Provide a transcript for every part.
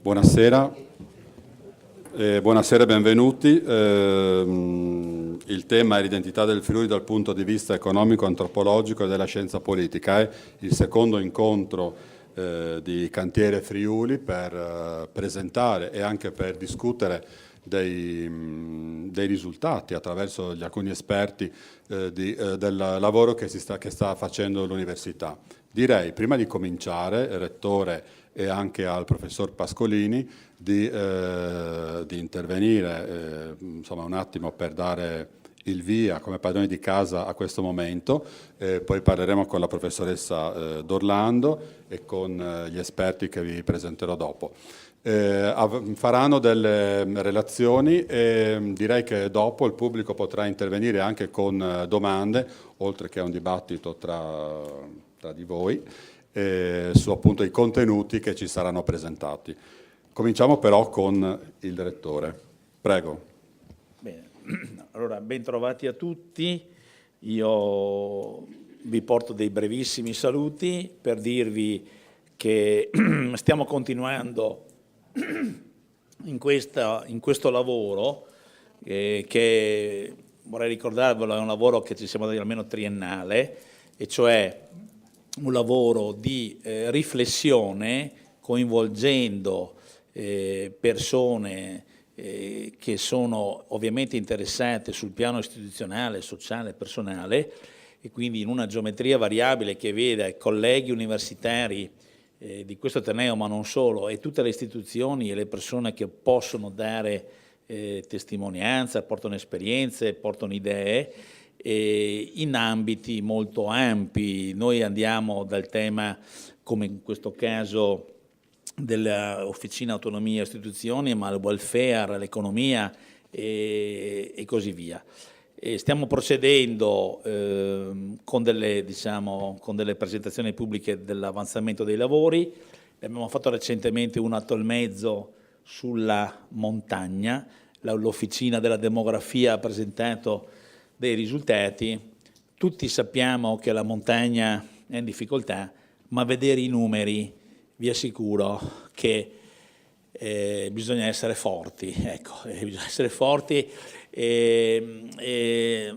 Buonasera, buonasera e benvenuti. Il tema è l'identità del Friuli dal punto di vista economico, antropologico e della scienza politica. È il secondo incontro di Cantiere Friuli per presentare e anche per discutere dei risultati attraverso alcuni esperti del lavoro che sta facendo l'università. Direi, prima di cominciare, Rettore e anche al professor Pascolini, di intervenire insomma, un attimo per dare il via come padroni di casa a questo momento, poi parleremo con la professoressa D'Orlando e con gli esperti che vi presenterò dopo. Faranno delle relazioni e direi che dopo il pubblico potrà intervenire anche con domande, oltre che a un dibattito tra di voi, su appunto i contenuti che ci saranno presentati. Cominciamo però con il Rettore. Prego. Bene, allora ben trovati a tutti. Io vi porto dei brevissimi saluti per dirvi che stiamo continuando in questo lavoro che vorrei ricordarvelo, è un lavoro che ci siamo dati almeno triennale, e cioè un lavoro di riflessione coinvolgendo persone che sono ovviamente interessate sul piano istituzionale, sociale, personale, e quindi in una geometria variabile che vede colleghi universitari di questo Ateneo, ma non solo, e tutte le istituzioni e le persone che possono dare testimonianza, portano esperienze, portano idee, in ambiti molto ampi. Noi andiamo dal tema, come in questo caso, dell'Officina Autonomia e Istituzioni, ma al welfare, all'economia e così via. Stiamo procedendo con delle presentazioni pubbliche dell'avanzamento dei lavori. Abbiamo fatto recentemente un atto e mezzo sulla montagna, l'Officina della Demografia ha presentato dei risultati. Tutti sappiamo che la montagna è in difficoltà, ma vedere i numeri vi assicuro che bisogna essere forti, ecco, bisogna essere forti.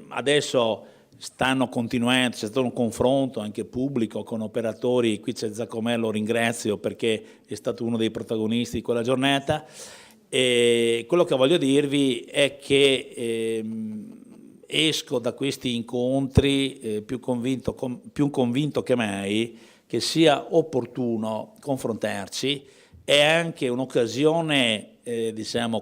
Adesso stanno continuando, c'è stato un confronto anche pubblico con operatori, qui c'è Giacomello, lo ringrazio perché è stato uno dei protagonisti di quella giornata, e quello che voglio dirvi è che esco da questi incontri più convinto che mai che sia opportuno confrontarci. È anche un'occasione,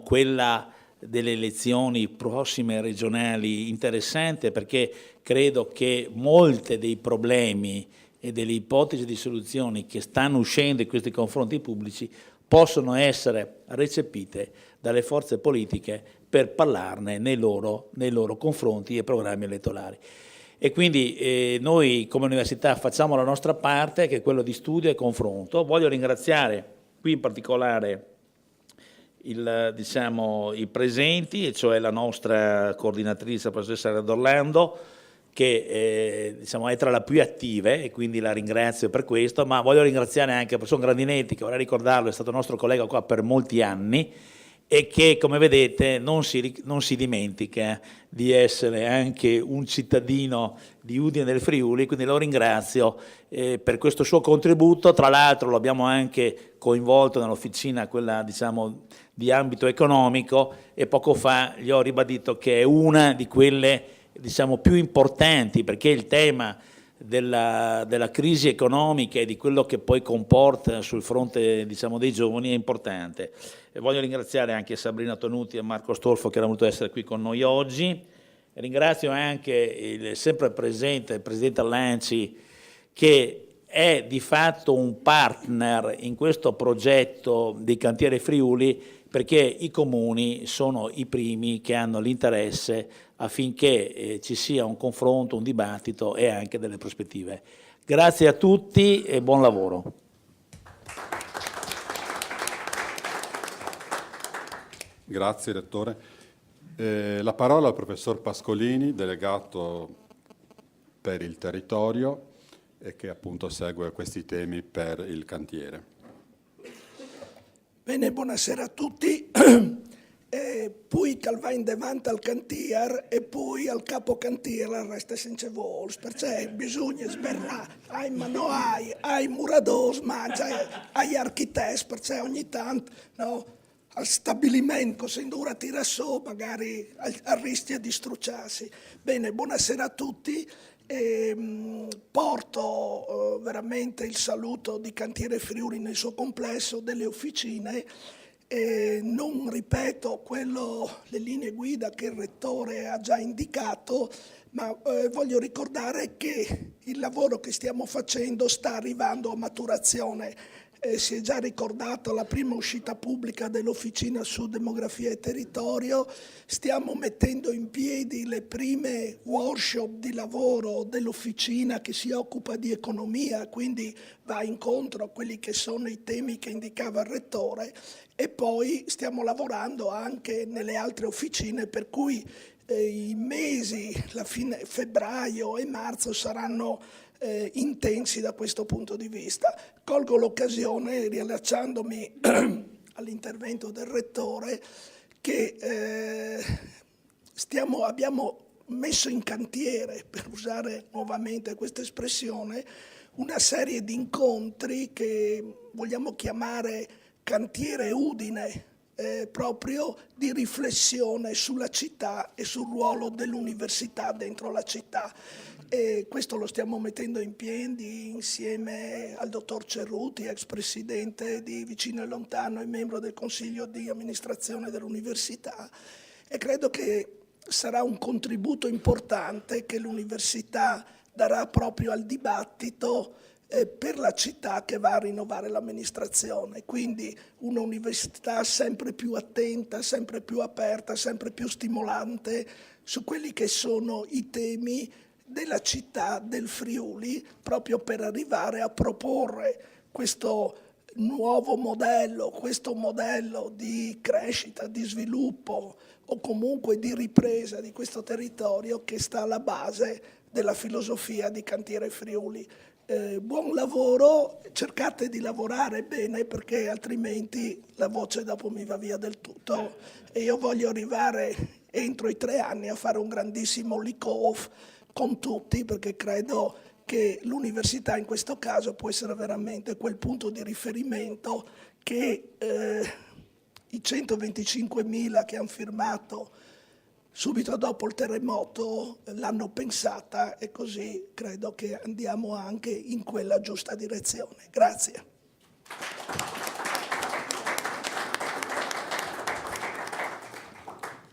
quella delle elezioni prossime regionali, interessante, perché credo che molte dei problemi e delle ipotesi di soluzioni che stanno uscendo in questi confronti pubblici possono essere recepite dalle forze politiche per parlarne nei loro confronti e programmi elettorali. E quindi noi come università facciamo la nostra parte, che è quello di studio e confronto. Voglio ringraziare qui in particolare i presenti, e cioè la nostra coordinatrice, la professoressa D'Orlando, che è tra le più attive, e quindi la ringrazio per questo, ma voglio ringraziare anche il professor Grandinetti, che vorrei ricordarlo, è stato nostro collega qua per molti anni, e che, come vedete, non si dimentica di essere anche un cittadino di Udine del Friuli, quindi lo ringrazio per questo suo contributo. Tra l'altro lo abbiamo anche coinvolto nell'officina, quella di ambito economico, e poco fa gli ho ribadito che è una di quelle più importanti, perché il tema della crisi economica e di quello che poi comporta sul fronte dei giovani è importante. E voglio ringraziare anche Sabrina Tonuti e Marco Stolfo che hanno voluto essere qui con noi oggi. Ringrazio anche il sempre presente Presidente Lanci, che è di fatto un partner in questo progetto di Cantiere Friuli, perché i comuni sono i primi che hanno l'interesse affinché ci sia un confronto, un dibattito e anche delle prospettive. Grazie a tutti e buon lavoro. Grazie Rettore. La parola al professor Pascolini, delegato per il territorio e che appunto segue questi temi per il cantiere. Bene, buonasera a tutti. Poi che va in davanti al cantier e poi al capo cantier resta senza vols, perché bisogna sberrare ai murados, ma ai architetti, perché ogni tanto no, al stabilimento se indura tira su magari rischia di strucciarsi. Bene, buonasera a tutti. Porto veramente il saluto di Cantiere Friuli nel suo complesso, delle officine. Non ripeto le linee guida che il Rettore ha già indicato, ma voglio ricordare che il lavoro che stiamo facendo sta arrivando a maturazione. Si è già ricordata la prima uscita pubblica dell'Officina su Demografia e Territorio, stiamo mettendo in piedi le prime workshop di lavoro dell'Officina che si occupa di economia, quindi va incontro a quelli che sono i temi che indicava il Rettore, e poi stiamo lavorando anche nelle altre officine, per cui i mesi, la fine febbraio e marzo saranno intensi da questo punto di vista. Colgo l'occasione, riallacciandomi all'intervento del Rettore, che abbiamo messo in cantiere, per usare nuovamente questa espressione, una serie di incontri che vogliamo chiamare Cantiere Udine, proprio di riflessione sulla città e sul ruolo dell'università dentro la città. E questo lo stiamo mettendo in piedi insieme al dottor Cerruti, ex presidente di Vicino e Lontano e membro del consiglio di amministrazione dell'università, e credo che sarà un contributo importante che l'università darà proprio al dibattito per la città che va a rinnovare l'amministrazione. Quindi un'università sempre più attenta, sempre più aperta, sempre più stimolante su quelli che sono i temi della città del Friuli, proprio per arrivare a proporre questo nuovo modello, questo modello di crescita, di sviluppo o comunque di ripresa di questo territorio che sta alla base della filosofia di Cantiere Friuli. Buon lavoro, cercate di lavorare bene perché altrimenti la voce dopo mi va via del tutto, e io voglio arrivare entro i 3 anni a fare un grandissimo lick-off con tutti, perché credo che l'università in questo caso può essere veramente quel punto di riferimento che i 125.000 che hanno firmato subito dopo il terremoto l'hanno pensata, e così credo che andiamo anche in quella giusta direzione. Grazie.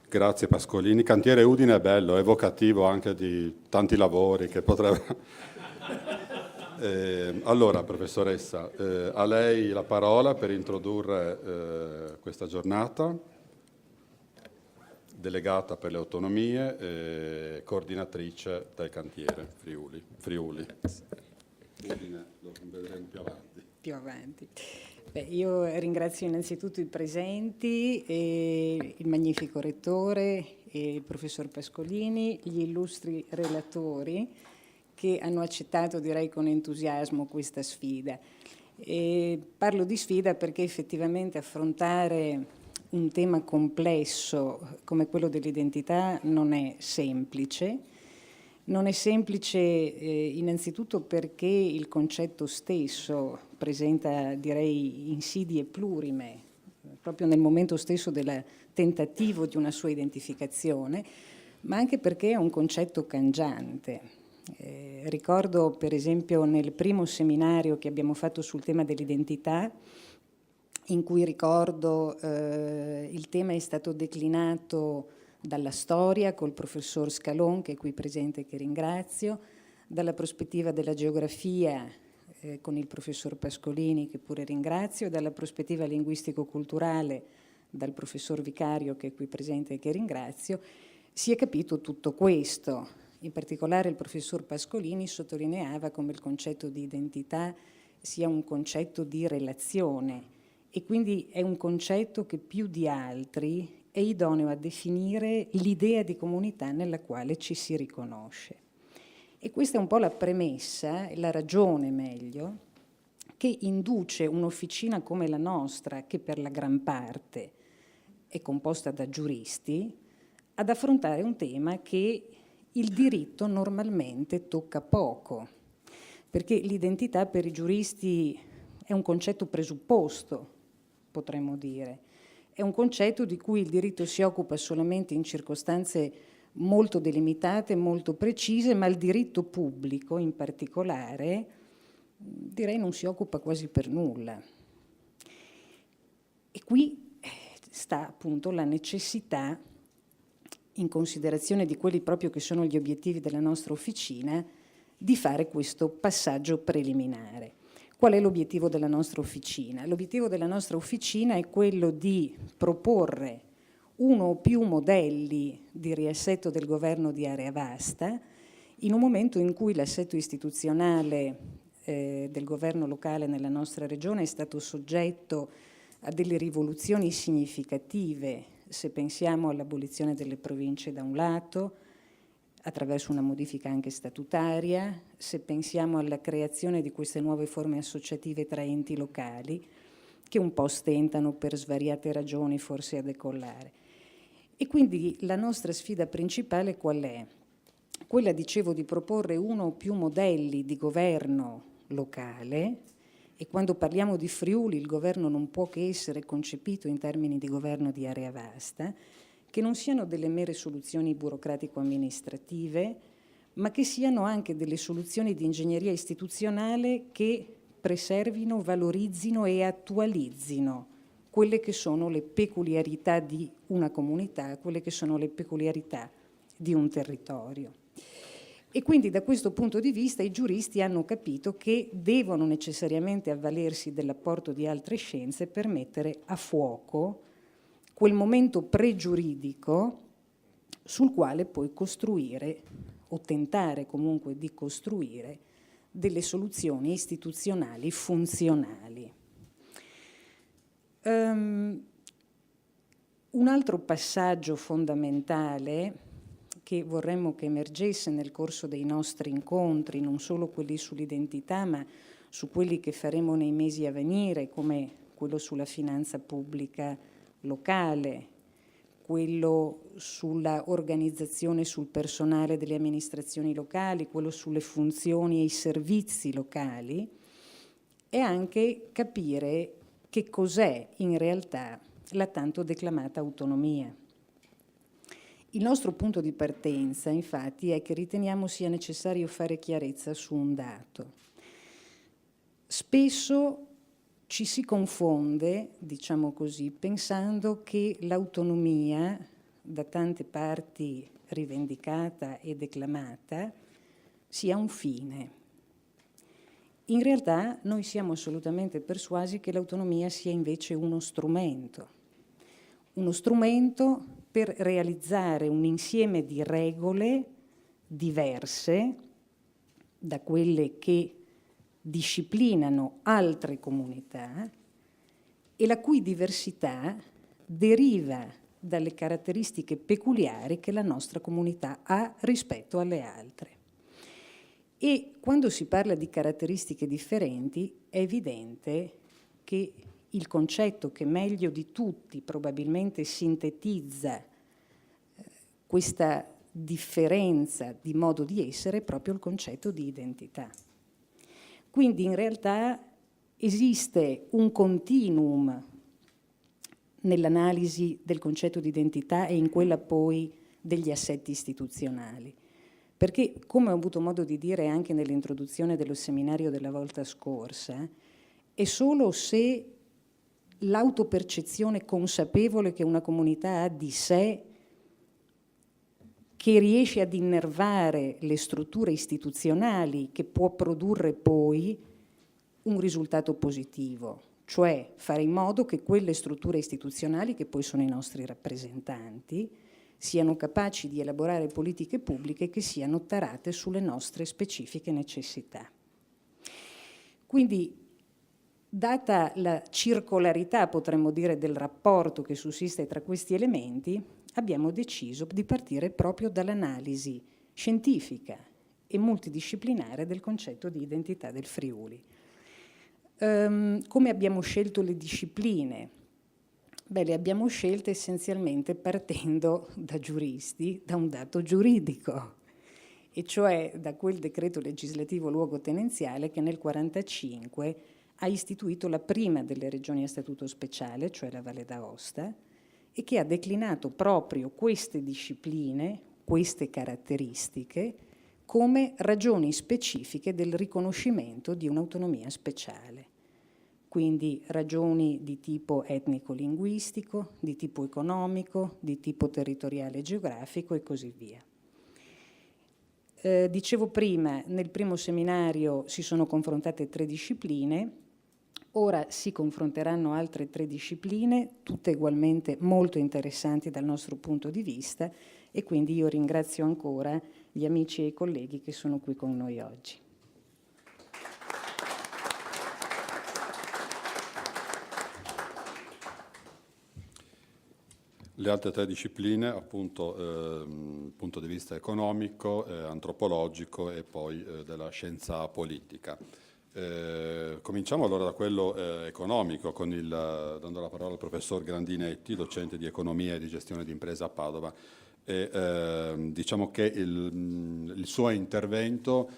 Grazie Pascolini. Cantiere Udine è bello, è evocativo anche di tanti lavori che potrebbero... Allora, professoressa, a lei la parola per introdurre questa giornata, delegata per le autonomie, coordinatrice del cantiere Friuli. Udine, lo vedremo più avanti. Beh, io ringrazio innanzitutto i presenti, il magnifico Rettore, il professor Pascolini, gli illustri relatori che hanno accettato, direi con entusiasmo, questa sfida. Parlo di sfida perché effettivamente affrontare un tema complesso come quello dell'identità non è semplice. Non è semplice innanzitutto perché il concetto stesso presenta, direi, insidie plurime, proprio nel momento stesso del tentativo di una sua identificazione, ma anche perché è un concetto cangiante. Ricordo per esempio nel primo seminario che abbiamo fatto sul tema dell'identità, in cui ricordo il tema è stato declinato dalla storia col professor Scalon, che è qui presente e che ringrazio, dalla prospettiva della geografia con il professor Pascolini, che pure ringrazio, e dalla prospettiva linguistico-culturale dal professor Vicario, che è qui presente e che ringrazio. Si è capito tutto questo. In particolare il professor Pascolini sottolineava come il concetto di identità sia un concetto di relazione, e quindi è un concetto che più di altri è idoneo a definire l'idea di comunità nella quale ci si riconosce. E questa è un po' la premessa, la ragione meglio, che induce un'officina come la nostra, che per la gran parte è composta da giuristi, ad affrontare un tema che il diritto normalmente tocca poco, perché l'identità per i giuristi è un concetto presupposto, potremmo dire. È un concetto di cui il diritto si occupa solamente in circostanze molto delimitate, molto precise, ma il diritto pubblico in particolare, direi, non si occupa quasi per nulla. E qui sta appunto la necessità, in considerazione di quelli proprio che sono gli obiettivi della nostra officina, di fare questo passaggio preliminare. Qual è l'obiettivo della nostra officina? L'obiettivo della nostra officina è quello di proporre uno o più modelli di riassetto del governo di area vasta in un momento in cui l'assetto istituzionale del governo locale nella nostra regione è stato soggetto a delle rivoluzioni significative, se pensiamo all'abolizione delle province da un lato, attraverso una modifica anche statutaria, se pensiamo alla creazione di queste nuove forme associative tra enti locali, che un po' stentano per svariate ragioni forse a decollare. E quindi la nostra sfida principale qual è? Quella, dicevo, di proporre uno o più modelli di governo locale, e quando parliamo di Friuli il governo non può che essere concepito in termini di governo di area vasta, che non siano delle mere soluzioni burocratico-amministrative, ma che siano anche delle soluzioni di ingegneria istituzionale che preservino, valorizzino e attualizzino quelle che sono le peculiarità di una comunità, quelle che sono le peculiarità di un territorio. E quindi da questo punto di vista i giuristi hanno capito che devono necessariamente avvalersi dell'apporto di altre scienze per mettere a fuoco quel momento pregiuridico sul quale poi costruire, o tentare comunque di costruire, delle soluzioni istituzionali funzionali. Un altro passaggio fondamentale che vorremmo che emergesse nel corso dei nostri incontri, non solo quelli sull'identità, ma su quelli che faremo nei mesi a venire, come quello sulla finanza pubblica locale, quello sulla organizzazione, sul personale delle amministrazioni locali, quello sulle funzioni e i servizi locali, e anche capire che cos'è in realtà la tanto declamata autonomia. Il nostro punto di partenza, infatti, è che riteniamo sia necessario fare chiarezza su un dato. Spesso ci si confonde, diciamo così, pensando che l'autonomia, da tante parti rivendicata e declamata, sia un fine. In realtà noi siamo assolutamente persuasi che l'autonomia sia invece uno strumento per realizzare un insieme di regole diverse da quelle che disciplinano altre comunità e la cui diversità deriva dalle caratteristiche peculiari che la nostra comunità ha rispetto alle altre. E quando si parla di caratteristiche differenti è evidente che il concetto che meglio di tutti probabilmente sintetizza questa differenza di modo di essere è proprio il concetto di identità. Quindi in realtà esiste un continuum nell'analisi del concetto di identità e in quella poi degli assetti istituzionali. Perché, come ho avuto modo di dire anche nell'introduzione dello seminario della volta scorsa, è solo se l'autopercezione consapevole che una comunità ha di sé che riesce ad innervare le strutture istituzionali che può produrre poi un risultato positivo, cioè fare in modo che quelle strutture istituzionali, che poi sono i nostri rappresentanti, siano capaci di elaborare politiche pubbliche che siano tarate sulle nostre specifiche necessità. Quindi, data la circolarità, potremmo dire, del rapporto che sussiste tra questi elementi, abbiamo deciso di partire proprio dall'analisi scientifica e multidisciplinare del concetto di identità del Friuli. Come abbiamo scelto le discipline? Beh, le abbiamo scelte essenzialmente partendo da giuristi, da un dato giuridico, e cioè da quel decreto legislativo luogotenenziale che nel 1945 ha istituito la prima delle regioni a statuto speciale, cioè la Valle d'Aosta, e che ha declinato proprio queste discipline, queste caratteristiche, come ragioni specifiche del riconoscimento di un'autonomia speciale. Quindi ragioni di tipo etnico-linguistico, di tipo economico, di tipo territoriale e geografico e così via. Dicevo prima, nel primo seminario si sono confrontate 3 discipline, ora si confronteranno altre 3 discipline, tutte ugualmente molto interessanti dal nostro punto di vista, e quindi io ringrazio ancora gli amici e i colleghi che sono qui con noi oggi. Le altre 3 discipline, appunto, punto di vista economico, antropologico e poi della scienza politica. Cominciamo allora da quello economico, dando la parola al professor Grandinetti, docente di economia e di gestione di impresa a Padova. Diciamo che il suo intervento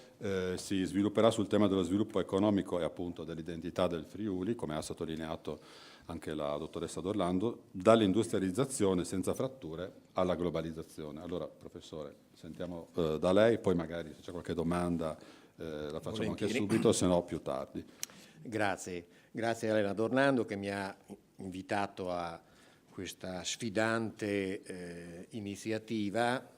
si svilupperà sul tema dello sviluppo economico e appunto dell'identità del Friuli, come ha sottolineato anche la dottoressa D'Orlando, dall'industrializzazione senza fratture alla globalizzazione. Allora, professore, sentiamo da lei, poi magari se c'è qualche domanda la facciamo anche subito, se no più tardi. Grazie a Elena D'Orlando che mi ha invitato a questa sfidante iniziativa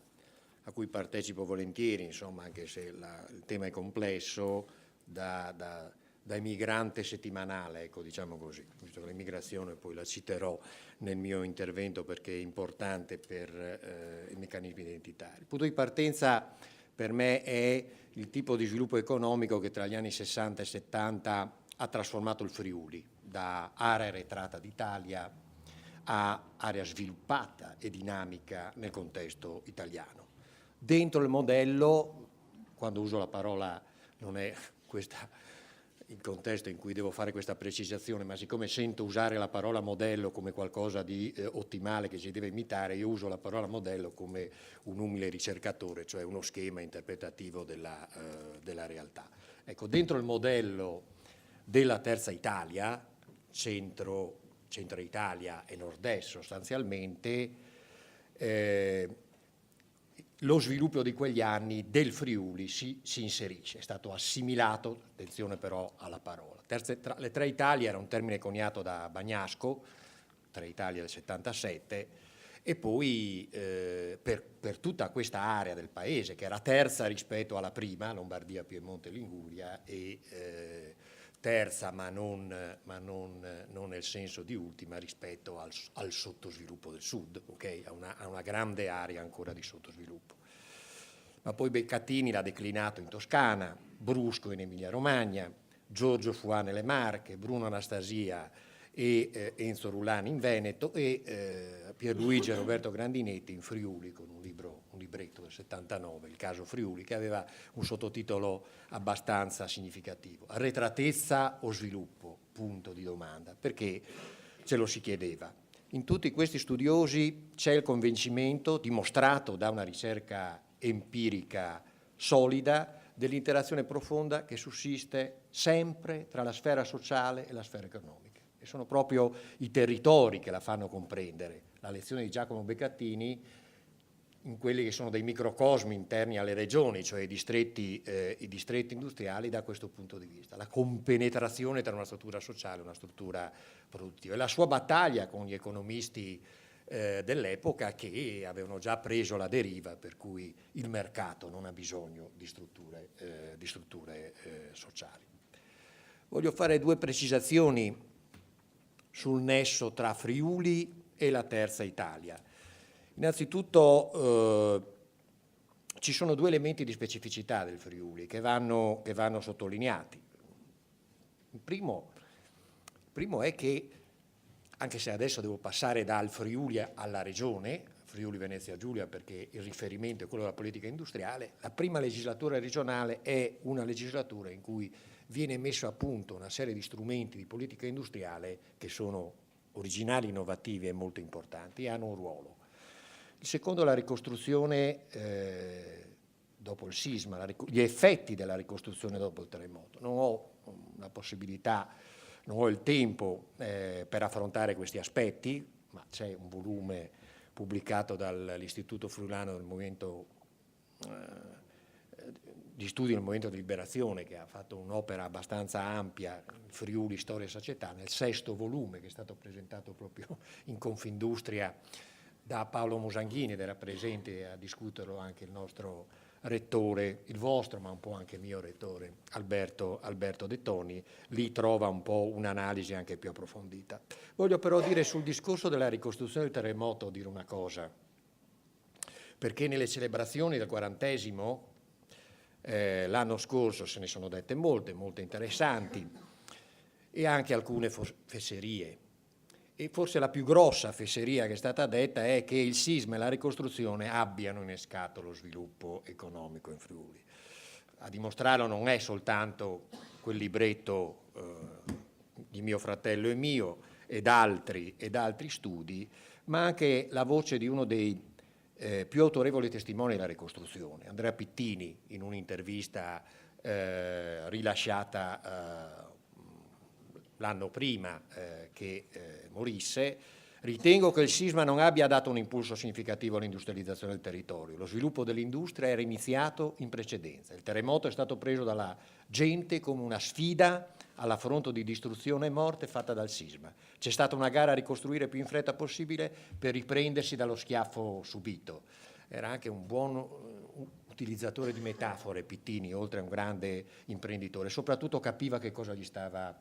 a cui partecipo volentieri, insomma, anche se il tema è complesso, da emigrante settimanale, ecco, diciamo così, visto che l'immigrazione poi la citerò nel mio intervento perché è importante per i meccanismi identitari. Il punto di partenza per me è il tipo di sviluppo economico che tra gli anni 60 e 70 ha trasformato il Friuli, da area arretrata d'Italia a area sviluppata e dinamica nel contesto italiano. Dentro il modello, quando uso la parola non è questa il contesto in cui devo fare questa precisazione, ma siccome sento usare la parola modello come qualcosa di ottimale che si deve imitare, io uso la parola modello come un umile ricercatore, cioè uno schema interpretativo della realtà. Ecco, dentro il modello della Terza Italia, centro Italia e nord-est sostanzialmente, lo sviluppo di quegli anni del Friuli si inserisce, è stato assimilato, attenzione però alla parola. Le Tre Italie era un termine coniato da Bagnasco, Tre Italie del 77, e poi per tutta questa area del paese, che era terza rispetto alla prima, Lombardia, Piemonte, Liguria, e terza ma non nel senso di ultima rispetto al sottosviluppo del sud, okay? a una grande area ancora di sottosviluppo. Ma poi Beccatini l'ha declinato in Toscana, Brusco in Emilia-Romagna, Giorgio Fuà nelle Marche, Bruno Anastasia e Enzo Rulani in Veneto e Pierluigi e Roberto Grandinetti in Friuli con un libretto del 79, il caso Friuli, che aveva un sottotitolo abbastanza significativo. Arretratezza o sviluppo? Punto di domanda, perché ce lo si chiedeva. In tutti questi studiosi c'è il convincimento, dimostrato da una ricerca empirica solida, dell'interazione profonda che sussiste sempre tra la sfera sociale e la sfera economica. E sono proprio i territori che la fanno comprendere. La lezione di Giacomo Beccatini in quelli che sono dei microcosmi interni alle regioni, cioè i distretti industriali, da questo punto di vista. La compenetrazione tra una struttura sociale e una struttura produttiva. E la sua battaglia con gli economisti dell'epoca che avevano già preso la deriva, per cui il mercato non ha bisogno di strutture sociali. Voglio fare 2 precisazioni sul nesso tra Friuli e la Terza Italia. Innanzitutto ci sono 2 elementi di specificità del Friuli che vanno sottolineati. Il primo è che, anche se adesso devo passare dal Friuli alla regione, Friuli Venezia Giulia perché il riferimento è quello della politica industriale, la prima legislatura regionale è una legislatura in cui viene messo a punto una serie di strumenti di politica industriale che sono originali, innovativi e molto importanti e hanno un ruolo. Il secondo è la ricostruzione dopo il sisma, gli effetti della ricostruzione dopo il terremoto. Non ho la possibilità, non ho il tempo per affrontare questi aspetti, ma c'è un volume pubblicato dall'Istituto Friulano del Movimento di Studi del Movimento di Liberazione, che ha fatto un'opera abbastanza ampia, Friuli, Storia e Società, nel 6º volume, che è stato presentato proprio in Confindustria da Paolo Musanghini, ed era presente a discuterlo anche il nostro rettore, il vostro, ma un po' anche il mio rettore, Alberto De Toni. Lì trova un po' un'analisi anche più approfondita. Voglio però dire sul discorso della ricostruzione del terremoto, dire una cosa, perché nelle celebrazioni del 40° l'anno scorso se ne sono dette molte interessanti, e anche alcune fesserie. E forse la più grossa fesseria che è stata detta è che il sisma e la ricostruzione abbiano innescato lo sviluppo economico in Friuli. A dimostrarlo non è soltanto quel libretto di mio fratello e mio ed altri studi, ma anche la voce di uno dei più autorevoli testimoni della ricostruzione, Andrea Pittini, in un'intervista rilasciata l'anno prima che morisse: ritengo che il sisma non abbia dato un impulso significativo all'industrializzazione del territorio. Lo sviluppo dell'industria era iniziato in precedenza. Il terremoto è stato preso dalla gente come una sfida all'affronto di distruzione e morte fatta dal sisma. C'è stata una gara a ricostruire più in fretta possibile per riprendersi dallo schiaffo subito. Era anche un buon utilizzatore di metafore Pittini, oltre a un grande imprenditore. Soprattutto capiva che cosa gli stava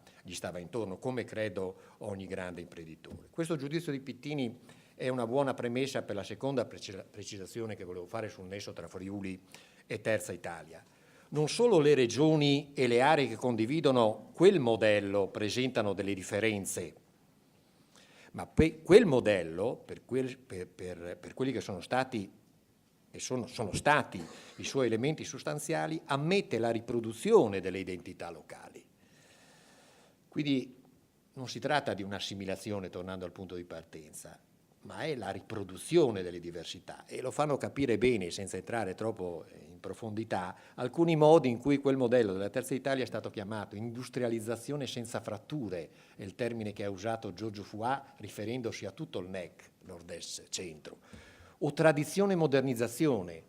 intorno, come credo ogni grande imprenditore. Questo giudizio di Pittini è una buona premessa per la seconda precisazione che volevo fare sul nesso tra Friuli e Terza Italia. Non solo le regioni e le aree che condividono quel modello presentano delle differenze, ma quel modello, per quelli che sono stati e sono stati i suoi elementi sostanziali, ammette la riproduzione delle identità locali. Quindi non si tratta di un'assimilazione, tornando al punto di partenza, ma è la riproduzione delle diversità, e lo fanno capire bene, senza entrare troppo in profondità, alcuni modi in cui quel modello della Terza Italia è stato chiamato industrializzazione senza fratture, è il termine che ha usato Giorgio Fuà riferendosi a tutto il NEC, nord-est, centro, o tradizione e modernizzazione,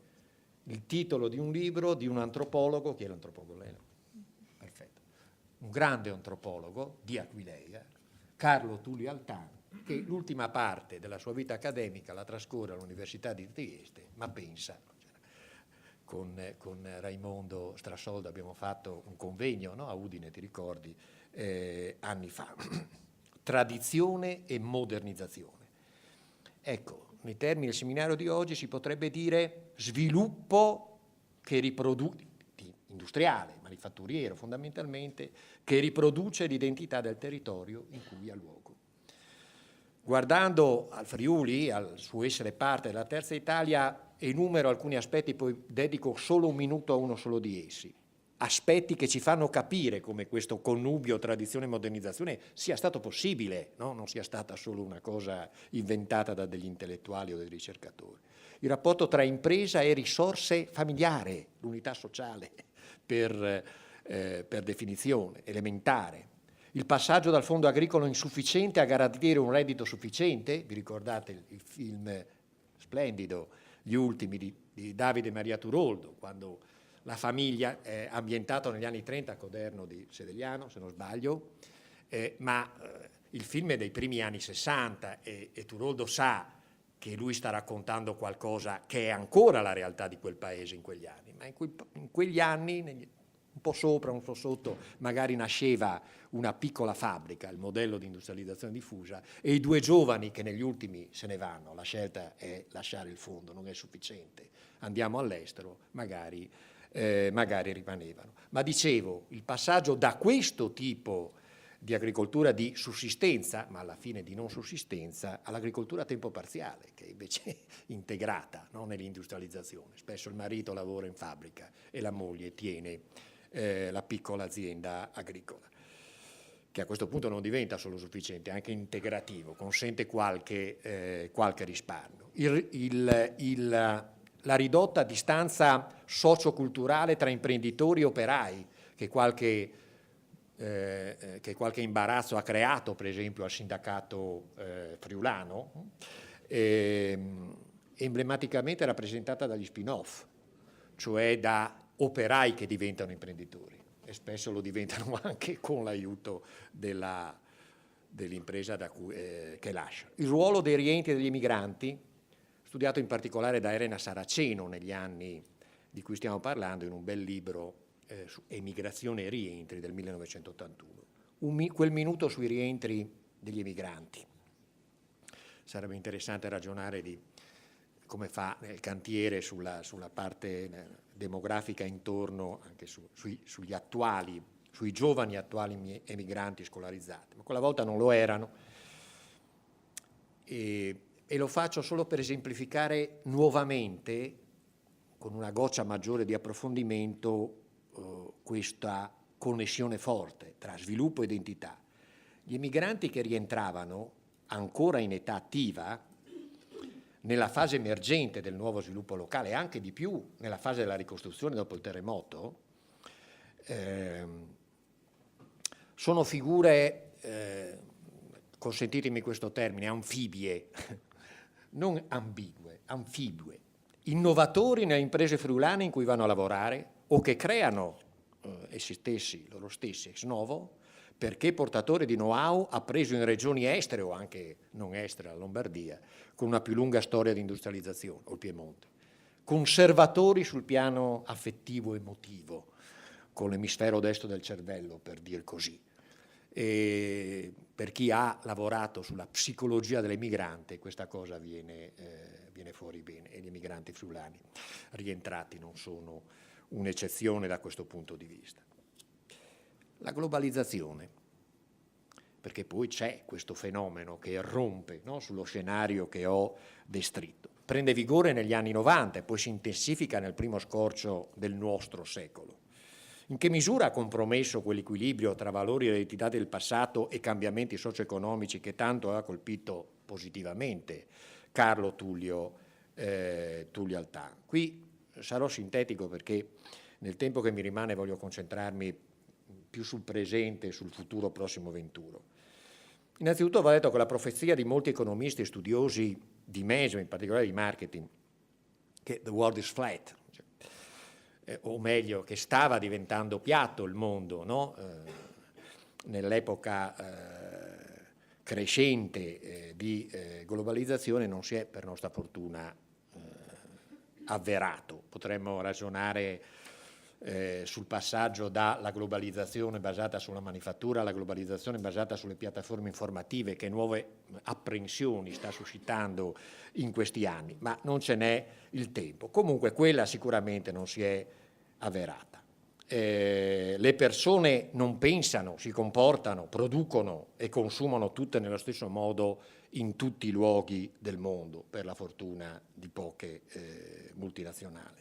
il titolo di un libro di un antropologo, chi è l'antropologo? Perfetto. Un grande antropologo di Aquileia, Carlo Tullio Altan, che l'ultima parte della sua vita accademica la trascorre all'Università di Trieste, ma pensa, con Raimondo Strasoldo abbiamo fatto un convegno, no, a Udine, ti ricordi, anni fa. Tradizione e modernizzazione. Ecco, nei termini del seminario di oggi si potrebbe dire sviluppo che industriale, manifatturiero fondamentalmente, che riproduce l'identità del territorio in cui ha luogo. Guardando al Friuli, al suo essere parte della Terza Italia, enumero alcuni aspetti, poi dedico solo un minuto a uno solo di essi. Aspetti che ci fanno capire come questo connubio tradizione e modernizzazione sia stato possibile, no? Non sia stata solo una cosa inventata da degli intellettuali o dei ricercatori. Il rapporto tra impresa e risorse familiare, l'unità sociale per definizione, elementare. Il passaggio dal fondo agricolo insufficiente a garantire un reddito sufficiente, vi ricordate il film splendido, Gli ultimi di Davide Maria Turoldo, quando la famiglia è ambientata negli anni 30 a Coderno di Sedegliano, se non sbaglio, ma il film è dei primi anni 60 e Turoldo sa che lui sta raccontando qualcosa che è ancora la realtà di quel paese in quegli anni, ma in quegli anni, un po' sopra, un po' sotto, magari nasceva una piccola fabbrica, il modello di industrializzazione diffusa, e i due giovani che negli ultimi se ne vanno, la scelta è lasciare il fondo, non è sufficiente, andiamo all'estero, magari rimanevano. Ma dicevo, il passaggio da questo tipo di agricoltura di sussistenza, ma alla fine di non sussistenza, all'agricoltura a tempo parziale, che è invece integrata, no, nell'industrializzazione. Spesso il marito lavora in fabbrica e la moglie tiene la piccola azienda agricola, che a questo punto non diventa solo sufficiente, anche integrativo, consente qualche risparmio. La ridotta distanza socioculturale tra imprenditori e operai, che qualche imbarazzo ha creato, per esempio, al sindacato friulano, emblematicamente rappresentata dagli spin-off, cioè da operai che diventano imprenditori, e spesso lo diventano anche con l'aiuto dell'impresa che lasciano. Il ruolo dei rientri degli emigranti, studiato in particolare da Elena Saraceno negli anni di cui stiamo parlando, in un bel libro su emigrazione e rientri del 1981. Quel minuto sui rientri degli emigranti. Sarebbe interessante ragionare di come fa il cantiere sulla parte demografica intorno anche sui giovani attuali emigranti scolarizzati, ma quella volta non lo erano, e lo faccio solo per esemplificare nuovamente, con una goccia maggiore di approfondimento, questa connessione forte tra sviluppo e identità. Gli emigranti che rientravano ancora in età attiva, nella fase emergente del nuovo sviluppo locale, e anche di più nella fase della ricostruzione dopo il terremoto, sono figure, consentitemi questo termine, anfibie, non ambigue, anfibie, innovatori nelle imprese friulane in cui vanno a lavorare o che creano loro stessi ex novo, perché portatori di know-how appreso in regioni estere o anche non estere, la Lombardia, con una più lunga storia di industrializzazione, o il Piemonte. Conservatori sul piano affettivo emotivo, con l'emisfero destro del cervello, per dir così. E per chi ha lavorato sulla psicologia dell'emigrante, questa cosa viene fuori bene, e gli emigranti friulani rientrati non sono un'eccezione da questo punto di vista. La globalizzazione, perché poi c'è questo fenomeno che irrompe, no, sullo scenario che ho descritto. Prende vigore negli anni 90 e poi si intensifica nel primo scorcio del nostro secolo. In che misura ha compromesso quell'equilibrio tra valori e identità del passato e cambiamenti socio-economici che tanto ha colpito positivamente Carlo Tullio Altan? Qui sarò sintetico perché nel tempo che mi rimane voglio concentrarmi più sul presente e sul futuro prossimo venturo. Innanzitutto va detto che la profezia di molti economisti e studiosi di management, in particolare di marketing, che the world is flat, o meglio, che stava diventando piatto il mondo, no? Nell'epoca crescente di globalizzazione, non si è per nostra fortuna avverato. Potremmo ragionare sul passaggio dalla globalizzazione basata sulla manifattura alla globalizzazione basata sulle piattaforme informative, che nuove apprensioni sta suscitando in questi anni, ma non ce n'è il tempo. Comunque quella sicuramente non si è avverata. Le persone non pensano, si comportano, producono e consumano tutte nello stesso modo in tutti i luoghi del mondo, per la fortuna di poche multinazionali.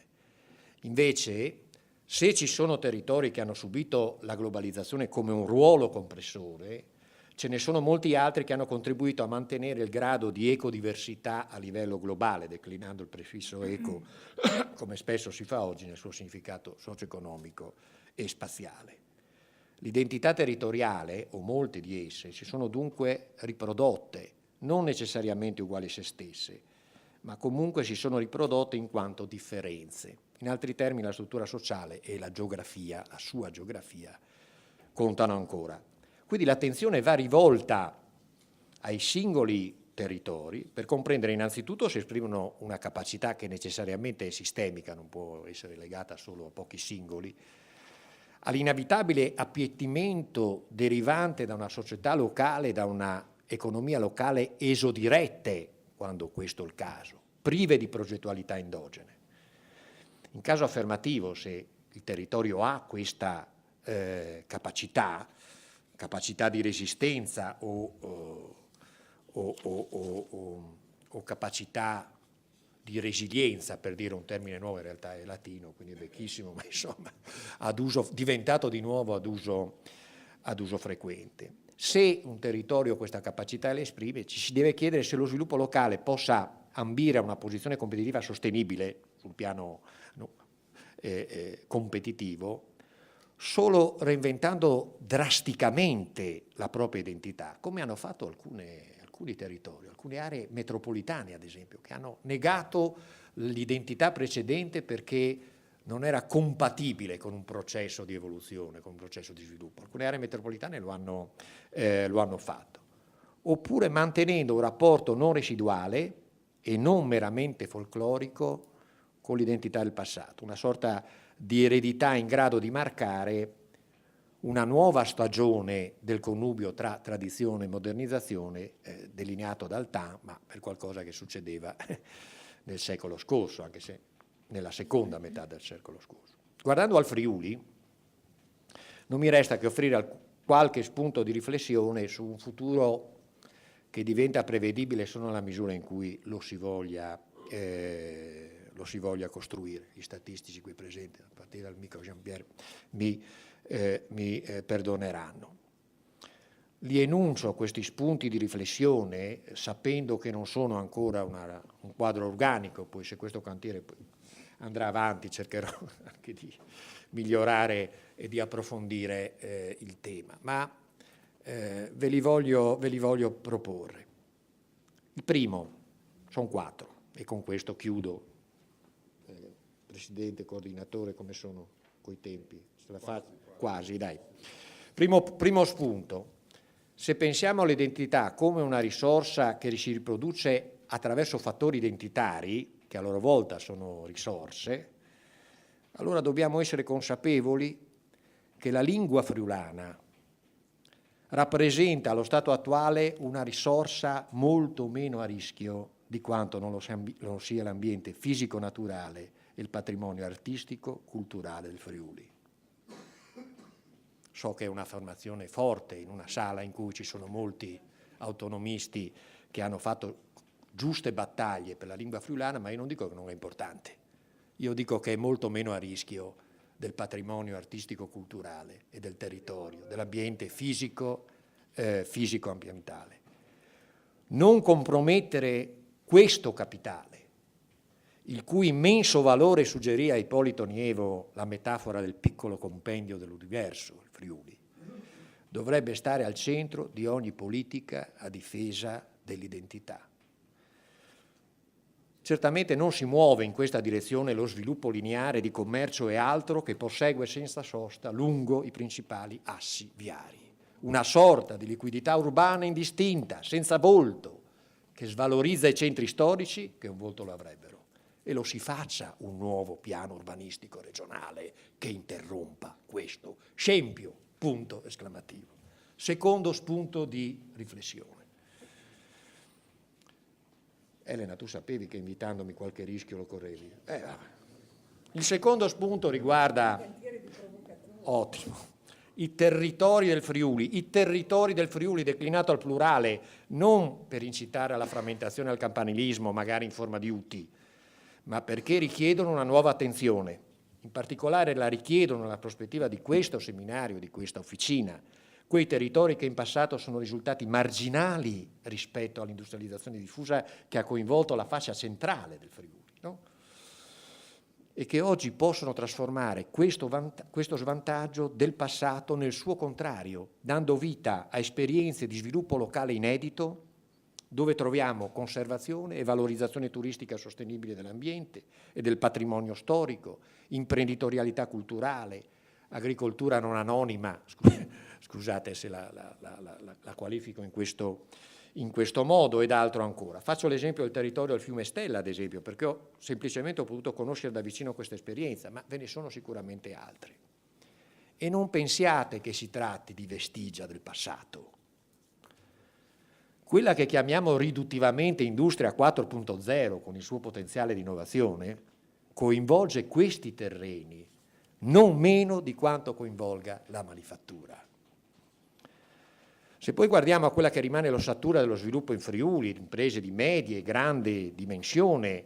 Invece, se ci sono territori che hanno subito la globalizzazione come un ruolo compressore, ce ne sono molti altri che hanno contribuito a mantenere il grado di ecodiversità a livello globale, declinando il prefisso eco, come spesso si fa oggi nel suo significato socio-economico e spaziale. L'identità territoriale, o molte di esse, si sono dunque riprodotte, non necessariamente uguali a se stesse, ma comunque si sono riprodotte in quanto differenze. In altri termini, la struttura sociale e la geografia, la sua geografia, contano ancora. Quindi l'attenzione va rivolta ai singoli territori per comprendere innanzitutto se esprimono una capacità che necessariamente è sistemica, non può essere legata solo a pochi singoli, all'inevitabile appiettimento derivante da una società locale, da una economia locale esodirette, quando questo è il caso, prive di progettualità endogene. In caso affermativo, se il territorio ha questa capacità, capacità di resistenza o capacità di resilienza, per dire un termine nuovo, in realtà è latino, quindi è vecchissimo, ma insomma diventato di nuovo ad uso frequente. Se un territorio questa capacità le esprime, ci si deve chiedere se lo sviluppo locale possa ambire a una posizione competitiva sostenibile sul piano competitivo, solo reinventando drasticamente la propria identità, come hanno fatto alcuni territori, alcune aree metropolitane ad esempio, che hanno negato l'identità precedente perché non era compatibile con un processo di evoluzione, con un processo di sviluppo. Alcune aree metropolitane lo hanno fatto. Oppure mantenendo un rapporto non residuale e non meramente folclorico con l'identità del passato, una sorta di eredità in grado di marcare una nuova stagione del connubio tra tradizione e modernizzazione delineato dal TAN, ma per qualcosa che succedeva nel secolo scorso, anche se nella seconda metà del secolo scorso. Guardando al Friuli, non mi resta che offrire qualche spunto di riflessione su un futuro che diventa prevedibile solo nella misura in cui lo si voglia costruire. Gli statistici qui presenti, a partire dal micro Jean-Pierre, mi perdoneranno. Li enuncio questi spunti di riflessione sapendo che non sono ancora un quadro organico, poi se questo cantiere andrà avanti cercherò anche di migliorare e di approfondire il tema, ma ve li voglio proporre. Il primo, sono 4 e con questo chiudo. Presidente, coordinatore, come sono coi tempi? Quasi, dai. Primo spunto. Se pensiamo all'identità come una risorsa che si riproduce attraverso fattori identitari, che a loro volta sono risorse, allora dobbiamo essere consapevoli che la lingua friulana rappresenta allo stato attuale una risorsa molto meno a rischio di quanto non lo sia l'ambiente fisico-naturale e il patrimonio artistico, culturale del Friuli. So che è un'affermazione forte in una sala in cui ci sono molti autonomisti che hanno fatto giuste battaglie per la lingua friulana, ma io non dico che non è importante. Io dico che è molto meno a rischio del patrimonio artistico-culturale e del territorio, dell'ambiente fisico-ambientale. Non compromettere questo capitale, il cui immenso valore suggerì a Ippolito Nievo la metafora del piccolo compendio dell'universo, il Friuli, dovrebbe stare al centro di ogni politica a difesa dell'identità. Certamente non si muove in questa direzione lo sviluppo lineare di commercio e altro che prosegue senza sosta lungo i principali assi viari. Una sorta di liquidità urbana indistinta, senza volto, che svalorizza i centri storici che un volto lo avrebbero. E lo si faccia un nuovo piano urbanistico regionale che interrompa questo scempio, punto esclamativo. Secondo spunto di riflessione. Elena, tu sapevi che invitandomi qualche rischio lo correvi? Il secondo spunto riguarda, ottimo, i territori del Friuli declinato al plurale, non per incitare alla frammentazione e al campanilismo, magari in forma di UTI, ma perché richiedono una nuova attenzione. In particolare la richiedono nella prospettiva di questo seminario, di questa officina, quei territori che in passato sono risultati marginali rispetto all'industrializzazione diffusa che ha coinvolto la fascia centrale del Friuli, no? E che oggi possono trasformare questo svantaggio del passato nel suo contrario, dando vita a esperienze di sviluppo locale inedito, dove troviamo conservazione e valorizzazione turistica sostenibile dell'ambiente e del patrimonio storico, imprenditorialità culturale, agricoltura non anonima, scusate se la qualifico in questo modo, ed altro ancora. Faccio l'esempio del territorio del fiume Stella, ad esempio, perché ho potuto conoscere da vicino questa esperienza, ma ve ne sono sicuramente altre. E non pensiate che si tratti di vestigia del passato. Quella che chiamiamo riduttivamente industria 4.0, con il suo potenziale di innovazione, coinvolge questi terreni non meno di quanto coinvolga la manifattura. Se poi guardiamo a quella che rimane l'ossatura dello sviluppo in Friuli, imprese di medie e grande dimensione,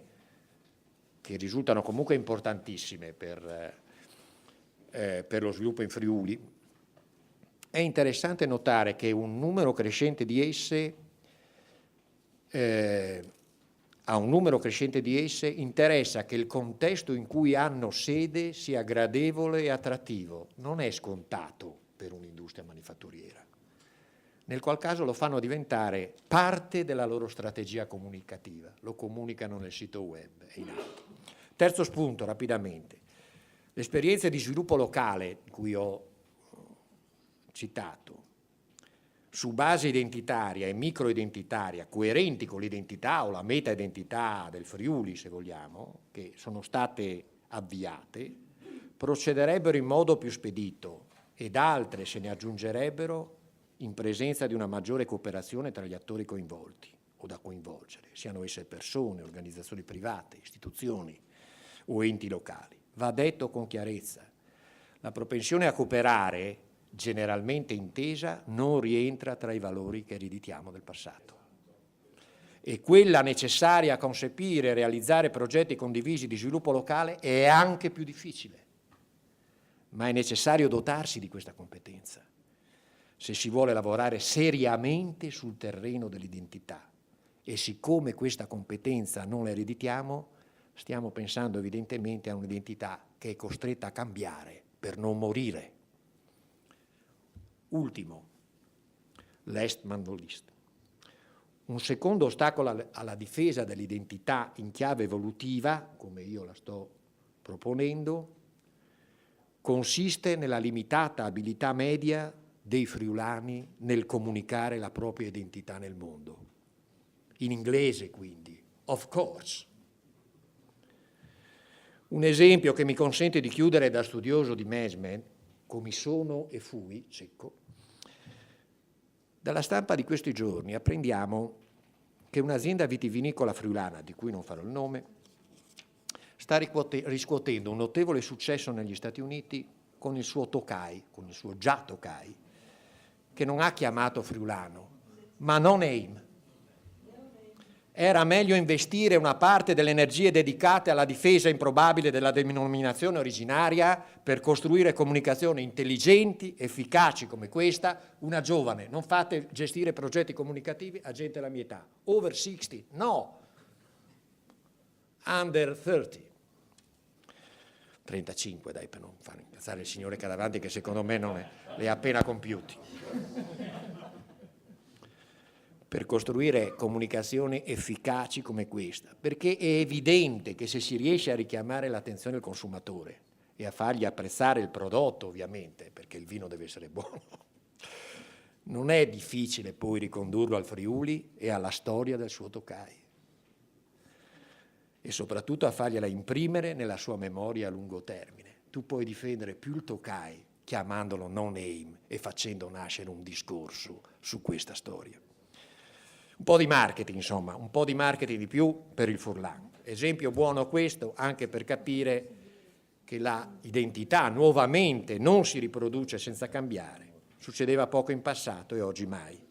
che risultano comunque importantissime per lo sviluppo in Friuli, è interessante notare che un numero crescente di esse interessa che il contesto in cui hanno sede sia gradevole e attrattivo. Non è scontato per un'industria manifatturiera, nel qual caso lo fanno diventare parte della loro strategia comunicativa, lo comunicano nel sito web e in altri. Terzo spunto, rapidamente. Le esperienze di sviluppo locale, di cui ho citato, su base identitaria e microidentitaria, coerenti con l'identità o la meta-identità del Friuli, se vogliamo, che sono state avviate, procederebbero in modo più spedito ed altre se ne aggiungerebbero in presenza di una maggiore cooperazione tra gli attori coinvolti o da coinvolgere, siano esse persone, organizzazioni private, istituzioni o enti locali. Va detto con chiarezza, la propensione a cooperare, generalmente intesa, non rientra tra i valori che ereditiamo del passato. E quella necessaria a concepire e realizzare progetti condivisi di sviluppo locale è anche più difficile, ma è necessario dotarsi di questa competenza se si vuole lavorare seriamente sul terreno dell'identità. E siccome questa competenza non la ereditiamo, stiamo pensando evidentemente a un'identità che è costretta a cambiare per non morire. Ultimo, last but not least. Un secondo ostacolo alla difesa dell'identità in chiave evolutiva, come io la sto proponendo, consiste nella limitata abilità media dei friulani nel comunicare la propria identità nel mondo. In inglese, quindi, of course. Un esempio che mi consente di chiudere da studioso di management, come sono e fui, cieco. Dalla stampa di questi giorni apprendiamo che un'azienda vitivinicola friulana, di cui non farò il nome, sta riscuotendo un notevole successo negli Stati Uniti con il suo Tokai, con il suo già Tokai, che non ha chiamato friulano, ma no name. Era meglio investire una parte delle energie dedicate alla difesa improbabile della denominazione originaria per costruire comunicazioni intelligenti, efficaci come questa. Una giovane, non fate gestire progetti comunicativi a gente della mia età, over 60, no, under 30. 35, dai, per non far incazzare il signore che ha davanti, che secondo me non li ha appena compiuti. Per costruire comunicazioni efficaci come questa, perché è evidente che se si riesce a richiamare l'attenzione del consumatore e a fargli apprezzare il prodotto, ovviamente, perché il vino deve essere buono, non è difficile poi ricondurlo al Friuli e alla storia del suo Tokai, e soprattutto a fargliela imprimere nella sua memoria a lungo termine. Tu puoi difendere più il Tokai chiamandolo no name e facendo nascere un discorso su questa storia. Un po' di marketing, insomma, un po' di marketing di più per il Furlan. Esempio buono questo anche per capire che la identità nuovamente non si riproduce senza cambiare. Succedeva poco in passato e oggi mai.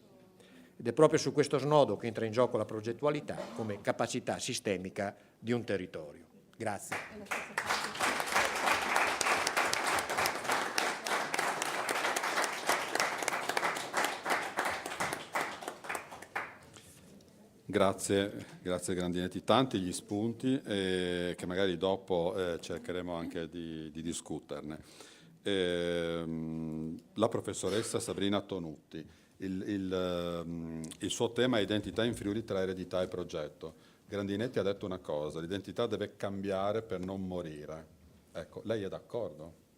Ed è proprio su questo snodo che entra in gioco la progettualità come capacità sistemica di un territorio. Grazie. Grazie Grandinetti, tanti gli spunti che magari dopo cercheremo anche di discuterne. La professoressa Sabrina Tonutti, il suo tema è identità in Friuli tra eredità e progetto. Grandinetti ha detto una cosa, l'identità deve cambiare per non morire. Ecco, lei è d'accordo?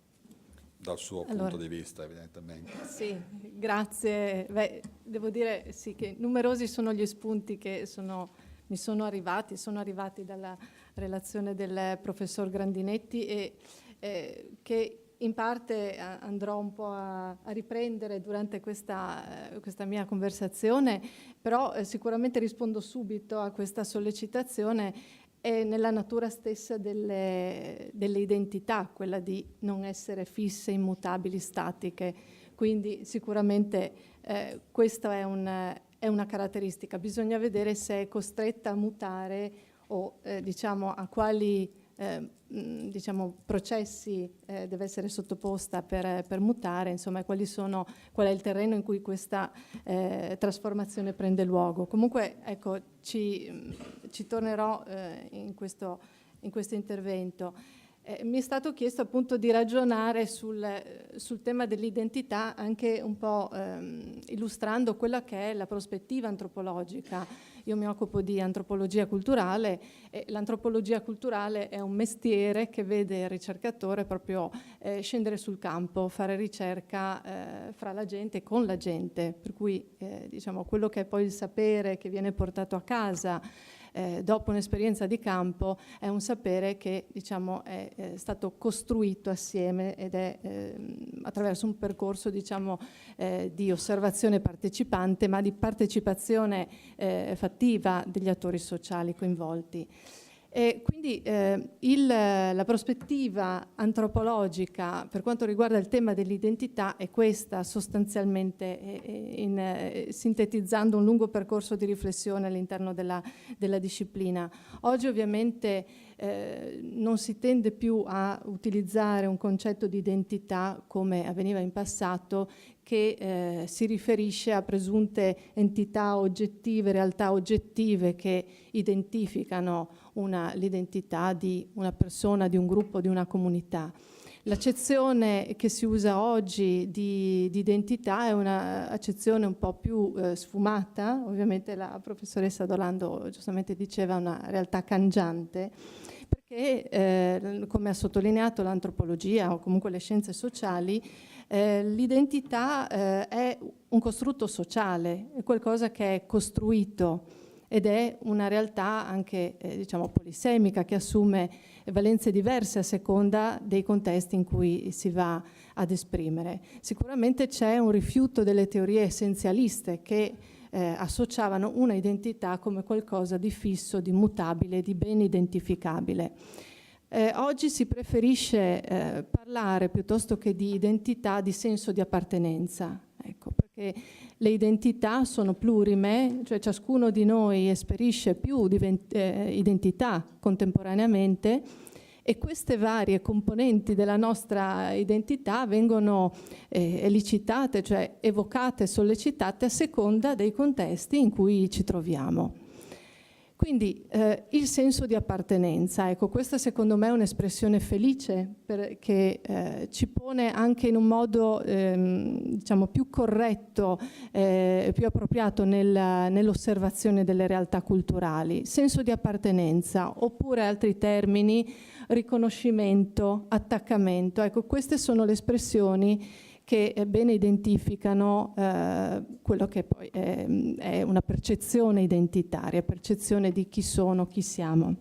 Dal suo punto di vista, evidentemente. Sì, grazie. Beh, devo dire sì, che numerosi sono gli spunti che mi sono arrivati dalla relazione del professor Grandinetti e che in parte andrò un po' a riprendere durante questa mia conversazione, però sicuramente rispondo subito a questa sollecitazione. È nella natura stessa delle identità, quella di non essere fisse, immutabili, statiche. Quindi sicuramente questa è una caratteristica. Bisogna vedere se è costretta a mutare o diciamo a quali processi deve essere sottoposta per mutare, insomma, qual è il terreno in cui questa trasformazione prende luogo. Comunque, ecco, ci tornerò in questo intervento. Mi è stato chiesto appunto di ragionare sul tema dell'identità, anche un po' illustrando quella che è la prospettiva antropologica. Io mi occupo di antropologia culturale e l'antropologia culturale è un mestiere che vede il ricercatore proprio scendere sul campo, fare ricerca fra la gente e con la gente, per cui diciamo quello che è poi il sapere che viene portato a casa dopo un'esperienza di campo è un sapere che diciamo è stato costruito assieme ed è attraverso un percorso diciamo di osservazione partecipante, ma di partecipazione fattiva degli attori sociali coinvolti. E quindi la prospettiva antropologica per quanto riguarda il tema dell'identità è questa sostanzialmente, sintetizzando un lungo percorso di riflessione all'interno della disciplina. Oggi ovviamente non si tende più a utilizzare un concetto di identità come avveniva in passato, che si riferisce a presunte entità oggettive, realtà oggettive che identificano l'identità di una persona, di un gruppo, di una comunità. L'accezione che si usa oggi di identità è un'accezione un po' più sfumata, ovviamente la professoressa D'Orlando giustamente diceva una realtà cangiante, perché come ha sottolineato l'antropologia o comunque le scienze sociali, l'identità è un costrutto sociale, è qualcosa che è costruito ed è una realtà anche diciamo polisemica che assume valenze diverse a seconda dei contesti in cui si va ad esprimere. Sicuramente c'è un rifiuto delle teorie essenzialiste che associavano una identità come qualcosa di fisso, di mutabile, di ben identificabile. Oggi si preferisce parlare piuttosto che di identità, di senso di appartenenza, ecco, perché le identità sono plurime, cioè ciascuno di noi esperisce più identità contemporaneamente e queste varie componenti della nostra identità vengono elicitate, cioè evocate, sollecitate a seconda dei contesti in cui ci troviamo. Quindi il senso di appartenenza, ecco, questa secondo me è un'espressione felice perché ci pone anche in un modo diciamo più corretto, più appropriato nell'osservazione delle realtà culturali. Senso di appartenenza, oppure altri termini, riconoscimento, attaccamento. Ecco, queste sono le espressioni che bene identificano quello che poi è una percezione identitaria, percezione di chi sono, chi siamo.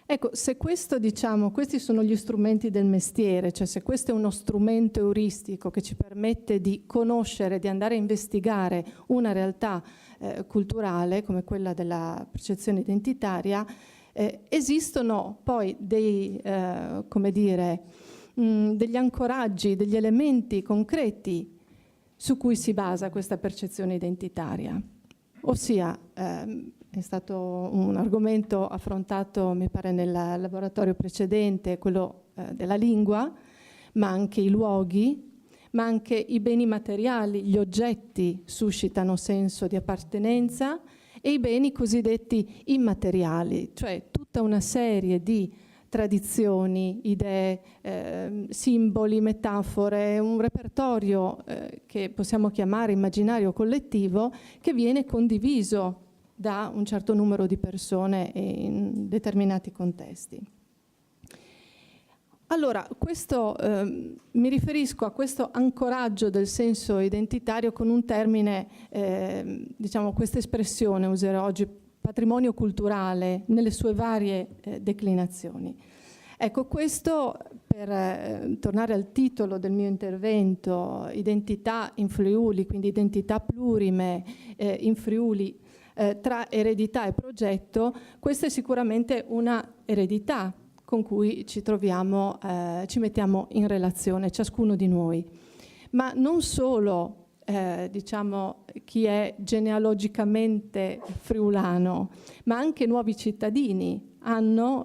Ecco, se questo, diciamo, questi sono gli strumenti del mestiere, cioè se questo è uno strumento euristico che ci permette di conoscere, di andare a investigare una realtà culturale come quella della percezione identitaria, esistono poi dei, come dire, degli ancoraggi, degli elementi concreti su cui si basa questa percezione identitaria. Ossia, è stato un argomento affrontato, mi pare, nel laboratorio precedente, quello della lingua, ma anche i luoghi, ma anche i beni materiali, gli oggetti suscitano senso di appartenenza e i beni cosiddetti immateriali, cioè tutta una serie di tradizioni, idee, simboli, metafore, un repertorio che possiamo chiamare immaginario collettivo che viene condiviso da un certo numero di persone in determinati contesti. Allora, mi riferisco a questo ancoraggio del senso identitario con un termine, diciamo questa espressione userò oggi, patrimonio culturale nelle sue varie declinazioni. Ecco, questo per tornare al titolo del mio intervento, identità in Friuli, quindi identità plurime in Friuli tra eredità e progetto, questa è sicuramente una eredità con cui ci troviamo, ci mettiamo in relazione, ciascuno di noi. Ma non solo diciamo, chi è genealogicamente friulano, ma anche nuovi cittadini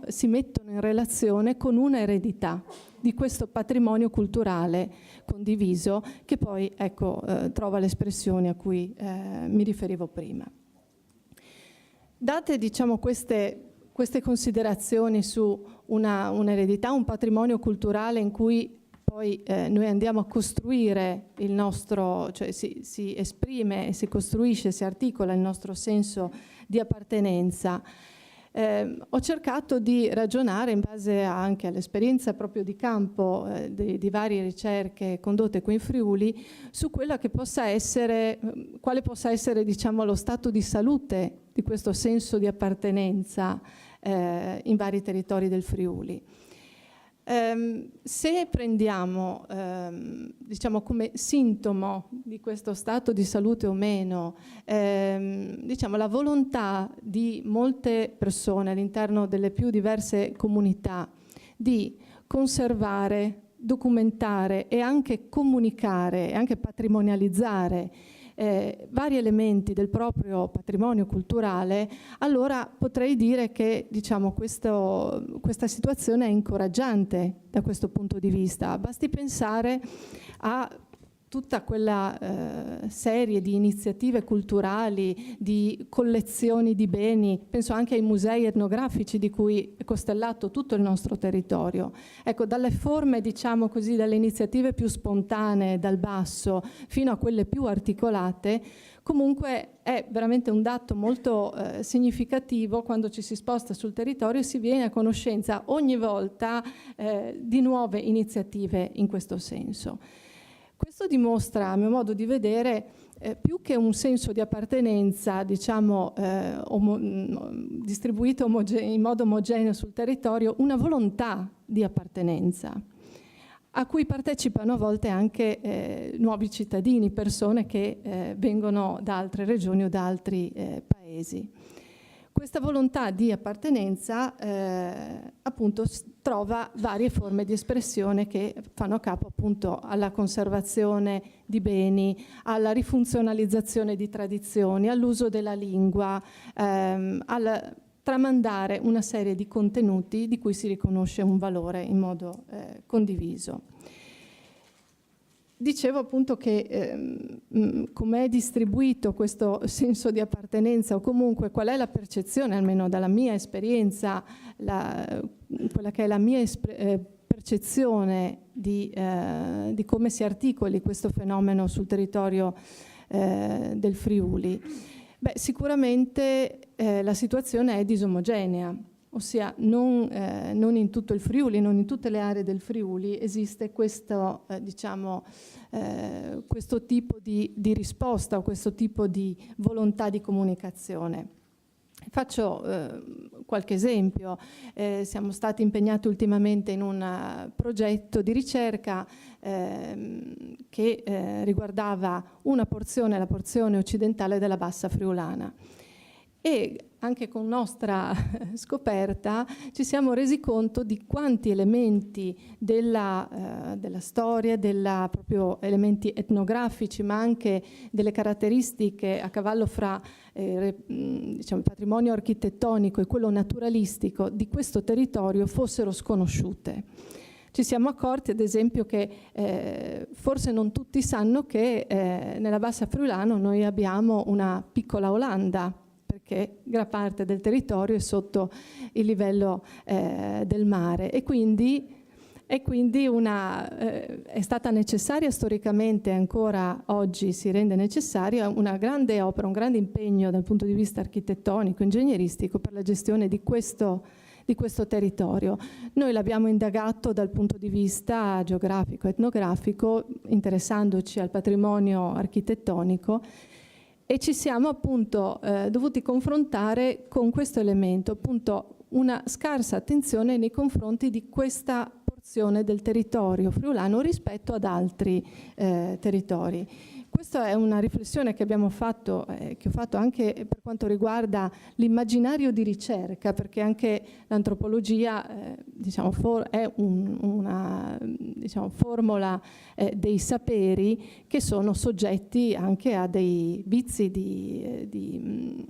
si mettono in relazione con una eredità di questo patrimonio culturale condiviso, che poi ecco, trova l'espressione a cui mi riferivo prima. Date, diciamo, queste considerazioni su un'eredità, un patrimonio culturale in cui poi noi andiamo a costruire il nostro, cioè si esprime, si costruisce, si articola il nostro senso di appartenenza. Ho cercato di ragionare in base anche all'esperienza proprio di campo di varie ricerche condotte qui in Friuli su quella che possa essere, quale possa essere, diciamo, lo stato di salute di questo senso di appartenenza in vari territori del Friuli. Se prendiamo diciamo come sintomo di questo stato di salute o meno diciamo la volontà di molte persone all'interno delle più diverse comunità di conservare, documentare e anche comunicare e anche patrimonializzare vari elementi del proprio patrimonio culturale, allora potrei dire che, diciamo, questa situazione è incoraggiante da questo punto di vista. Basti pensare a tutta quella serie di iniziative culturali, di collezioni di beni, penso anche ai musei etnografici di cui è costellato tutto il nostro territorio. Ecco, dalle forme, diciamo così, dalle iniziative più spontanee, dal basso, fino a quelle più articolate, comunque è veramente un dato molto significativo quando ci si sposta sul territorio e si viene a conoscenza ogni volta di nuove iniziative in questo senso. Questo dimostra, a mio modo di vedere, più che un senso di appartenenza, diciamo, distribuito in modo omogeneo sul territorio, una volontà di appartenenza, a cui partecipano a volte anche nuovi cittadini, persone che vengono da altre regioni o da altri paesi. Questa volontà di appartenenza appunto trova varie forme di espressione che fanno capo appunto alla conservazione di beni, alla rifunzionalizzazione di tradizioni, all'uso della lingua, al tramandare una serie di contenuti di cui si riconosce un valore in modo condiviso. Dicevo appunto che com'è distribuito questo senso di appartenenza, o comunque qual è la percezione, almeno dalla mia esperienza, quella che è la mia percezione di come si articoli questo fenomeno sul territorio del Friuli. Beh, sicuramente la situazione è disomogenea. Ossia non in tutto il Friuli, non in tutte le aree del Friuli esiste questo, diciamo, questo tipo di risposta o questo tipo di volontà di comunicazione. Faccio qualche esempio. Siamo stati impegnati ultimamente in un progetto di ricerca che riguardava una porzione, la porzione occidentale della Bassa Friulana. E anche con nostra scoperta ci siamo resi conto di quanti elementi della storia, proprio elementi etnografici, ma anche delle caratteristiche a cavallo fra diciamo, il patrimonio architettonico e quello naturalistico di questo territorio fossero sconosciute. Ci siamo accorti, ad esempio, che forse non tutti sanno che nella Bassa Friulano noi abbiamo una piccola Olanda, perché gran parte del territorio è sotto il livello del mare e quindi è stata necessaria storicamente, ancora oggi si rende necessaria, una grande opera, un grande impegno dal punto di vista architettonico, ingegneristico per la gestione di questo territorio. Noi l'abbiamo indagato dal punto di vista geografico, etnografico, interessandoci al patrimonio architettonico, e ci siamo appunto dovuti confrontare con questo elemento, appunto una scarsa attenzione nei confronti di questa porzione del territorio friulano rispetto ad altri territori. Questa è una riflessione che abbiamo fatto, che ho fatto anche per quanto riguarda l'immaginario di ricerca, perché anche l'antropologia diciamo, è una diciamo, formula dei saperi che sono soggetti anche a dei vizi di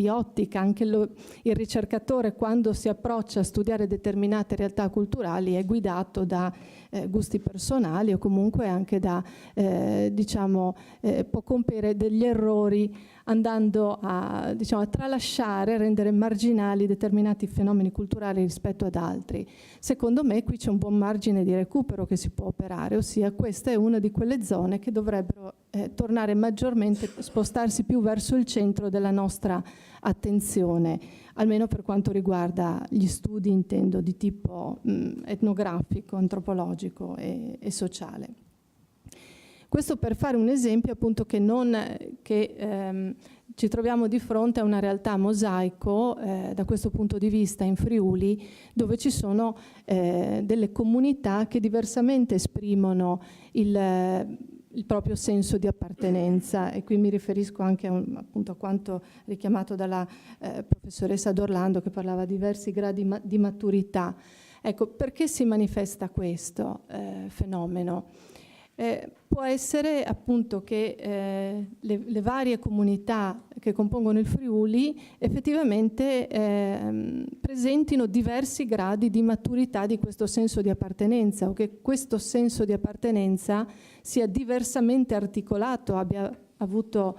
ottica. Anche il ricercatore, quando si approccia a studiare determinate realtà culturali, è guidato da gusti personali o comunque anche da può compiere degli errori andando a tralasciare, rendere marginali determinati fenomeni culturali rispetto ad altri. Secondo me qui c'è un buon margine di recupero che si può operare, ossia questa è una di quelle zone che dovrebbero tornare maggiormente, spostarsi più verso il centro della nostra attenzione, almeno per quanto riguarda gli studi, intendo, di tipo etnografico, antropologico e sociale. Questo per fare un esempio appunto che ci troviamo di fronte a una realtà mosaico da questo punto di vista in Friuli, dove ci sono delle comunità che diversamente esprimono il proprio senso di appartenenza, e qui mi riferisco anche appunto a quanto richiamato dalla professoressa D'Orlando, che parlava di diversi gradi di maturità. Ecco, perché si manifesta questo fenomeno? Può essere appunto che le varie comunità che compongono il Friuli effettivamente presentino diversi gradi di maturità di questo senso di appartenenza, o che questo senso di appartenenza sia diversamente articolato, abbia avuto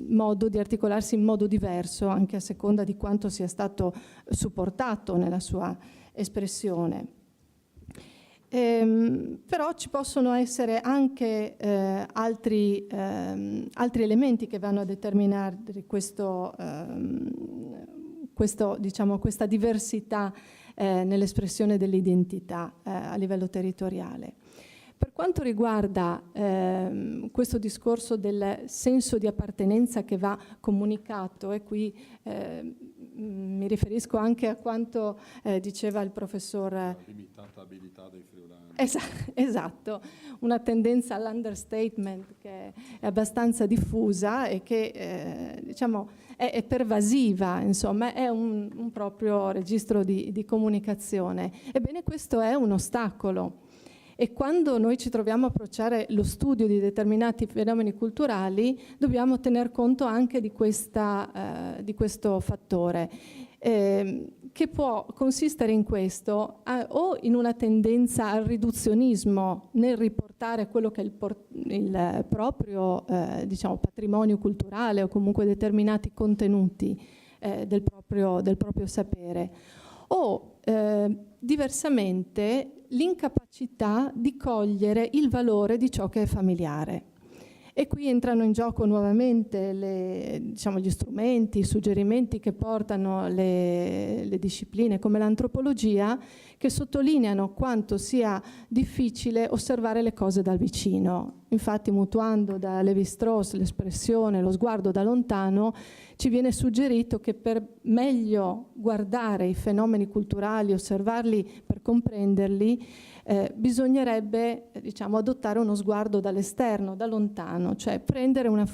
modo di articolarsi in modo diverso, anche a seconda di quanto sia stato supportato nella sua espressione. Però ci possono essere anche altri elementi che vanno a determinare questa diversità nell'espressione dell'identità a livello territoriale. Per quanto riguarda questo discorso del senso di appartenenza che va comunicato, e qui mi riferisco anche a quanto diceva il professor... La limitata abilità dei friulani. Esatto, una tendenza all'understatement che è abbastanza diffusa e che è pervasiva, insomma, è un proprio registro di comunicazione. Ebbene, questo è un ostacolo. E quando noi ci troviamo a approcciare lo studio di determinati fenomeni culturali, dobbiamo tener conto anche di questo fattore, che può consistere in questo, o in una tendenza al riduzionismo nel riportare quello che è il proprio patrimonio culturale, o comunque determinati contenuti del proprio sapere, o diversamente l'incapacità di cogliere il valore di ciò che è familiare. E qui entrano in gioco nuovamente gli strumenti, i suggerimenti che portano le discipline come l'antropologia, che sottolineano quanto sia difficile osservare le cose dal vicino. Infatti, mutuando da Lévi-Strauss l'espressione lo sguardo da lontano, ci viene suggerito che per meglio guardare i fenomeni culturali, osservarli per comprenderli, bisognerebbe adottare uno sguardo dall'esterno, da lontano, cioè prendere una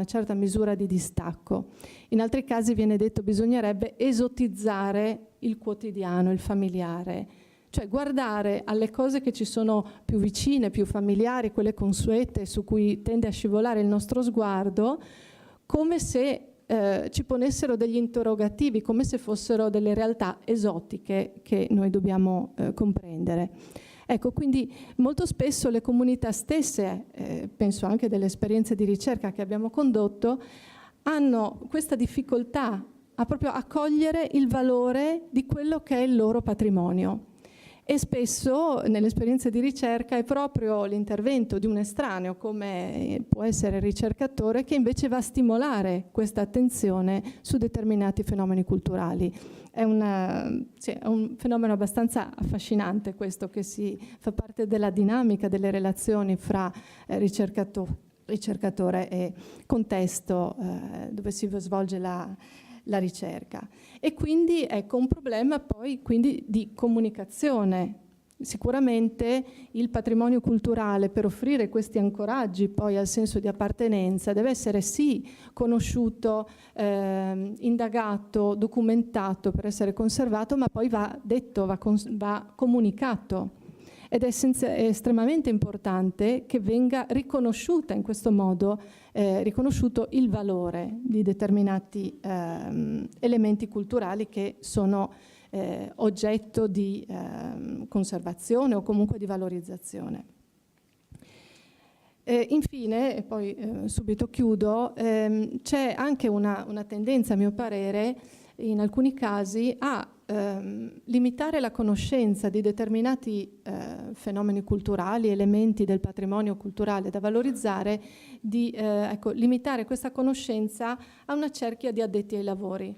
certa misura di distacco. In altri casi viene detto che bisognerebbe esotizzare il quotidiano, il familiare, cioè guardare alle cose che ci sono più vicine, più familiari, quelle consuete su cui tende a scivolare il nostro sguardo, come se ci ponessero degli interrogativi, come se fossero delle realtà esotiche che noi dobbiamo comprendere. Ecco, quindi molto spesso le comunità stesse, penso anche delle esperienze di ricerca che abbiamo condotto, hanno questa difficoltà a proprio cogliere il valore di quello che è il loro patrimonio. E spesso nelle esperienze di ricerca è proprio l'intervento di un estraneo, come può essere il ricercatore, che invece va a stimolare questa attenzione su determinati fenomeni culturali. È un fenomeno abbastanza affascinante questo, che fa parte della dinamica delle relazioni fra ricercatore e contesto dove si svolge la ricerca. E quindi ecco un problema poi quindi di comunicazione. Sicuramente il patrimonio culturale, per offrire questi ancoraggi poi al senso di appartenenza, deve essere sì conosciuto, indagato, documentato per essere conservato, ma poi va detto, va comunicato. ed è estremamente importante che venga riconosciuta in questo modo, riconosciuto il valore di determinati elementi culturali che sono oggetto di conservazione o comunque di valorizzazione. Infine, e poi subito chiudo, c'è anche una tendenza, a mio parere, in alcuni casi a limitare la conoscenza di determinati fenomeni culturali, elementi del patrimonio culturale da valorizzare, di limitare questa conoscenza a una cerchia di addetti ai lavori.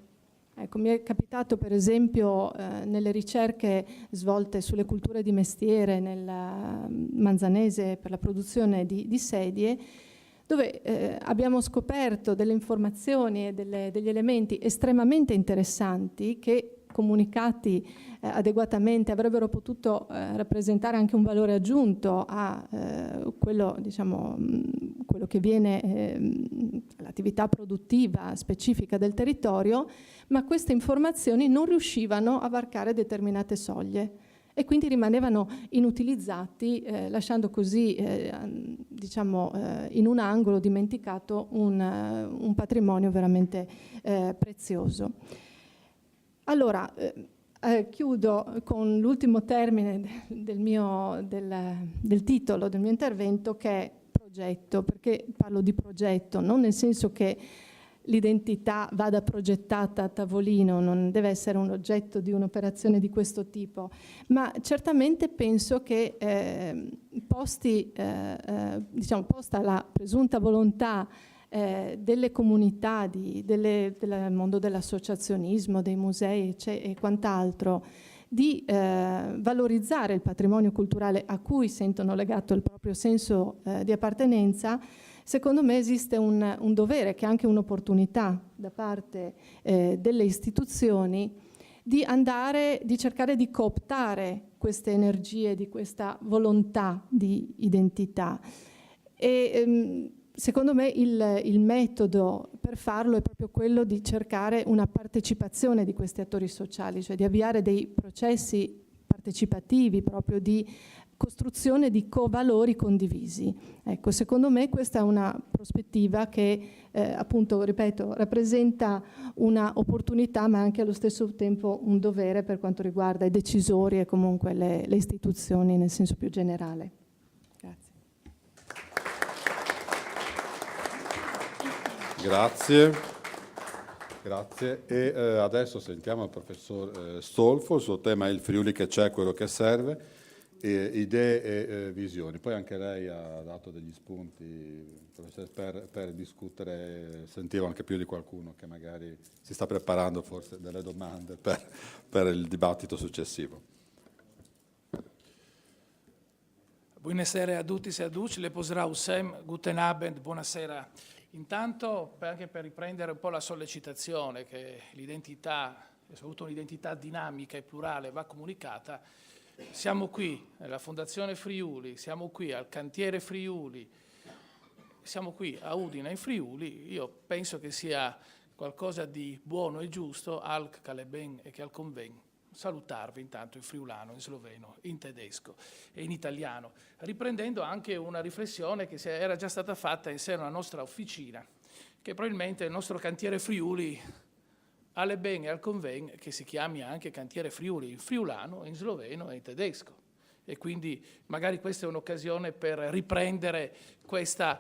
Ecco, mi è capitato per esempio nelle ricerche svolte sulle culture di mestiere nel Manzanese per la produzione di sedie, dove abbiamo scoperto delle informazioni e degli elementi estremamente interessanti che, comunicati adeguatamente, avrebbero potuto rappresentare anche un valore aggiunto a quello, diciamo, quello che viene l'attività produttiva specifica del territorio, ma queste informazioni non riuscivano a varcare determinate soglie e quindi rimanevano inutilizzati, lasciando così diciamo, in un angolo dimenticato un patrimonio veramente prezioso. Allora, chiudo con l'ultimo termine del titolo del mio intervento, che è progetto. Perché parlo di progetto? Non nel senso che l'identità vada progettata a tavolino, non deve essere un oggetto di un'operazione di questo tipo, ma certamente penso che diciamo, posta la presunta volontà delle comunità, del mondo dell'associazionismo, dei musei e quant'altro, di valorizzare il patrimonio culturale a cui sentono legato il proprio senso di appartenenza. Secondo me esiste un dovere, che è anche un'opportunità da parte delle istituzioni, di cercare di cooptare queste energie, di questa volontà di identità. E secondo me il metodo per farlo è proprio quello di cercare una partecipazione di questi attori sociali, cioè di avviare dei processi partecipativi proprio di costruzione di covalori condivisi. Ecco, secondo me questa è una prospettiva che appunto, ripeto, rappresenta una opportunità ma anche allo stesso tempo un dovere per quanto riguarda i decisori e comunque le istituzioni nel senso più generale. Grazie. Grazie. Grazie. E adesso sentiamo il professor Stolfo, il suo tema è il Friuli che c'è, quello che serve. Idee e visioni. Poi anche lei ha dato degli spunti per discutere, sentivo anche più di qualcuno che magari si sta preparando forse delle domande per il dibattito successivo. Buonasera a tutti e a tutti, le posrà Usem, guten Abend, buonasera. Intanto anche per riprendere un po' la sollecitazione che l'identità, soprattutto un'identità dinamica e plurale, va comunicata. Siamo qui nella Fondazione Friuli, siamo qui al cantiere Friuli, siamo qui a Udine in Friuli. Io penso che sia qualcosa di buono e giusto al Caleben e che al conven salutarvi intanto in friulano, in sloveno, in tedesco e in italiano, riprendendo anche una riflessione che era già stata fatta in seno alla nostra officina, che probabilmente il nostro cantiere Friuli alle ben e al conven che si chiami anche cantiere Friuli in friulano, in sloveno e in tedesco. E quindi magari questa è un'occasione per riprendere questa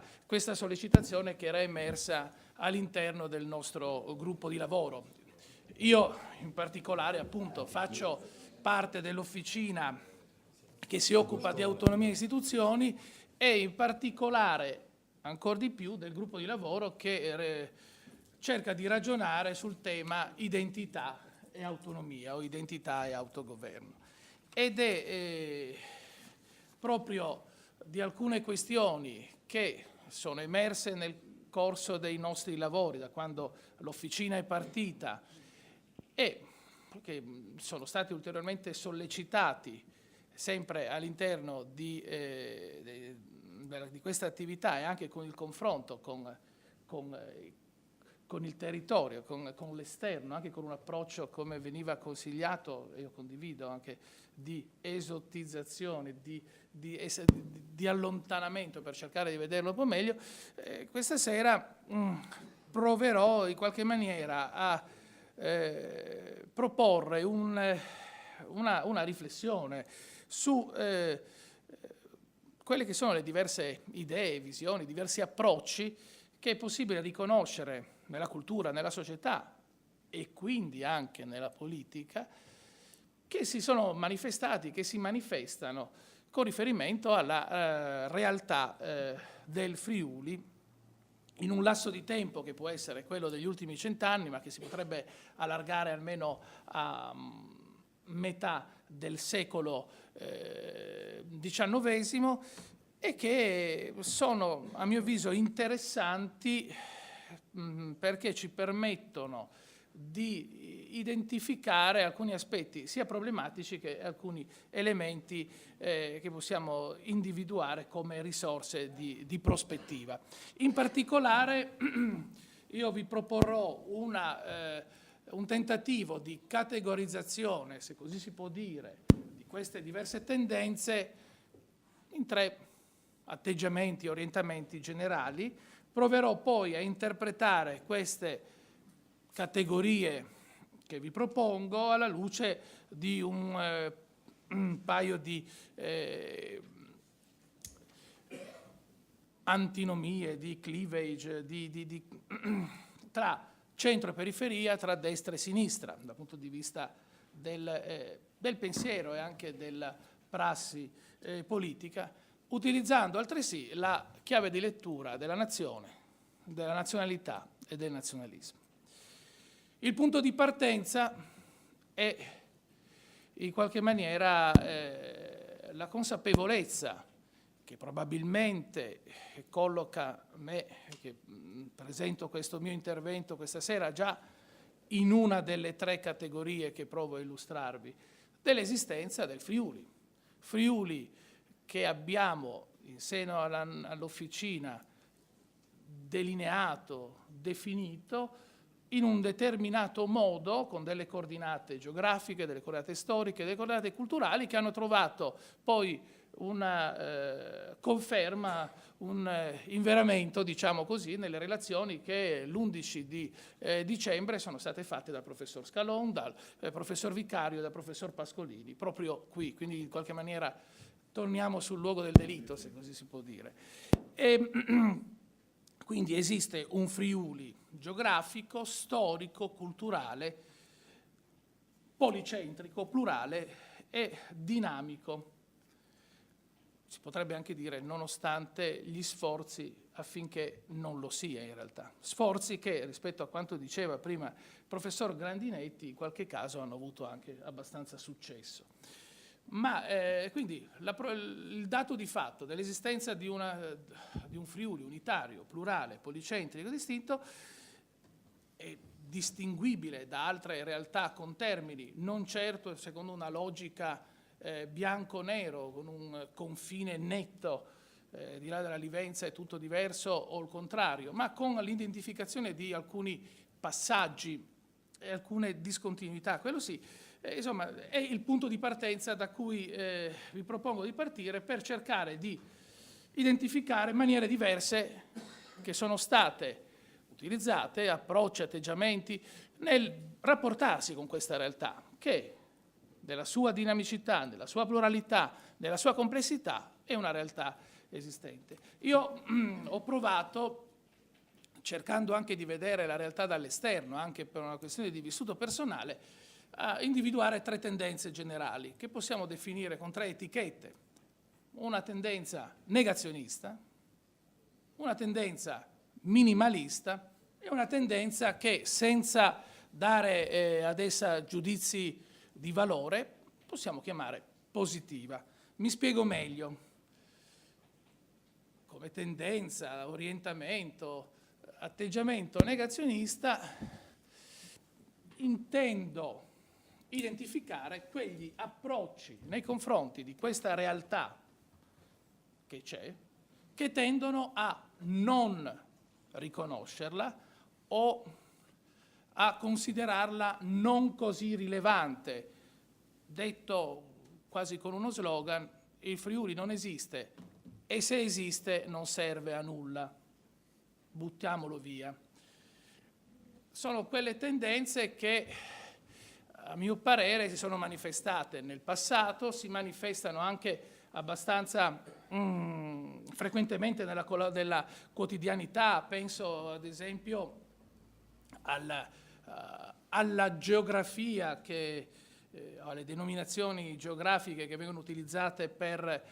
sollecitazione che era emersa all'interno del nostro gruppo di lavoro. Io in particolare appunto faccio parte dell'officina che si occupa di autonomia e istituzioni e in particolare ancora di più del gruppo di lavoro che cerca di ragionare sul tema identità e autonomia o identità e autogoverno. Ed è proprio di alcune questioni che sono emerse nel corso dei nostri lavori, da quando l'officina è partita, e che sono stati ulteriormente sollecitati sempre all'interno di questa attività e anche con il confronto con con il territorio, con l'esterno, anche con un approccio, come veniva consigliato, e io condivido, anche di esotizzazione, di allontanamento per cercare di vederlo un po' meglio. Questa sera proverò in qualche maniera a proporre una riflessione su quelle che sono le diverse idee, visioni, diversi approcci che è possibile riconoscere nella cultura, nella società e quindi anche nella politica, che si sono manifestati, che si manifestano con riferimento alla realtà del Friuli in un lasso di tempo che può essere quello degli ultimi 100 anni, ma che si potrebbe allargare almeno a metà del secolo XIX, e che sono, a mio avviso, interessanti perché ci permettono di identificare alcuni aspetti sia problematici che alcuni elementi che possiamo individuare come risorse di prospettiva. In particolare io vi proporrò un tentativo di categorizzazione, se così si può dire, di queste diverse tendenze in 3 atteggiamenti, orientamenti generali. Proverò poi a interpretare queste categorie che vi propongo alla luce di un paio di antinomie, di cleavage, tra centro e periferia, tra destra e sinistra, dal punto di vista del pensiero e anche della prassi politica, utilizzando altresì la chiave di lettura della nazione, della nazionalità e del nazionalismo. Il punto di partenza è in qualche maniera la consapevolezza che probabilmente colloca me, che presento questo mio intervento questa sera, già in una delle 3 categorie che provo a illustrarvi, dell'esistenza del Friuli. Friuli che abbiamo in seno all'officina delineato, definito, in un determinato modo, con delle coordinate geografiche, delle coordinate storiche, delle coordinate culturali, che hanno trovato poi una conferma, un inveramento, diciamo così, nelle relazioni che l'11 di dicembre sono state fatte dal professor Scalon, dal professor Vicario e dal professor Pascolini, proprio qui, quindi in qualche maniera torniamo sul luogo del delitto, se così si può dire. Quindi esiste un Friuli geografico, storico, culturale, policentrico, plurale e dinamico. Si potrebbe anche dire nonostante gli sforzi affinché non lo sia in realtà. Sforzi che, rispetto a quanto diceva prima il professor Grandinetti, in qualche caso hanno avuto anche abbastanza successo. Ma quindi il dato di fatto dell'esistenza di un Friuli unitario, plurale, policentrico, distinto, è distinguibile da altre realtà con termini, non certo secondo una logica bianco-nero, con un confine netto, di là della Livenza è tutto diverso o il contrario, ma con l'identificazione di alcuni passaggi e alcune discontinuità, quello sì. Insomma, è il punto di partenza da cui vi propongo di partire per cercare di identificare maniere diverse che sono state utilizzate, approcci, atteggiamenti, nel rapportarsi con questa realtà che, della sua dinamicità, della sua pluralità, della sua complessità, è una realtà esistente. Io ho provato, cercando anche di vedere la realtà dall'esterno, anche per una questione di vissuto personale, a individuare 3 tendenze generali che possiamo definire con 3 etichette: una tendenza negazionista, una tendenza minimalista e una tendenza che, senza dare ad essa giudizi di valore, possiamo chiamare positiva. Mi spiego meglio. Come tendenza, orientamento, atteggiamento negazionista, intendo identificare quegli approcci nei confronti di questa realtà che c'è, che tendono a non riconoscerla o a considerarla non così rilevante. Detto quasi con uno slogan, il Friuli non esiste e se esiste non serve a nulla, buttiamolo via. Sono quelle tendenze che, a mio parere, si sono manifestate nel passato, si manifestano anche abbastanza frequentemente nella quotidianità. Penso ad esempio alla geografia, alle denominazioni geografiche che vengono utilizzate per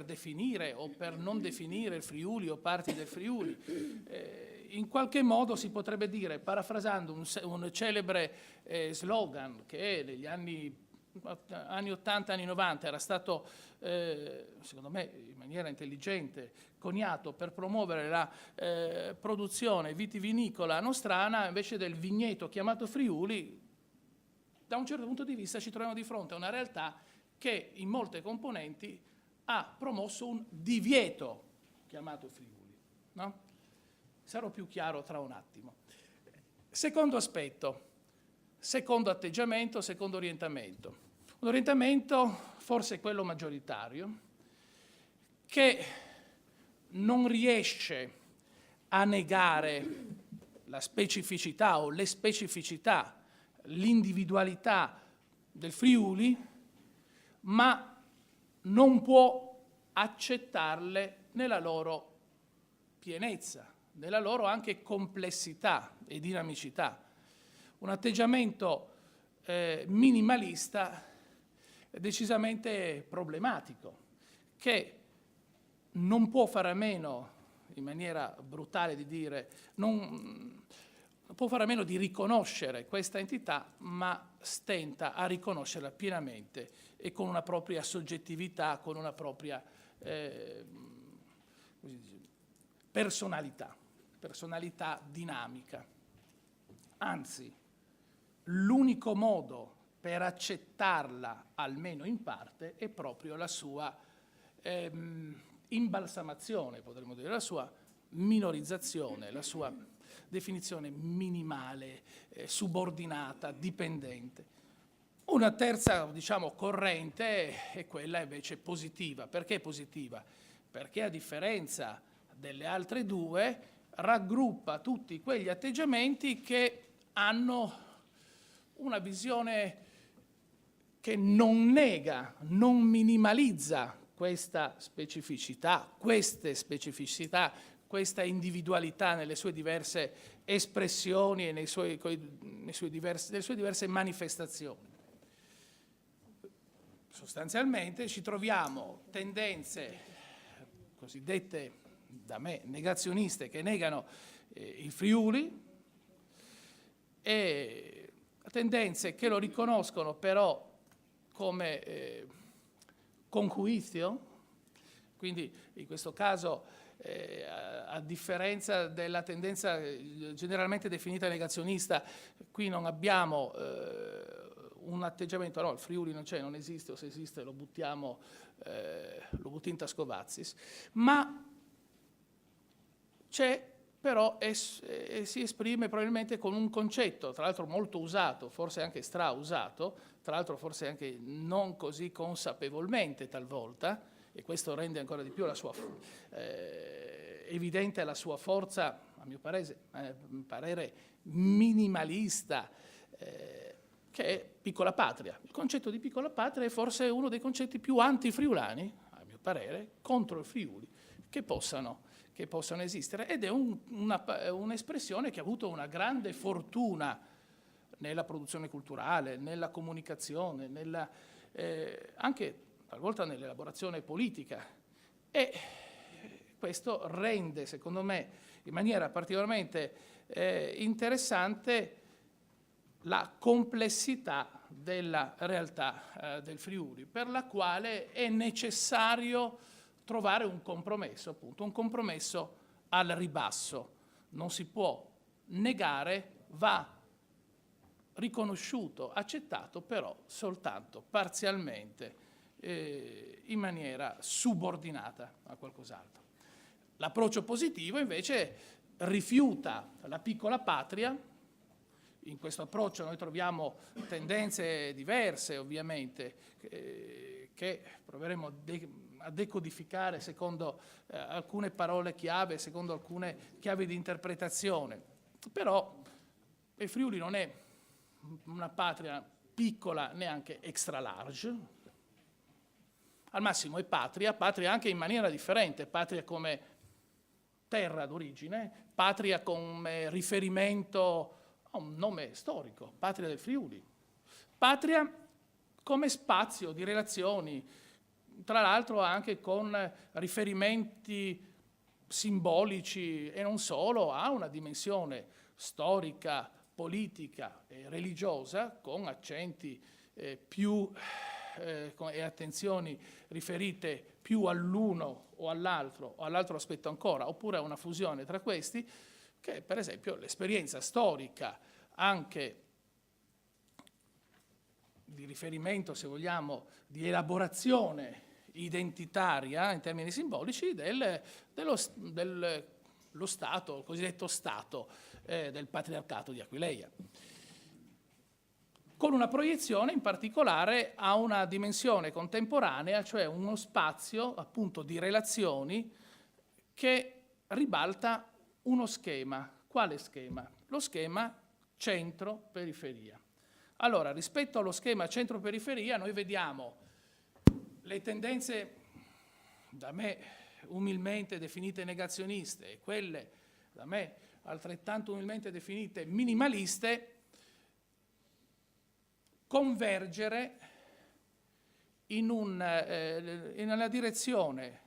definire o per non definire il Friuli o parti del Friuli. In qualche modo si potrebbe dire, parafrasando un celebre slogan che negli anni 80, anni 90 era stato, secondo me in maniera intelligente, coniato per promuovere la produzione vitivinicola nostrana, invece del vigneto chiamato Friuli, da un certo punto di vista ci troviamo di fronte a una realtà che in molte componenti ha promosso un divieto chiamato Friuli, no? Sarò più chiaro tra un attimo. Secondo aspetto, secondo atteggiamento, secondo orientamento. Un orientamento, forse quello maggioritario, che non riesce a negare la specificità o le specificità, l'individualità del Friuli, ma non può accettarle nella loro pienezza, nella loro anche complessità e dinamicità. Un atteggiamento minimalista decisamente problematico, che non può fare a meno, in maniera brutale di dire, non può fare a meno di riconoscere questa entità, ma stenta a riconoscerla pienamente e con una propria soggettività, con una propria personalità dinamica. Anzi, l'unico modo per accettarla, almeno in parte, è proprio la sua imbalsamazione, potremmo dire, la sua minorizzazione, la sua definizione minimale, subordinata, dipendente. Una terza, corrente è quella invece positiva. Perché positiva? Perché a differenza delle altre due raggruppa tutti quegli atteggiamenti che hanno una visione che non nega, non minimalizza questa specificità, queste specificità, questa individualità nelle sue diverse espressioni e nelle sue diverse manifestazioni. Sostanzialmente ci troviamo tendenze cosiddette da me negazioniste che negano il Friuli e tendenze che lo riconoscono però come conjuicio, quindi in questo caso a differenza della tendenza generalmente definita negazionista, qui non abbiamo un atteggiamento, no, il Friuli non c'è, non esiste, o se esiste lo buttiamo in tascovazzis, ma c'è però si esprime probabilmente con un concetto, tra l'altro molto usato, forse anche strausato, tra l'altro forse anche non così consapevolmente talvolta, e questo rende ancora di più evidente la sua forza, a mio parere minimalista, che è piccola patria. Il concetto di piccola patria è forse uno dei concetti più antifriulani, a mio parere, contro il Friuli, che possano esistere, ed è un'espressione che ha avuto una grande fortuna nella produzione culturale, nella comunicazione, anche talvolta nell'elaborazione politica, e questo rende, secondo me, in maniera particolarmente interessante la complessità della realtà del Friuli, per la quale è necessario trovare un compromesso, appunto, un compromesso al ribasso. Non si può negare, va riconosciuto, accettato, però soltanto parzialmente, in maniera subordinata a qualcos'altro. L'approccio positivo invece rifiuta la piccola patria. In questo approccio noi troviamo tendenze diverse, ovviamente, che proveremo a decodificare secondo alcune parole chiave, secondo alcune chiavi di interpretazione. Però il Friuli non è una patria piccola, neanche extra large. Al massimo è patria anche in maniera differente, patria come terra d'origine, patria come riferimento a un nome storico, patria del Friuli, patria come spazio di relazioni, tra l'altro anche con riferimenti simbolici e non solo, a una dimensione storica, politica e religiosa, con accenti e attenzioni riferite più all'uno o all'altro aspetto ancora, oppure a una fusione tra questi, che è per esempio l'esperienza storica anche di riferimento, se vogliamo, di elaborazione identitaria in termini simbolici dello Stato, il cosiddetto Stato del Patriarcato di Aquileia, con una proiezione in particolare a una dimensione contemporanea, cioè uno spazio appunto di relazioni che ribalta uno schema. Quale schema? Lo schema centro-periferia. Allora, rispetto allo schema centro-periferia noi vediamo le tendenze da me umilmente definite negazioniste e quelle da me altrettanto umilmente definite minimaliste convergere nella direzione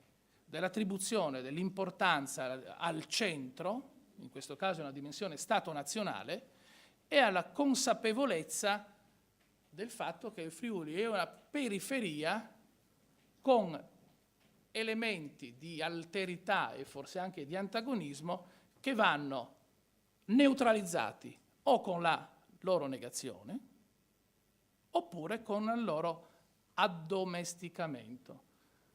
dell'attribuzione dell'importanza al centro, in questo caso una dimensione Stato-nazionale, e alla consapevolezza del fatto che il Friuli è una periferia con elementi di alterità e forse anche di antagonismo che vanno neutralizzati o con la loro negazione oppure con il loro addomesticamento.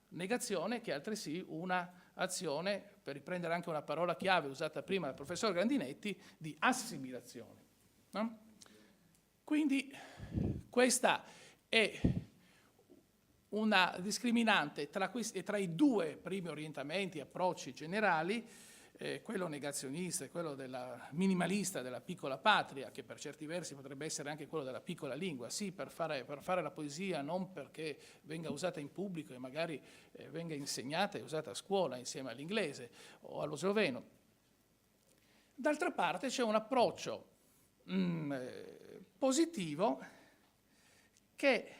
Negazione che è altresì una azione, per riprendere anche una parola chiave usata prima dal professor Grandinetti, di assimilazione. No? Quindi questa è una discriminante tra i due primi orientamenti, approcci generali, quello negazionista e quello della minimalista della piccola patria, che per certi versi potrebbe essere anche quello della piccola lingua, sì, per fare la poesia, non perché venga usata in pubblico e magari venga insegnata e usata a scuola insieme all'inglese o allo sloveno. D'altra parte c'è un approccio positivo che,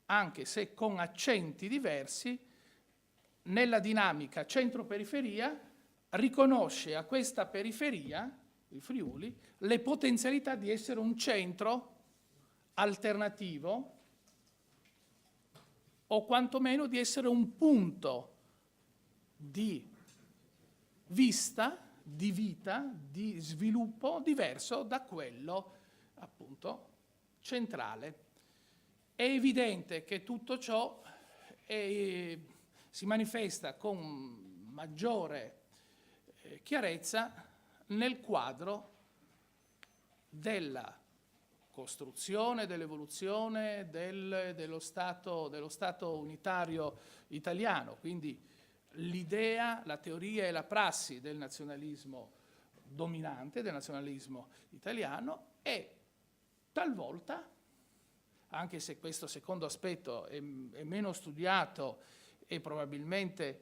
anche se con accenti diversi, nella dinamica centro-periferia riconosce a questa periferia, il Friuli, le potenzialità di essere un centro alternativo o quantomeno di essere un punto di vista, di vita, di sviluppo diverso da quello appunto centrale. È evidente che tutto ciò si manifesta con maggiore chiarezza nel quadro della costruzione, dell'evoluzione dello Stato unitario italiano, quindi l'idea, la teoria e la prassi del nazionalismo dominante, del nazionalismo italiano, e talvolta, anche se questo secondo aspetto è meno studiato e probabilmente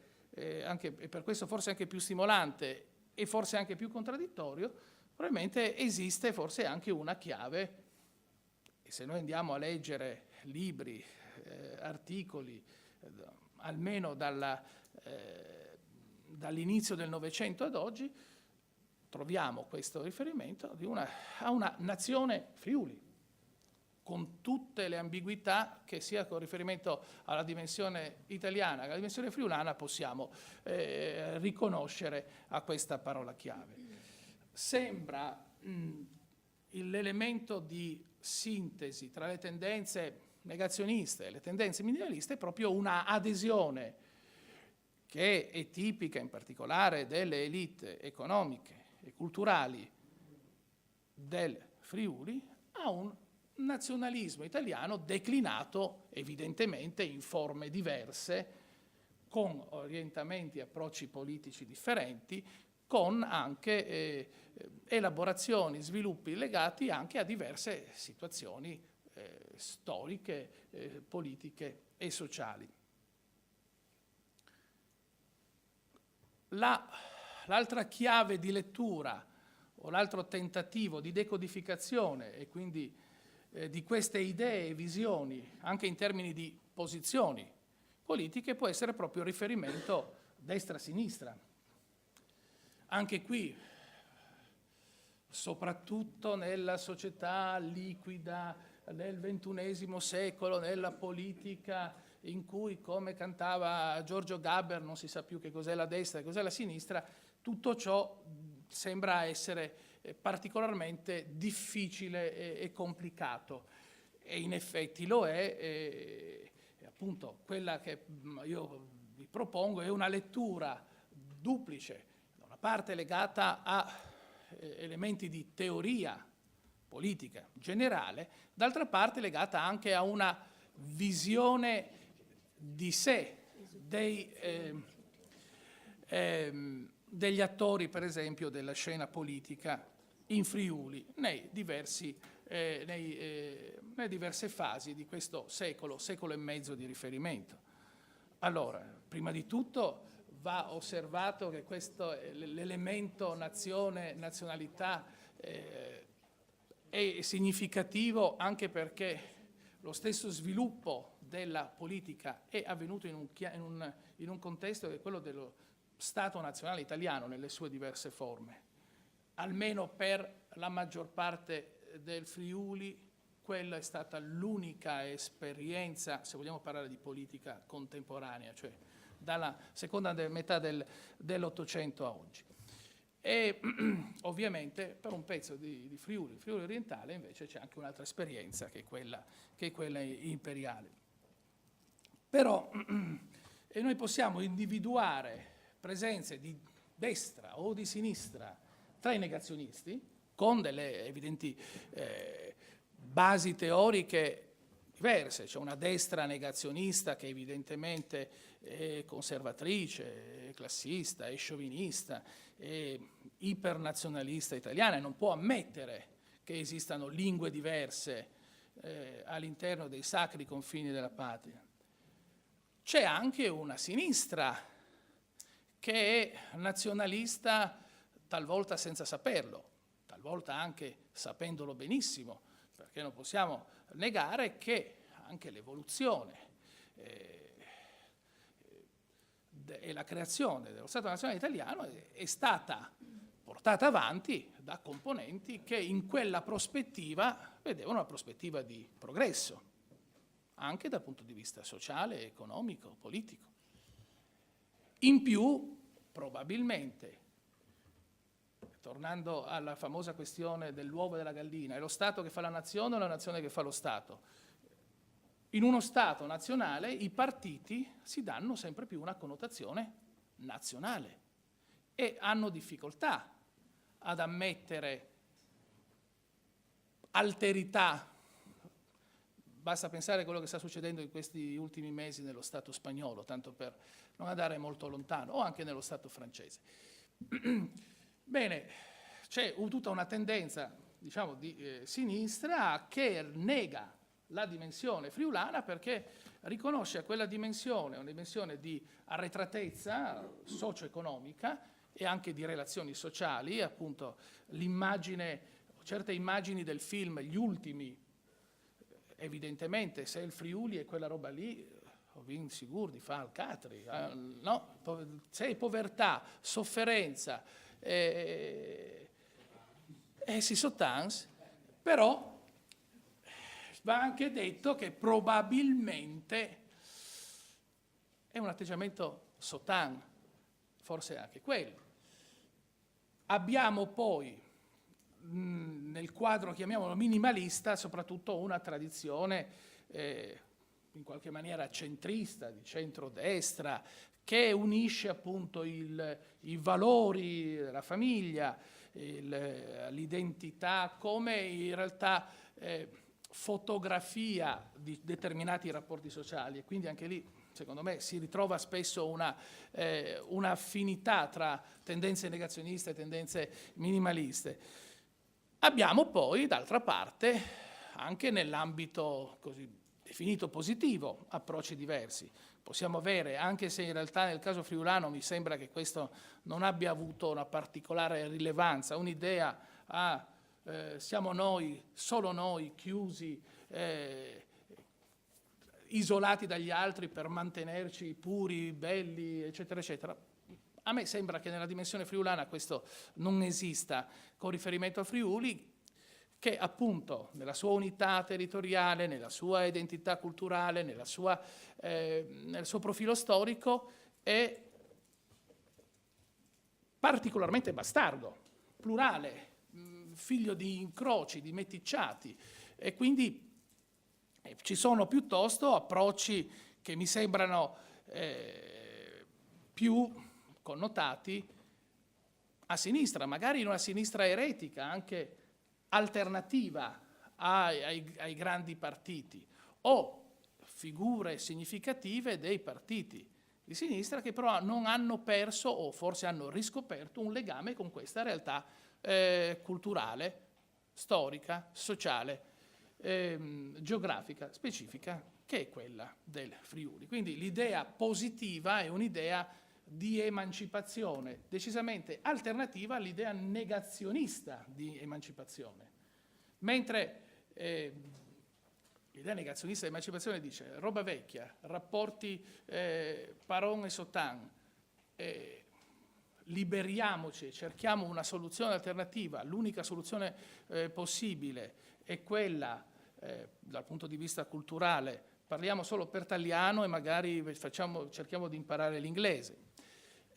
anche, e per questo forse anche più stimolante e forse anche più contraddittorio, probabilmente esiste forse anche una chiave, e se noi andiamo a leggere libri, articoli, almeno dall'inizio del Novecento ad oggi, troviamo questo riferimento a una nazione Friuli, con tutte le ambiguità che sia con riferimento alla dimensione italiana che alla dimensione friulana possiamo riconoscere a questa parola chiave. Sembra l'elemento di sintesi tra le tendenze negazioniste e le tendenze minimaliste proprio una adesione che è tipica in particolare delle elite economiche e culturali del Friuli, a un nazionalismo italiano declinato evidentemente in forme diverse, con orientamenti e approcci politici differenti, con anche elaborazioni, sviluppi legati anche a diverse situazioni storiche, politiche e sociali. L'altra chiave di lettura o l'altro tentativo di decodificazione e quindi di queste idee e visioni, anche in termini di posizioni politiche, può essere proprio il riferimento destra-sinistra. Anche qui, soprattutto nella società liquida del XXI secolo, nella politica in cui, come cantava Giorgio Gaber, non si sa più che cos'è la destra e cos'è la sinistra, tutto ciò sembra essere particolarmente difficile e complicato. E in effetti lo è. Appunto, quella che io vi propongo è una lettura duplice, da una parte legata a elementi di teoria politica generale, d'altra parte legata anche a una visione di sé degli attori, per esempio, della scena politica in Friuli nelle diverse fasi di questo secolo e mezzo di riferimento. Allora, prima di tutto va osservato che l'elemento nazionalità è significativo anche perché lo stesso sviluppo della politica è avvenuto in un contesto che è quello dello Stato nazionale italiano nelle sue diverse forme. Almeno per la maggior parte del Friuli, quella è stata l'unica esperienza, se vogliamo parlare di politica contemporanea, cioè dalla seconda metà dell'Ottocento a oggi. E ovviamente per un pezzo di Friuli orientale invece c'è anche un'altra esperienza che è quella imperiale. Però noi possiamo individuare presenze di destra o di sinistra tra i negazionisti con delle evidenti basi teoriche diverse. C'è una destra negazionista che evidentemente è conservatrice, è classista, è sciovinista, è ipernazionalista italiana e non può ammettere che esistano lingue diverse all'interno dei sacri confini della patria. C'è anche una sinistra che è nazionalista talvolta senza saperlo, talvolta anche sapendolo benissimo, perché non possiamo negare che anche l'evoluzione e la creazione dello Stato nazionale italiano è stata portata avanti da componenti che in quella prospettiva vedevano una prospettiva di progresso, anche dal punto di vista sociale, economico, politico. In più, probabilmente, tornando alla famosa questione dell'uovo e della gallina, è lo Stato che fa la nazione o la nazione che fa lo Stato? In uno Stato nazionale i partiti si danno sempre più una connotazione nazionale e hanno difficoltà ad ammettere alterità. Basta pensare a quello che sta succedendo in questi ultimi mesi nello Stato spagnolo, tanto per non andare molto lontano, o anche nello Stato francese. Bene, c'è tutta una tendenza, diciamo, di sinistra che nega la dimensione friulana perché riconosce a quella dimensione una dimensione di arretratezza socio-economica e anche di relazioni sociali, appunto certe immagini del film, gli ultimi, evidentemente se il Friuli è quella roba lì, ho vinto sicuro di fare Alcatri, no? Se è povertà, sofferenza, si sottans, però va anche detto che probabilmente è un atteggiamento sotan, forse anche quello. Abbiamo poi nel quadro, chiamiamolo minimalista, soprattutto una tradizione in qualche maniera centrista, di centrodestra, che unisce appunto i valori della famiglia, l'identità come in realtà fotografia di determinati rapporti sociali, e quindi anche lì secondo me si ritrova spesso una affinità tra tendenze negazioniste e tendenze minimaliste. Abbiamo poi d'altra parte anche nell'ambito così definito positivo approcci diversi. Possiamo avere, anche se in realtà nel caso friulano mi sembra che questo non abbia avuto una particolare rilevanza, un'idea siamo noi, solo noi, chiusi, isolati dagli altri per mantenerci puri, belli, eccetera, eccetera. A me sembra che nella dimensione friulana questo non esista con riferimento a Friuli, che appunto nella sua unità territoriale, nella sua identità culturale, nel suo profilo storico è particolarmente bastardo, plurale, figlio di incroci, di meticciati, e quindi ci sono piuttosto approcci che mi sembrano più connotati a sinistra, magari in una sinistra eretica, anche alternativa ai grandi partiti, o figure significative dei partiti di sinistra che però non hanno perso o forse hanno riscoperto un legame con questa realtà culturale, storica, sociale, geografica specifica, che è quella del Friuli. Quindi l'idea positiva è un'idea di emancipazione decisamente alternativa all'idea negazionista di emancipazione, mentre l'idea negazionista di emancipazione dice roba vecchia, rapporti Paron e Sautin, liberiamoci, cerchiamo una soluzione alternativa, l'unica soluzione possibile è quella dal punto di vista culturale, parliamo solo per italiano e magari cerchiamo di imparare l'inglese.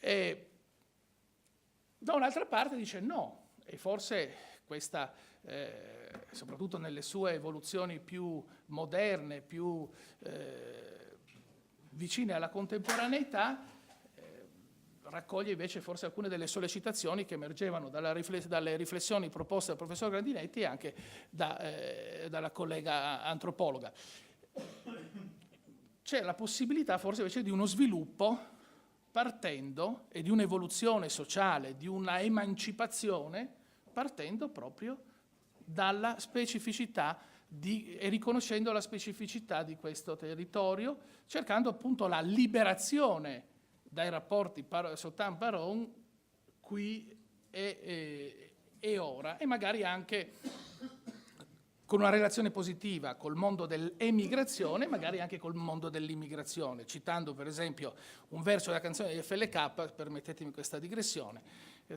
E da un'altra parte dice no, e forse questa, soprattutto nelle sue evoluzioni più moderne, più vicine alla contemporaneità, raccoglie invece forse alcune delle sollecitazioni che emergevano dalle riflessioni proposte dal professor Grandinetti e anche dalla collega antropologa. C'è la possibilità forse invece di uno sviluppo partendo e di un'evoluzione sociale, di una emancipazione partendo proprio dalla specificità e riconoscendo la specificità di questo territorio, cercando appunto la liberazione dai rapporti Sautin-Paron qui e ora, e magari anche con una relazione positiva col mondo dell'emigrazione, magari anche col mondo dell'immigrazione, citando per esempio un verso della canzone di FLK, permettetemi questa digressione,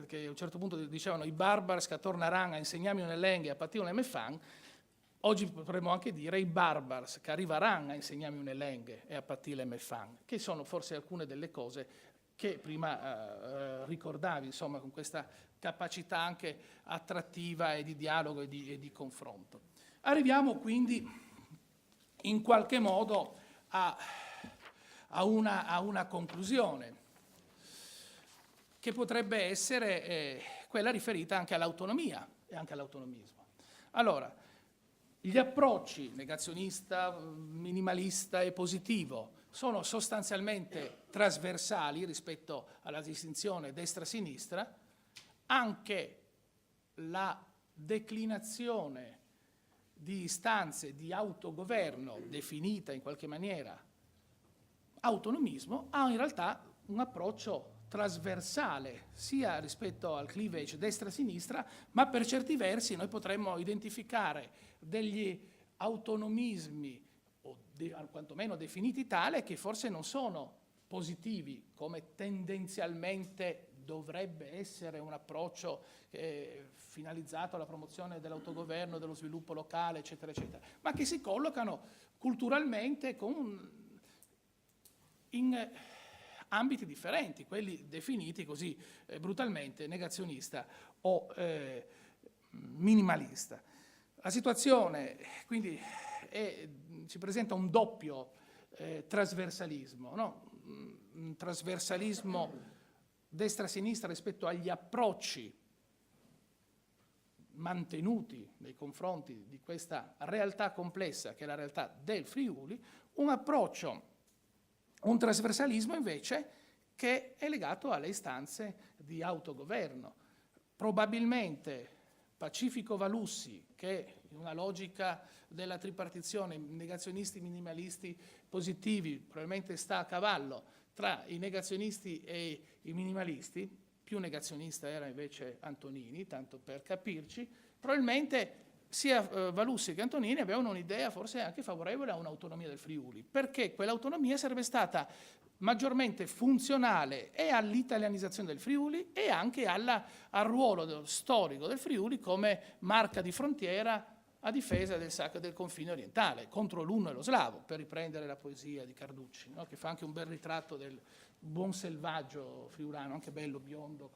che a un certo punto dicevano i barbars che torneranno a insegnarmi una lingua e a patire un fan. Oggi potremmo anche dire i barbars che arriveranno a insegnarmi una lingua e a patire le fan, che sono forse alcune delle cose che prima ricordavi, insomma, con questa capacità anche attrattiva e di dialogo e di confronto. Arriviamo quindi in qualche modo a una conclusione che potrebbe essere quella riferita anche all'autonomia e anche all'autonomismo. Allora, gli approcci negazionista, minimalista e positivo sono sostanzialmente trasversali rispetto alla distinzione destra-sinistra, anche la declinazione di istanze di autogoverno definita in qualche maniera autonomismo ha in realtà un approccio trasversale sia rispetto al cleavage destra-sinistra, ma per certi versi noi potremmo identificare degli autonomismi o quantomeno definiti tale che forse non sono positivi come tendenzialmente dovrebbe essere un approccio finalizzato alla promozione dell'autogoverno, dello sviluppo locale, eccetera, eccetera, ma che si collocano culturalmente in ambiti differenti, quelli definiti così brutalmente negazionista o minimalista. La situazione quindi ci presenta un doppio trasversalismo, no? Un trasversalismo destra-sinistra rispetto agli approcci mantenuti nei confronti di questa realtà complessa che è la realtà del Friuli, un trasversalismo invece che è legato alle istanze di autogoverno. Probabilmente Pacifico Valussi, che in una logica della tripartizione, negazionisti, minimalisti, positivi, probabilmente sta a cavallo tra i negazionisti e i minimalisti, più negazionista era invece Antonini, tanto per capirci, probabilmente sia Valussi che Antonini avevano un'idea forse anche favorevole a un'autonomia del Friuli, perché quell'autonomia sarebbe stata maggiormente funzionale e all'italianizzazione del Friuli e anche al ruolo storico del Friuli come marca di frontiera a difesa del confine orientale, contro l'uno e lo slavo, per riprendere la poesia di Carducci, no? Che fa anche un bel ritratto del buon selvaggio friulano, anche bello, biondo,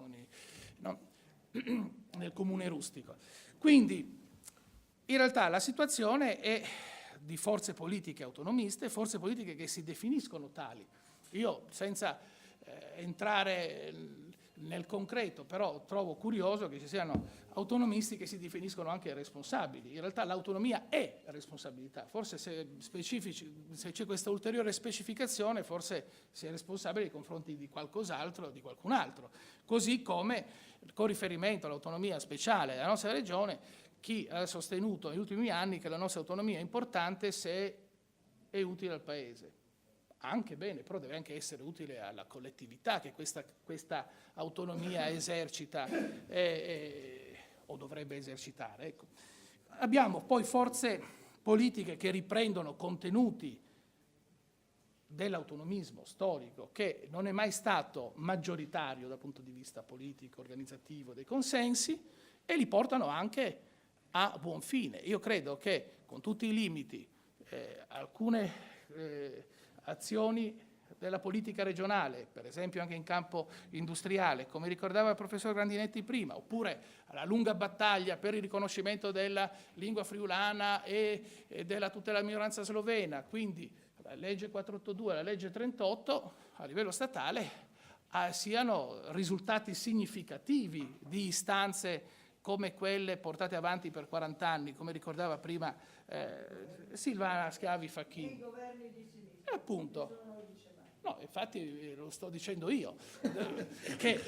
nel comune rustico. Quindi, in realtà, la situazione è di forze politiche autonomiste, forze politiche che si definiscono tali. Io, senza entrare nel concreto, però trovo curioso che ci siano autonomisti che si definiscono anche responsabili. In realtà l'autonomia è responsabilità, forse se c'è questa ulteriore specificazione forse si è responsabili nei confronti di qualcos'altro o di qualcun altro. Così come con riferimento all'autonomia speciale della nostra regione, chi ha sostenuto negli ultimi anni che la nostra autonomia è importante se è utile al Paese. Anche bene, però deve anche essere utile alla collettività che questa autonomia esercita o dovrebbe esercitare. Ecco. Abbiamo poi forze politiche che riprendono contenuti dell'autonomismo storico che non è mai stato maggioritario dal punto di vista politico, organizzativo, dei consensi e li portano anche a buon fine. Io credo che con tutti i limiti alcune azioni della politica regionale, per esempio anche in campo industriale, come ricordava il professor Grandinetti prima, oppure la lunga battaglia per il riconoscimento della lingua friulana e della tutela della minoranza slovena, quindi la legge 482 e la legge 38 a livello statale siano risultati significativi di istanze come quelle portate avanti per 40 anni, come ricordava prima Silvana Schiavi-Facchini. Appunto, no, infatti lo sto dicendo io, che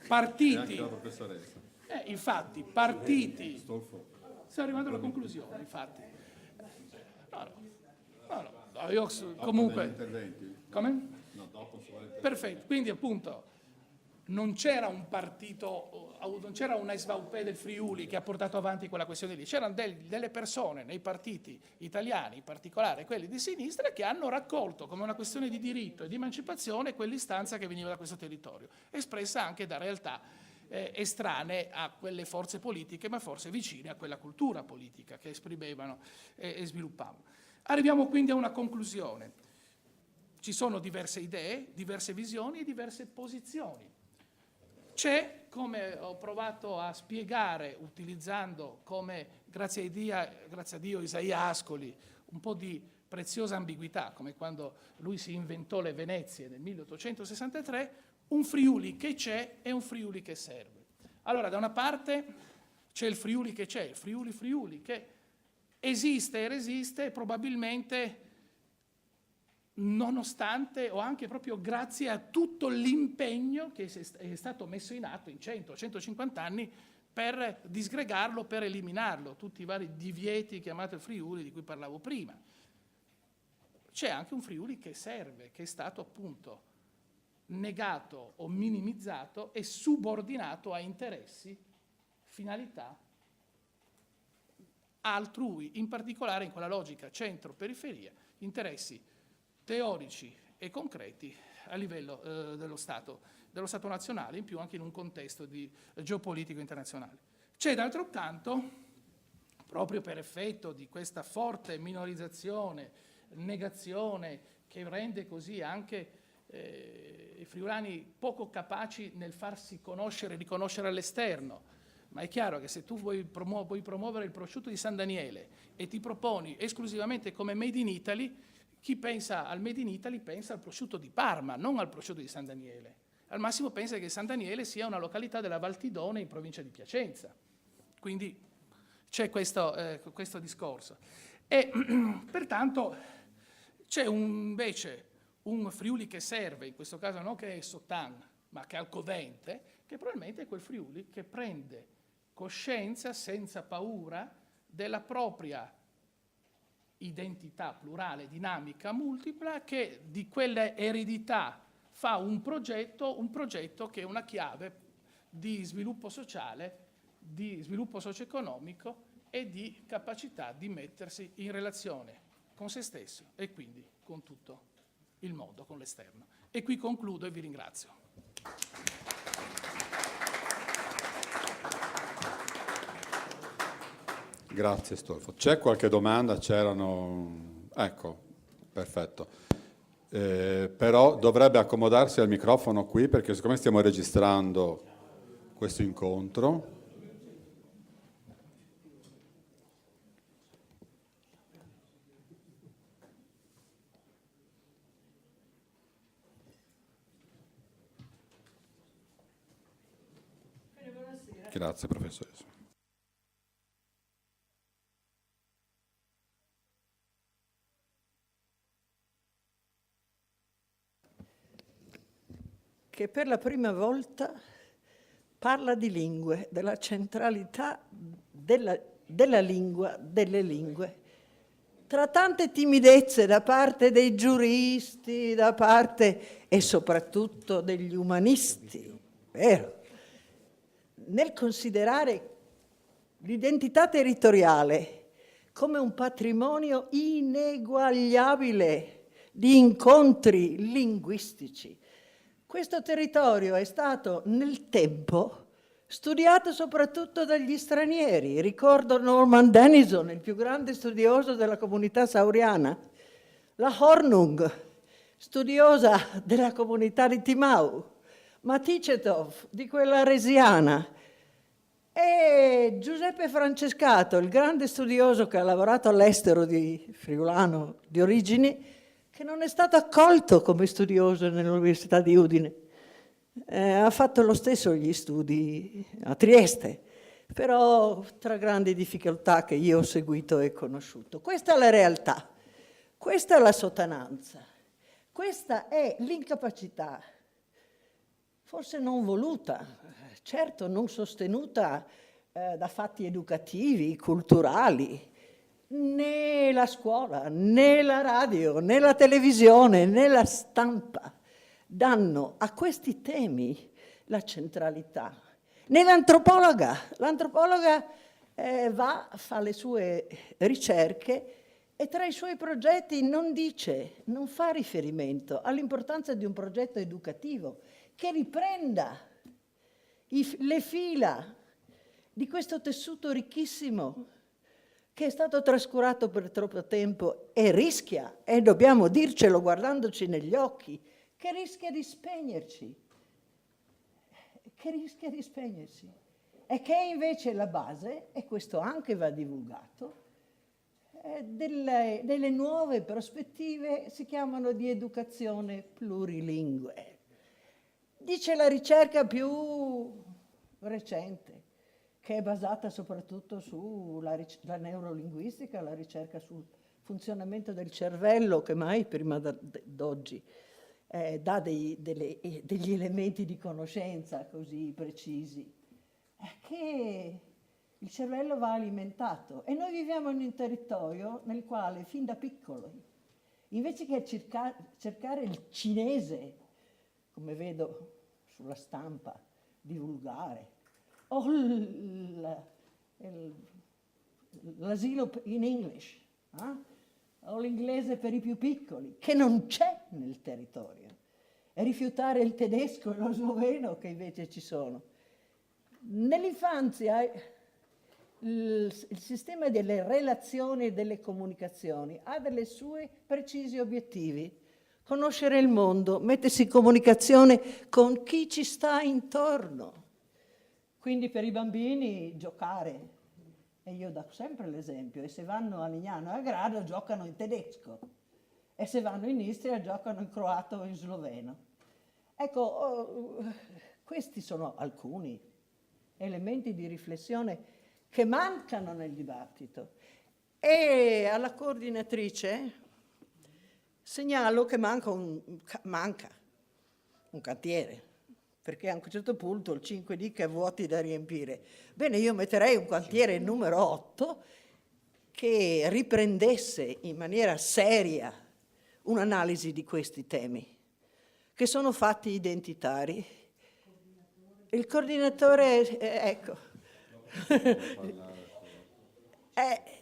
partiti, e anche la professoressa. Infatti, partiti, sto arrivando alla conclusione, infatti. No, io comunque, Interventi? come? No, dopo si vuole... Perfetto, quindi appunto non c'era un partito, non c'era una SVP del Friuli che ha portato avanti quella questione lì, c'erano delle persone nei partiti italiani, in particolare quelli di sinistra, che hanno raccolto come una questione di diritto e di emancipazione quell'istanza che veniva da questo territorio, espressa anche da realtà estranee a quelle forze politiche, ma forse vicine a quella cultura politica che esprimevano e sviluppavano. Arriviamo quindi a una conclusione. Ci sono diverse idee, diverse visioni e diverse posizioni. C'è, come ho provato a spiegare, utilizzando come, grazie a Dio, Isaia Ascoli, un po' di preziosa ambiguità, come quando lui si inventò le Venezie nel 1863, un Friuli che c'è e un Friuli che serve. Allora, da una parte c'è il Friuli che c'è, il Friuli che esiste e resiste e probabilmente nonostante o anche proprio grazie a tutto l'impegno che è stato messo in atto in 100-150 anni per disgregarlo, per eliminarlo, tutti i vari divieti chiamati il Friuli di cui parlavo prima. C'è anche un Friuli che serve, che è stato appunto negato o minimizzato e subordinato a interessi, finalità altrui, in particolare in quella logica centro-periferia, interessi teorici e concreti a livello dello Stato nazionale, in più anche in un contesto di geopolitico internazionale. C'è d'altro canto, proprio per effetto di questa forte minorizzazione, negazione, che rende così anche i friulani poco capaci nel farsi conoscere e riconoscere all'esterno, ma è chiaro che se tu vuoi promuovere il prosciutto di San Daniele e ti proponi esclusivamente come Made in Italy, Chi pensa al Made in Italy pensa al prosciutto di Parma, non al prosciutto di San Daniele. Al massimo pensa che San Daniele sia una località della Val Tidone in provincia di Piacenza. Quindi c'è questo discorso. E pertanto c'è invece un Friuli che serve, in questo caso non che è Sotan, ma che è Alcovente, che probabilmente è quel Friuli che prende coscienza senza paura della propria identità plurale, dinamica, multipla, che di quella eredità fa un progetto che è una chiave di sviluppo sociale, di sviluppo socio-economico e di capacità di mettersi in relazione con se stesso e quindi con tutto il mondo, con l'esterno. E qui concludo e vi ringrazio. Grazie Stolfo. C'è qualche domanda? C'erano... Ecco, perfetto. Però dovrebbe accomodarsi al microfono qui perché siccome stiamo registrando questo incontro... Grazie professoressa. Che per la prima volta parla di lingue, della centralità della lingua, delle lingue. Tra tante timidezze da parte dei giuristi, da parte e soprattutto degli umanisti, vero? Nel considerare l'identità territoriale come un patrimonio ineguagliabile di incontri linguistici. Questo territorio è stato nel tempo studiato soprattutto dagli stranieri. Ricordo Norman Dennison, il più grande studioso della comunità sauriana, la Hornung, studiosa della comunità di Timau, Maticetov, di quella resiana, e Giuseppe Francescato, il grande studioso che ha lavorato all'estero friulano di origini, che non è stato accolto come studioso nell'Università di Udine. Ha fatto lo stesso gli studi a Trieste, però tra grandi difficoltà che io ho seguito e conosciuto. Questa è la realtà, questa è la sottananza, questa è l'incapacità, forse non voluta, certo non sostenuta da fatti educativi, culturali, né la scuola, né la radio, né la televisione, né la stampa danno a questi temi la centralità. Né l'antropologa fa le sue ricerche e tra i suoi progetti non fa riferimento all'importanza di un progetto educativo che riprenda le fila di questo tessuto ricchissimo che è stato trascurato per troppo tempo e rischia, e dobbiamo dircelo guardandoci negli occhi, che rischia di spegnersi, e che invece la base, e questo anche va divulgato, delle nuove prospettive si chiamano di educazione plurilingue. Dice la ricerca più recente, che è basata soprattutto sulla neurolinguistica, la ricerca sul funzionamento del cervello, che mai prima d'oggi dà degli elementi di conoscenza così precisi, è che il cervello va alimentato e noi viviamo in un territorio nel quale fin da piccoli, invece che cercare il cinese, come vedo sulla stampa, divulgare, o l'asilo in English, o l'inglese per i più piccoli, che non c'è nel territorio, e rifiutare il tedesco e lo sloveno che invece ci sono. Nell'infanzia il sistema delle relazioni e delle comunicazioni ha dei suoi precisi obiettivi: conoscere il mondo, mettersi in comunicazione con chi ci sta intorno. Quindi per i bambini giocare, e io do sempre l'esempio, e se vanno a Lignano e a Grado giocano in tedesco, e se vanno in Istria giocano in croato o in sloveno. Ecco, questi sono alcuni elementi di riflessione che mancano nel dibattito. E alla coordinatrice segnalo che manca un cantiere, perché a un certo punto il 5D che ha vuoti da riempire. Bene, io metterei un cantiere numero 8 che riprendesse in maniera seria un'analisi di questi temi, che sono fatti identitari. Il coordinatore, ecco,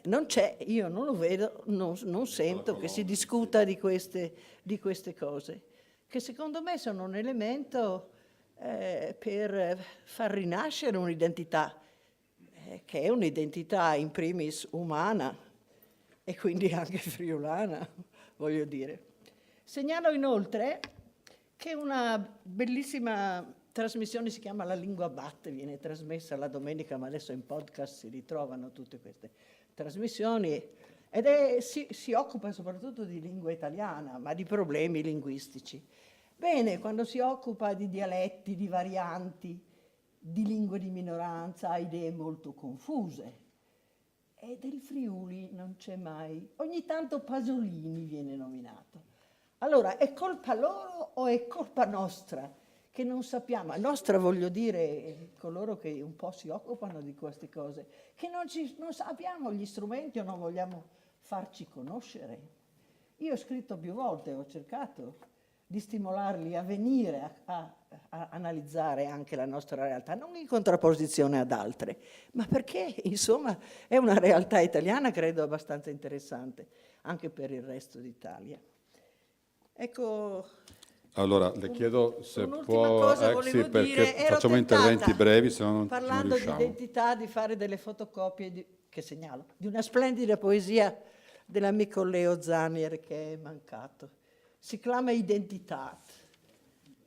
non c'è, io non lo vedo, non sento che si discuta di queste cose, che secondo me sono un elemento per far rinascere un'identità, che è un'identità in primis umana e quindi anche friulana, voglio dire. Segnalo inoltre che una bellissima trasmissione si chiama La Lingua Batte, viene trasmessa la domenica, ma adesso in podcast si ritrovano tutte queste trasmissioni, ed si occupa soprattutto di lingua italiana, ma di problemi linguistici. Bene, quando si occupa di dialetti, di varianti, di lingue di minoranza, ha idee molto confuse. E del Friuli non c'è mai. Ogni tanto Pasolini viene nominato. Allora, è colpa loro o è colpa nostra che non sappiamo? Nostra, voglio dire, coloro che un po' si occupano di queste cose, che non abbiamo gli strumenti o non vogliamo farci conoscere. Io ho scritto più volte, ho cercato di stimolarli a venire a analizzare anche la nostra realtà, non in contrapposizione ad altre, ma perché, insomma, è una realtà italiana, credo, abbastanza interessante, anche per il resto d'Italia. Ecco. Allora, le chiedo se può, cosa sì, volevo perché dire, facciamo interventi brevi, se no non parlando riusciamo. di identità, di fare delle fotocopie, che segnalo, di una splendida poesia dell'amico Leo Zanier che è mancato. Si chiama Identità.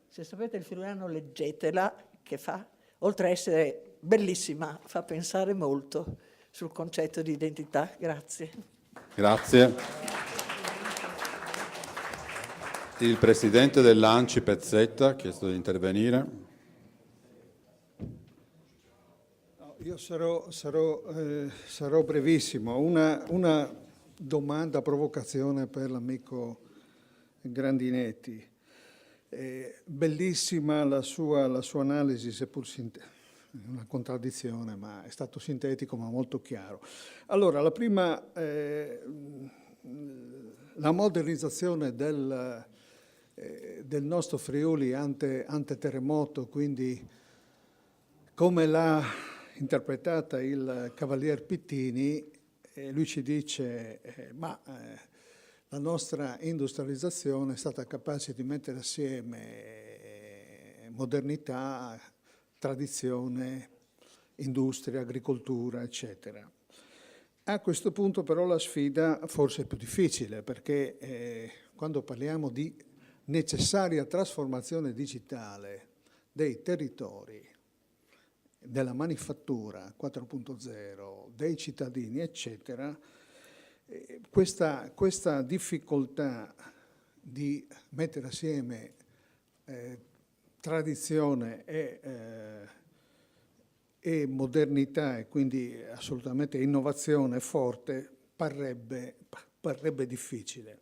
Se sapete il friulano, leggetela, che fa, oltre a essere bellissima, fa pensare molto sul concetto di identità. Grazie. Grazie. Il presidente dell'ANCI Pezzetta ha chiesto di intervenire. Io sarò brevissimo. Una domanda, provocazione per l'amico Grandinetti. Bellissima la sua analisi, seppur una contraddizione, ma è stato sintetico ma molto chiaro. Allora, la prima, la modernizzazione del nostro Friuli ante terremoto, quindi come l'ha interpretata il Cavalier Pittini, lui ci dice la nostra industrializzazione è stata capace di mettere assieme modernità, tradizione, industria, agricoltura, eccetera. A questo punto però la sfida forse è più difficile, perché quando parliamo di necessaria trasformazione digitale dei territori, della manifattura 4.0, dei cittadini, eccetera, questa difficoltà di mettere assieme tradizione e modernità, e quindi assolutamente innovazione forte, parrebbe difficile.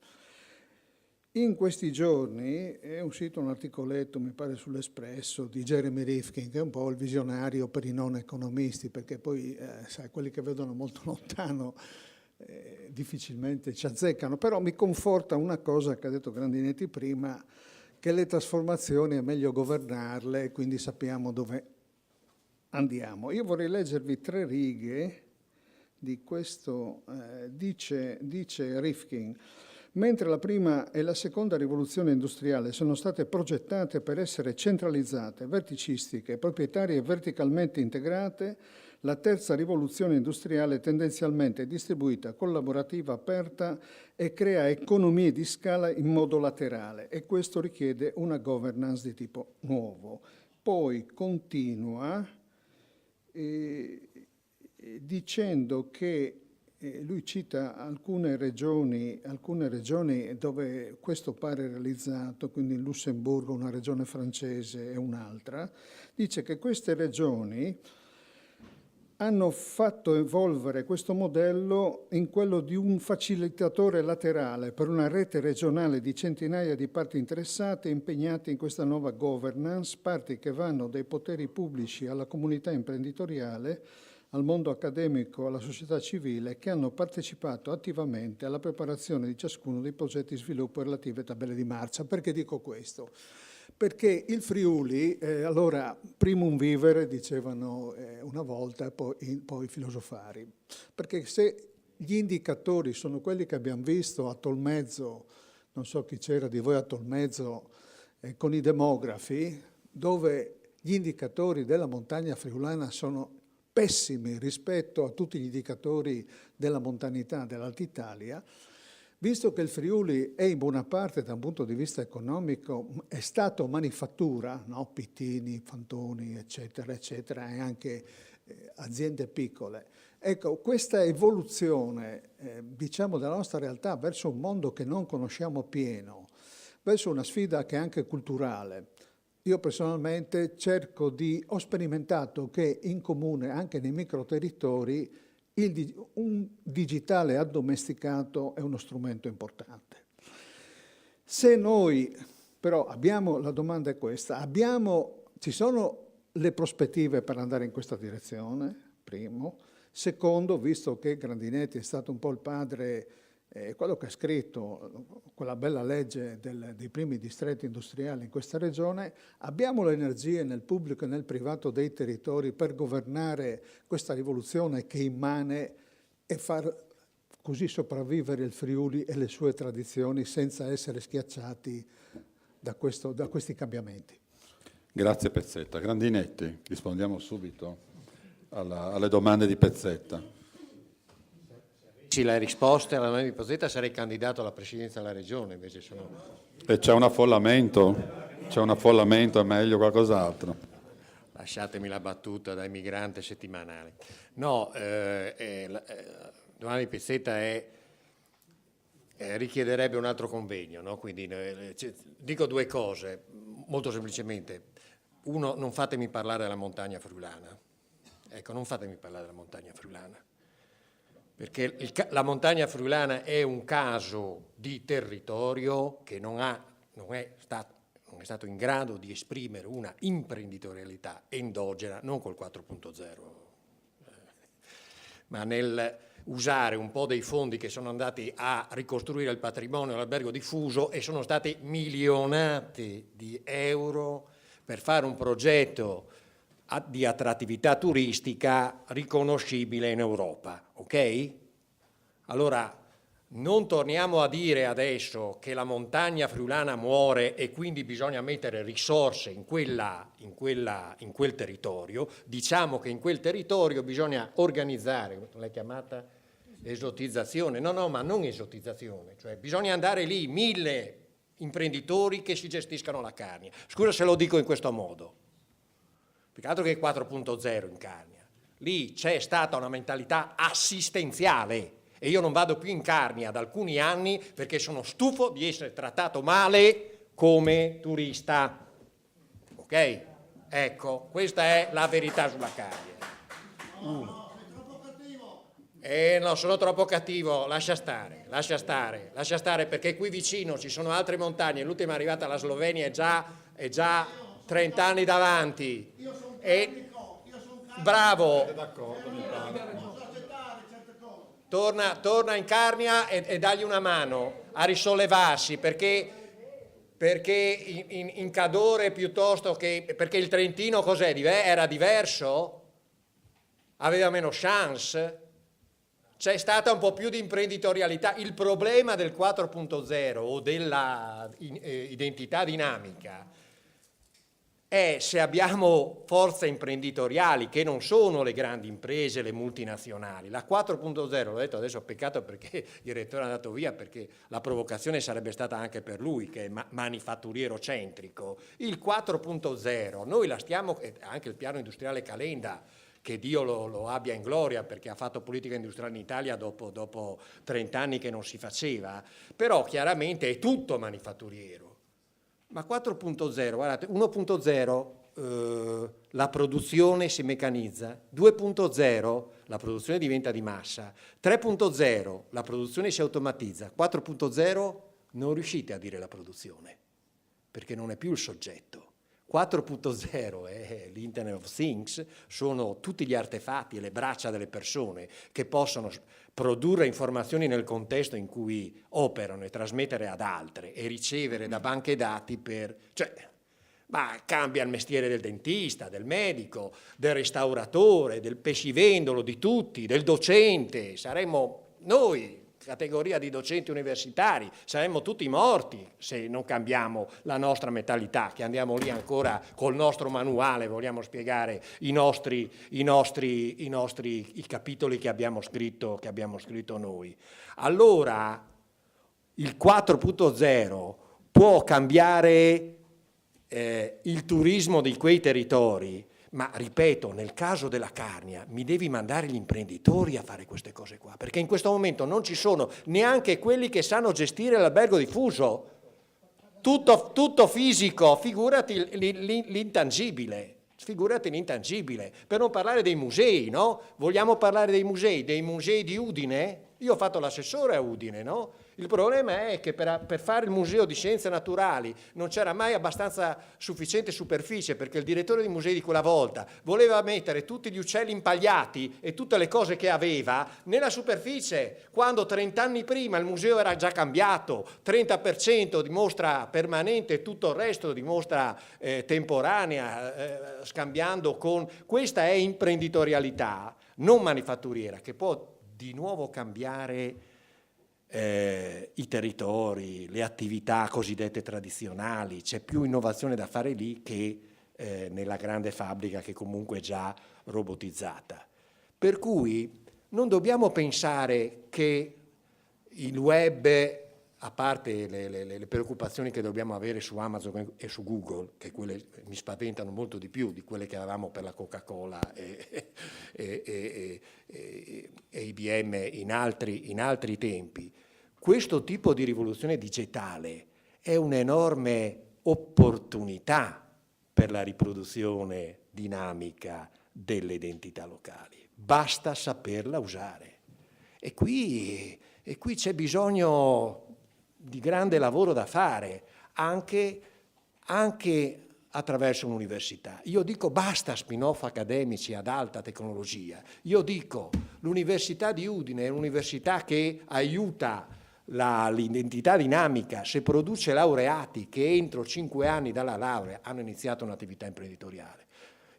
In questi giorni è uscito un articoletto, mi pare sull'Espresso, di Jeremy Rifkin, che è un po' il visionario per i non economisti, perché poi, sai, quelli che vedono molto lontano difficilmente ci azzeccano, però mi conforta una cosa che ha detto Grandinetti prima, che le trasformazioni è meglio governarle, quindi sappiamo dove andiamo. Io vorrei leggervi 3 righe di questo, dice Rifkin: mentre la prima e la seconda rivoluzione industriale sono state progettate per essere centralizzate, verticistiche, proprietarie e verticalmente integrate, la terza rivoluzione industriale è tendenzialmente distribuita, collaborativa, aperta e crea economie di scala in modo laterale, e questo richiede una governance di tipo nuovo. Poi continua dicendo che lui cita alcune regioni dove questo pare realizzato, quindi in Lussemburgo una regione francese e un'altra, dice che queste regioni hanno fatto evolvere questo modello in quello di un facilitatore laterale per una rete regionale di centinaia di parti interessate impegnate in questa nuova governance, parti che vanno dai poteri pubblici alla comunità imprenditoriale, al mondo accademico, alla società civile, che hanno partecipato attivamente alla preparazione di ciascuno dei progetti di sviluppo e relative tabelle di marcia. Perché dico questo? Perché il Friuli, allora, primum vivere, dicevano una volta, poi filosofari. Perché se gli indicatori sono quelli che abbiamo visto a Tolmezzo, non so chi c'era di voi a Tolmezzo, con i demografi, dove gli indicatori della montagna friulana sono pessimi rispetto a tutti gli indicatori della montanità dell'Alta Italia, visto che il Friuli è in buona parte da un punto di vista economico è stato manifattura, no? Pittini, Fantoni, eccetera, eccetera, e anche aziende piccole. Ecco, questa evoluzione, diciamo, della nostra realtà verso un mondo che non conosciamo pieno, verso una sfida che è anche culturale. Io personalmente ho sperimentato che in comune, anche nei microterritori, un digitale addomesticato è uno strumento importante. Se noi però abbiamo, la domanda è questa, ci sono le prospettive per andare in questa direzione, primo. Secondo, visto che Grandinetti è stato un po' il padre, quello che ha scritto quella bella legge dei primi distretti industriali in questa regione, abbiamo le energie nel pubblico e nel privato dei territori per governare questa rivoluzione che è immane e far così sopravvivere il Friuli e le sue tradizioni senza essere schiacciati da questi cambiamenti. Grazie Pezzetta. Grandinetti, rispondiamo subito alle domande di Pezzetta. Sì, la risposta alla domanda di Pezzetta, sarei candidato alla presidenza della regione, invece sono... E c'è un affollamento, è meglio qualcos'altro. Lasciatemi la battuta da emigrante settimanale. No, la domanda di Pezzetta richiederebbe un altro convegno, no? Quindi dico due cose, molto semplicemente. Uno, non fatemi parlare della montagna friulana. Ecco, non fatemi parlare della montagna friulana. Perché la montagna friulana è un caso di territorio che non è stato in grado di esprimere una imprenditorialità endogena, non col 4.0, ma nel usare un po' dei fondi che sono andati a ricostruire il patrimonio dell'albergo diffuso e sono stati milionati di euro per fare un progetto di attrattività turistica riconoscibile in Europa, ok? Allora, non torniamo a dire adesso che la montagna friulana muore e quindi bisogna mettere risorse in quel territorio, diciamo che in quel territorio bisogna organizzare, l'hai chiamata esotizzazione, no, ma non esotizzazione, cioè bisogna andare lì, 1000 imprenditori che si gestiscano la Carnia. Scusa se lo dico in questo modo. Più che altro che 4.0 in Carnia. Lì c'è stata una mentalità assistenziale e io non vado più in Carnia da alcuni anni perché sono stufo di essere trattato male come turista. Ok? Ecco, questa è la verità sulla Carnia. No, sono troppo cattivo, lascia stare, perché qui vicino ci sono altre montagne, l'ultima è arrivata alla Slovenia, è già 30 anni davanti. E bravo, torna in Carnia e dagli una mano a risollevarsi, perché in Cadore piuttosto che... Perché il Trentino cos'è? Era diverso? Aveva meno chance? C'è stata un po' più di imprenditorialità. Il problema del 4.0 o della identità dinamica è se abbiamo forze imprenditoriali che non sono le grandi imprese, le multinazionali. La 4.0, l'ho detto adesso, peccato perché il rettore è andato via, perché la provocazione sarebbe stata anche per lui, che è manifatturiero centrico. Il 4.0, noi la stiamo, anche il piano industriale Calenda, che Dio lo abbia in gloria, perché ha fatto politica industriale in Italia dopo 30 anni che non si faceva, però chiaramente è tutto manifatturiero. Ma 4.0, guardate, 1.0 la produzione si meccanizza, 2.0 la produzione diventa di massa, 3.0 la produzione si automatizza, 4.0 non riuscite a dire la produzione, perché non è più il soggetto. 4.0 è l'Internet of Things, sono tutti gli artefatti e le braccia delle persone che possono produrre informazioni nel contesto in cui operano e trasmettere ad altre e ricevere da banche dati ma cambia il mestiere del dentista, del medico, del restauratore, del pescivendolo, di tutti, del docente. Saremmo noi, categoria di docenti universitari, saremmo tutti morti se non cambiamo la nostra mentalità, che andiamo lì ancora col nostro manuale, vogliamo spiegare i capitoli che abbiamo scritto noi. Allora il 4.0 può cambiare il turismo di quei territori, ma ripeto, nel caso della Carnia mi devi mandare gli imprenditori a fare queste cose qua, perché in questo momento non ci sono neanche quelli che sanno gestire l'albergo diffuso, tutto fisico, figurati l'intangibile. Per non parlare dei musei, no? Vogliamo parlare dei musei di Udine? Io ho fatto l'assessore a Udine, no? Il problema è che per fare il museo di scienze naturali non c'era mai abbastanza sufficiente superficie, perché il direttore dei musei di quella volta voleva mettere tutti gli uccelli impagliati e tutte le cose che aveva nella superficie, quando 30 anni prima il museo era già cambiato, 30% di mostra permanente, tutto il resto di mostra temporanea, scambiando con... Questa è imprenditorialità non manifatturiera, che può di nuovo cambiare i territori, le attività cosiddette tradizionali. C'è più innovazione da fare lì che nella grande fabbrica, che comunque è già robotizzata. Per cui non dobbiamo pensare che il web, a parte le preoccupazioni che dobbiamo avere su Amazon e su Google, che quelle mi spaventano molto di più di quelle che avevamo per la Coca-Cola e IBM in altri tempi, questo tipo di rivoluzione digitale è un'enorme opportunità per la riproduzione dinamica delle identità locali. Basta saperla usare. E qui c'è bisogno di grande lavoro da fare, anche attraverso un'università. Io dico basta spin-off accademici ad alta tecnologia. Io dico l'Università di Udine è un'università che aiuta l'identità dinamica se produce laureati che entro 5 anni dalla laurea hanno iniziato un'attività imprenditoriale.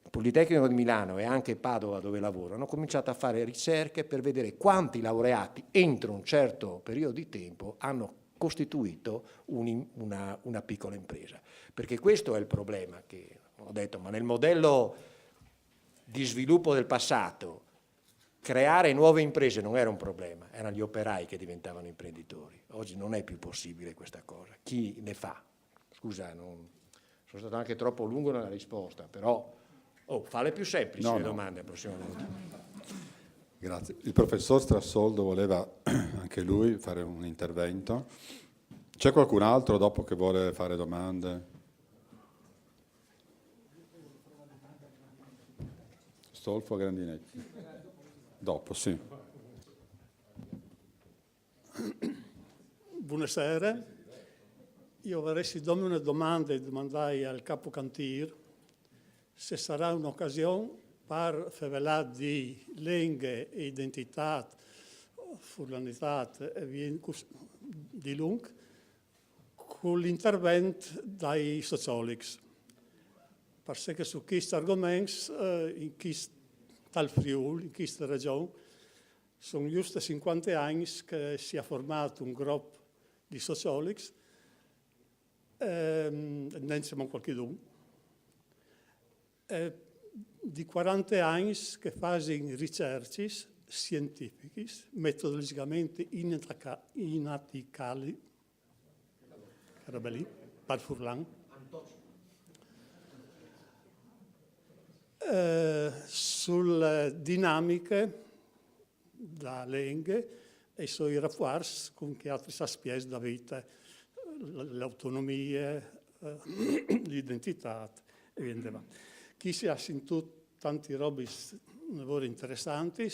Il Politecnico di Milano e anche Padova, dove lavoro, hanno cominciato a fare ricerche per vedere quanti laureati entro un certo periodo di tempo hanno costituito una piccola impresa. Perché questo è il problema che ho detto, ma nel modello di sviluppo del passato creare nuove imprese non era un problema, erano gli operai che diventavano imprenditori. Oggi non è più possibile questa cosa. Chi le fa? Scusa, sono stato anche troppo lungo nella risposta, però fale più semplici le domande la prossima volta. Grazie. Il professor Strassoldo voleva anche lui fare un intervento. C'è qualcun altro dopo che vuole fare domande? Stolfo Grandinetti. Dopo, sì. Buonasera. Io vorrei darmi una domanda e domandai al capo cantiere se sarà un'occasione per parlare di lingue e identità, fulanità e di lung, con l'intervento dai sociologi. Perché su questi argomenti, in questo tal Friuli, in questa regione, sono giusto 50 anni che si è formato un gruppo di sociologi, non siamo qualcuno, di 40 anni che fanno ricerche scientifiche, metodologicamente inattaccabili, per Furlan, sulle dinamiche da lenghe e sui rapporti con che altri aspetti da vita, l'autonomia, l'identità e via di avanti. Chi si ha sentito tanti robi lavori interessanti,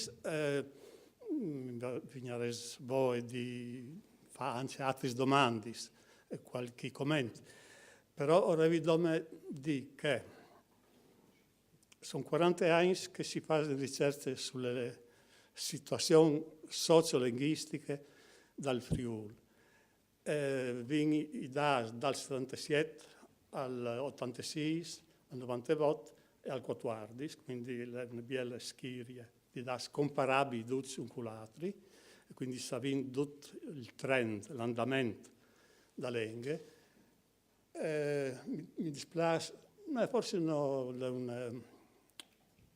bisogna voi di fare anche altre domande e qualche commento. Però ora vi dico che sono 40 anni che si fanno ricerche sulle situazioni sociolinguistiche dal Friuli. Vini dal 77 all'86, al 98 e al 14, quindi le bielle schirie di das comparabili tutti un con l'altro, e quindi sapendo tutto il trend, l'andamento da lenghe. Mi dispiace, ma forse no,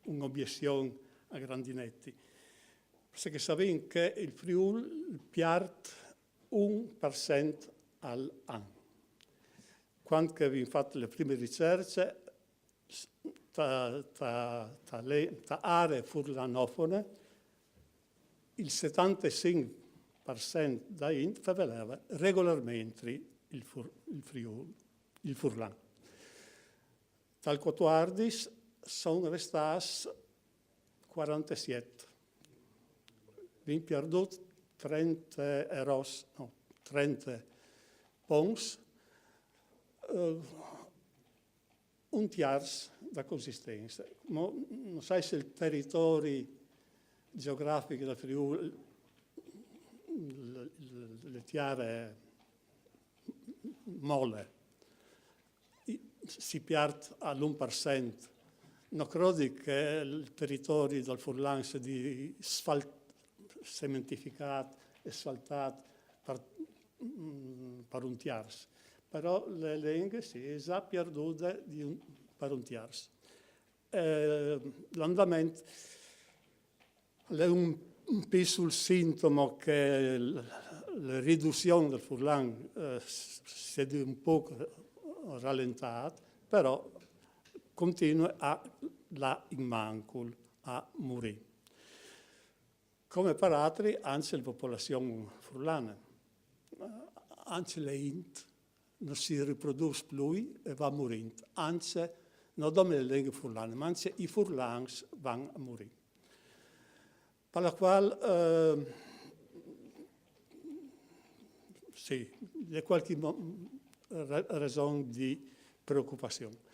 un'obiezione a Grandinetti, perché sapendo che il Friuli pierde 1% all'anno. Quando abbiamo fatto le prime ricerche, tra aree furlanofone, il 75% da Int faceva regolarmente il Furlan. Dal 14 sono restati 47. Abbiamo perduto 30 pons, un terzo da consistenza. Ma non sai se il territorio geografico del Friuli, le tiare molle, si perde all'1%. Non credo che il territorio del Furlan sia di cementificato e asfaltato per un terzo. Però le lingue si sono perdute per un terzo. L'andamento è un piccolo sintomo che la riduzione del Furlan si è un po' rallentata, però continua in mancul a morire. Come per altri, anche la popolazione furlana, anche le int non si riproduce più e va morendo. Anche, non solo le lingue furlane, ma anche i furlans vanno a morire. Per la quale, sì, c'è qualche ragione di preoccupazione.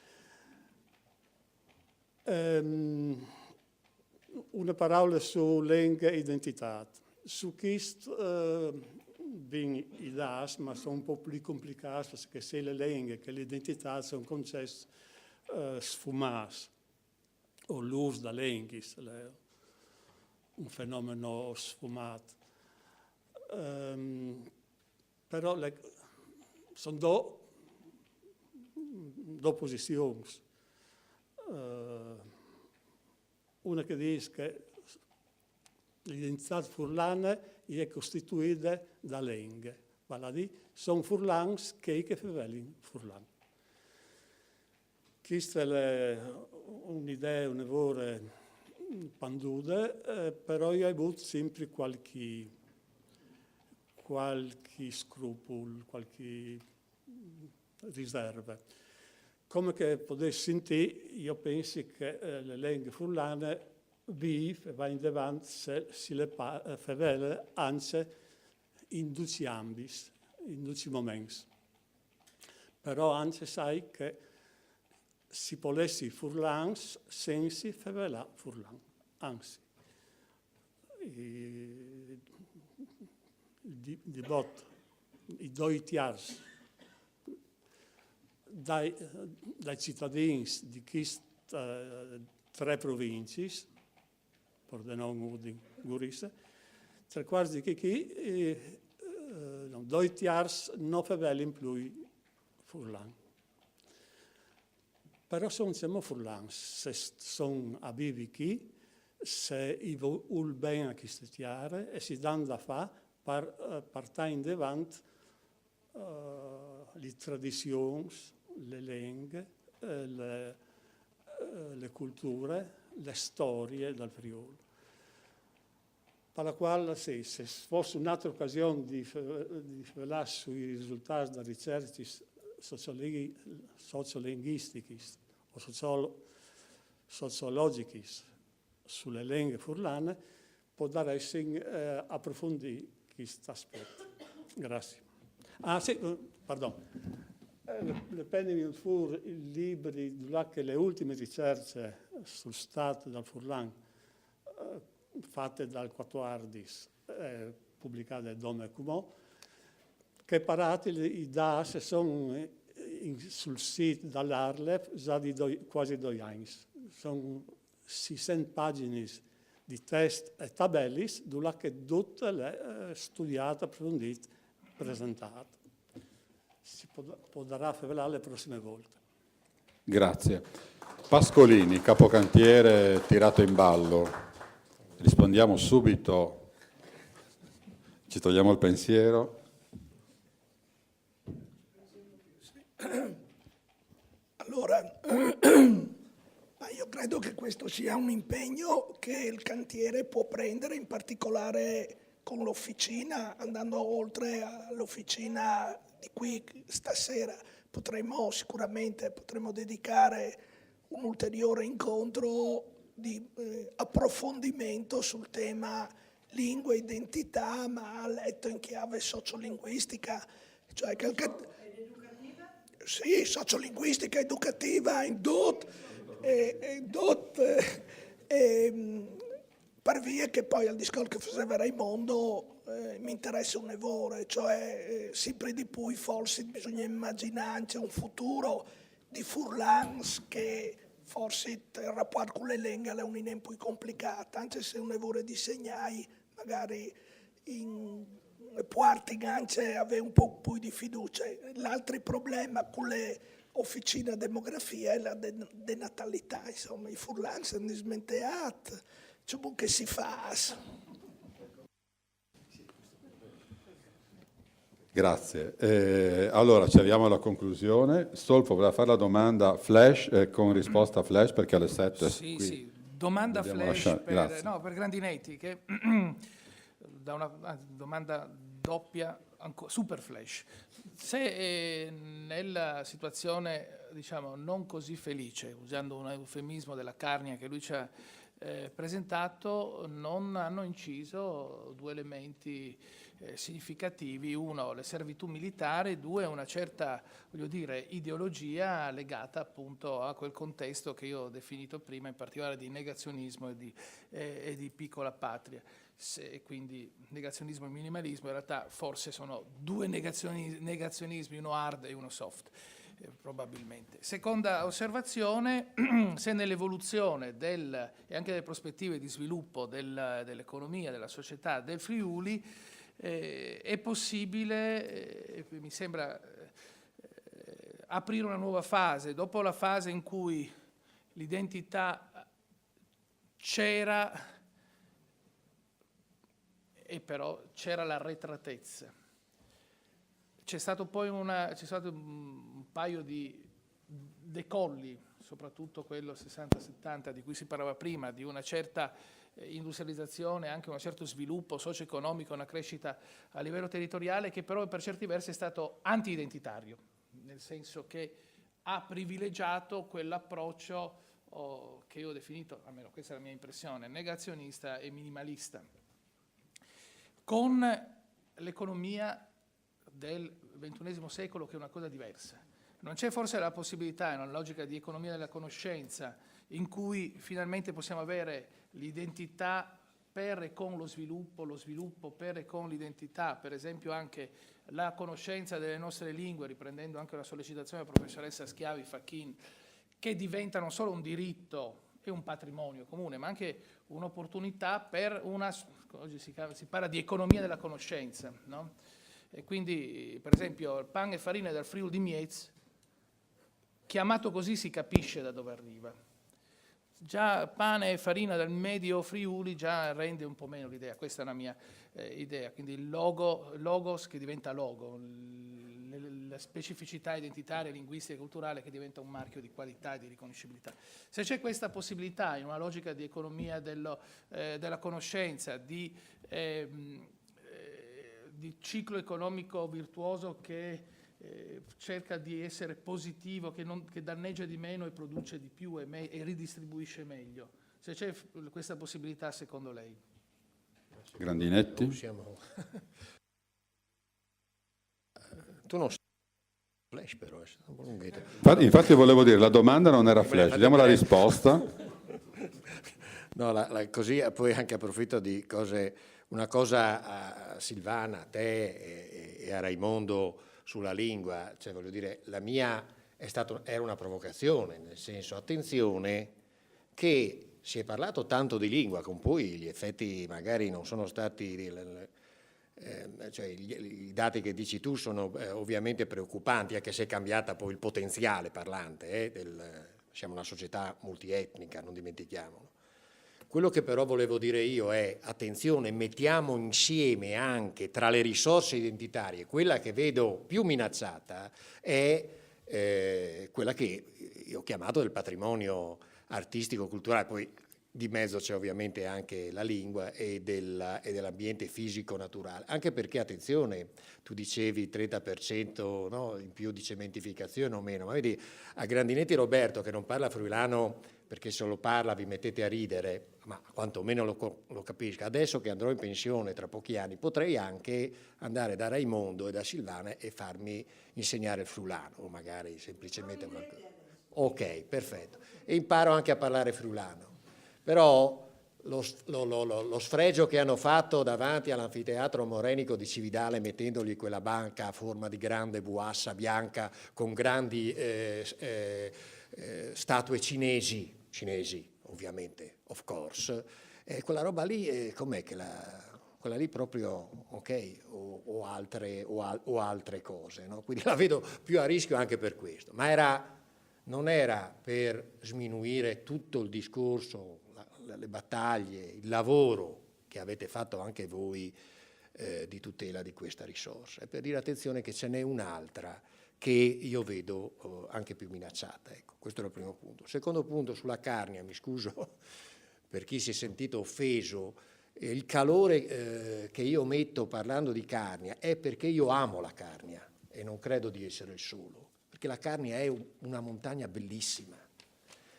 Una parola su lingue e identità. Su questo ben idee, ma sono un po' più complicate perché se le lingue che l'identità sono concetti sfumati o l'uso da lingue un fenomeno sfumato. Però sono due posizioni. Una che dice che l'identità furlana è costituita da lingue, vale a dire, sono furlans che fanno furlan. Questa è un'idea, un lavoro panduda, però io ho avuto sempre qualche scrupolo, qualche riserva. Come che potete sentire, io penso che le lingue furlane va in avanti se si le favela anche in tutti ambiti, in tutti i momenti. Però anche sai che si potesse furlans senza favela furlan, anzi. Di botto, i due tiers dai cittadini di queste 3 province, Pordenone, Udine, Gurissa, 3/4 di chi, 2 tiers non favelin più furlan. Però siamo furlan, se sono a vivi qui, se i vuol bene a queste tiare e si danno da fare per portare in avanti le tradizioni, le lingue, le culture, le storie del Friuli. Per la quale, sì, se fosse un'altra occasione di parlare sui risultati delle ricerche sociolinguistiche o sociologiche sulle lingue furlane, potrà essere approfondire questo aspetto. Grazie. Ah sì, pardon. Le prendimi fuori i libri che le ultime ricerche sul stato del Furlan fatte dal 14, pubblicate da Dome Cumò, che parati i dati sono sul sito dall'Arlep già di quasi 2 anni. Sono 600 pagine di test e tabelle, che tutte le studiate, approfondite, presentate. Si potrà fare le prossime volte. Grazie. Pascolini, capocantiere tirato in ballo. Rispondiamo subito, ci togliamo il pensiero. Allora, io credo che questo sia un impegno che il cantiere può prendere, in particolare con l'officina, andando oltre all'officina di qui stasera. Potremmo dedicare un ulteriore incontro di approfondimento sul tema lingua e identità, ma letto in chiave sociolinguistica, cioè sì, sociolinguistica, educativa, indot, per via che poi al discorso che faceva Raimondo mi interessa un evore, cioè sempre di più forse bisogna immaginare un futuro di Furlans che forse il rapporto con le lingue è un po' complicato, anche se un evore di segnai magari in quarti anche avere un po' più di fiducia. L'altro problema con le officine demografia è la denatalità, insomma, i Furlans sono smenteati, c'è un che si fa. Grazie. Allora, ci arriviamo alla conclusione. Stolfo voleva fare la domanda flash con risposta flash perché alle 7. Sì. Domanda flash per Grandinetti, che da una domanda doppia, super flash. Se nella situazione, diciamo, non così felice, usando un eufemismo della Carnia che lui ci ha presentato, non hanno inciso 2 elementi significativi: uno, le servitù militari; 2, una certa, voglio dire, ideologia legata appunto a quel contesto che io ho definito prima, in particolare di negazionismo e di piccola patria. Quindi negazionismo e minimalismo in realtà forse sono 2 negazionismi, uno hard e uno soft. Probabilmente. Seconda osservazione, se nell'evoluzione e anche delle prospettive di sviluppo dell'economia, della società del Friuli è possibile, mi sembra, aprire una nuova fase, dopo la fase in cui l'identità c'era e però c'era l'arretratezza. C'è stato poi un paio di decolli, soprattutto quello 60-70 di cui si parlava prima, di una certa industrializzazione, anche un certo sviluppo socio-economico, una crescita a livello territoriale che però per certi versi è stato anti-identitario, nel senso che ha privilegiato quell'approccio che io ho definito, almeno questa è la mia impressione, negazionista e minimalista. Con l'economia del XXI secolo, che è una cosa diversa. Non c'è forse la possibilità, in una logica di economia della conoscenza, in cui finalmente possiamo avere l'identità per e con lo sviluppo per e con l'identità, per esempio anche la conoscenza delle nostre lingue, riprendendo anche la sollecitazione della professoressa Schiavi Facchin, che diventa non solo un diritto e un patrimonio comune, ma anche un'opportunità per oggi si parla di economia della conoscenza, no? E quindi, per esempio, il pane e farina del Friuli di Miez, chiamato così si capisce da dove arriva. Già pane e farina del Medio Friuli già rende un po' meno l'idea, questa è una mia idea, quindi il logos che diventa logo, la specificità identitaria, linguistica e culturale che diventa un marchio di qualità e di riconoscibilità. Se c'è questa possibilità in una logica di economia della conoscenza, di ciclo economico virtuoso che cerca di essere positivo, che danneggia di meno e produce di più e ridistribuisce meglio, se c'è questa possibilità secondo lei? Grandinetti? Tu non sei flash però, è stato un po' lunghetto. Infatti volevo dire, la domanda non era flash, diamo la risposta. No, così poi anche approfitto di una cosa a Silvana, a te e a Raimondo sulla lingua, cioè voglio dire, la mia era una provocazione, nel senso, attenzione che si è parlato tanto di lingua, con poi gli effetti magari non sono stati... cioè, i dati che dici tu sono ovviamente preoccupanti, anche se è cambiata poi il potenziale parlante, siamo una società multietnica, non dimentichiamolo. Quello che però volevo dire io è, attenzione, mettiamo insieme anche tra le risorse identitarie, quella che vedo più minacciata è quella che io ho chiamato del patrimonio artistico-culturale, poi di mezzo c'è ovviamente anche la lingua e dell'ambiente fisico-naturale, anche perché, attenzione, tu dicevi 30% no, in più di cementificazione o meno, ma vedi, a Grandinetti Roberto, che non parla friulano perché se lo parla vi mettete a ridere, ma quantomeno lo capisca, adesso che andrò in pensione tra pochi anni potrei anche andare da Raimondo e da Silvana e farmi insegnare il friulano, o magari semplicemente qualcosa. Ok, perfetto. E imparo anche a parlare friulano. Però lo sfregio che hanno fatto davanti all'anfiteatro morenico di Cividale mettendogli quella banca a forma di grande buassa bianca con grandi statue cinesi ovviamente, of course, quella roba lì, com'è che quella lì proprio, ok, o altre cose, no? Quindi la vedo più a rischio anche per questo, ma non era per sminuire tutto il discorso, le battaglie, il lavoro che avete fatto anche voi di tutela di questa risorsa, è per dire attenzione che ce n'è un'altra che io vedo anche più minacciata. Ecco, questo è il primo punto. Secondo punto, sulla Carnia, mi scuso per chi si è sentito offeso, il calore che io metto parlando di Carnia è perché io amo la Carnia e non credo di essere il solo, perché la Carnia è una montagna bellissima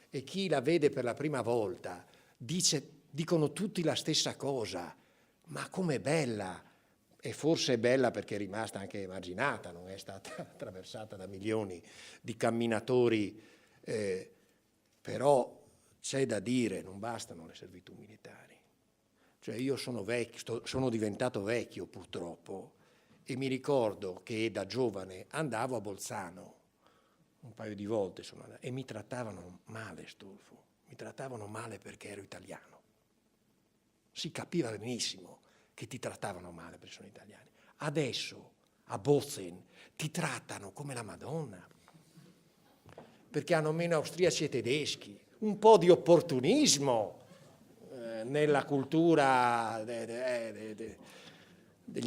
e chi la vede per la prima volta dicono tutti la stessa cosa, ma com'è bella! E forse è bella perché è rimasta anche emarginata, non è stata attraversata da milioni di camminatori, però c'è da dire, non bastano le servitù militari. Cioè io sono vecchio, sono diventato vecchio purtroppo e mi ricordo che da giovane andavo a Bolzano, un paio di volte sono andato, e mi trattavano male, Stolfo, mi trattavano male perché ero italiano. Si capiva benissimo che ti trattavano male perché sono italiani. Adesso a Bozen ti trattano come la Madonna, perché hanno meno austriaci e tedeschi, un po' di opportunismo nella cultura degli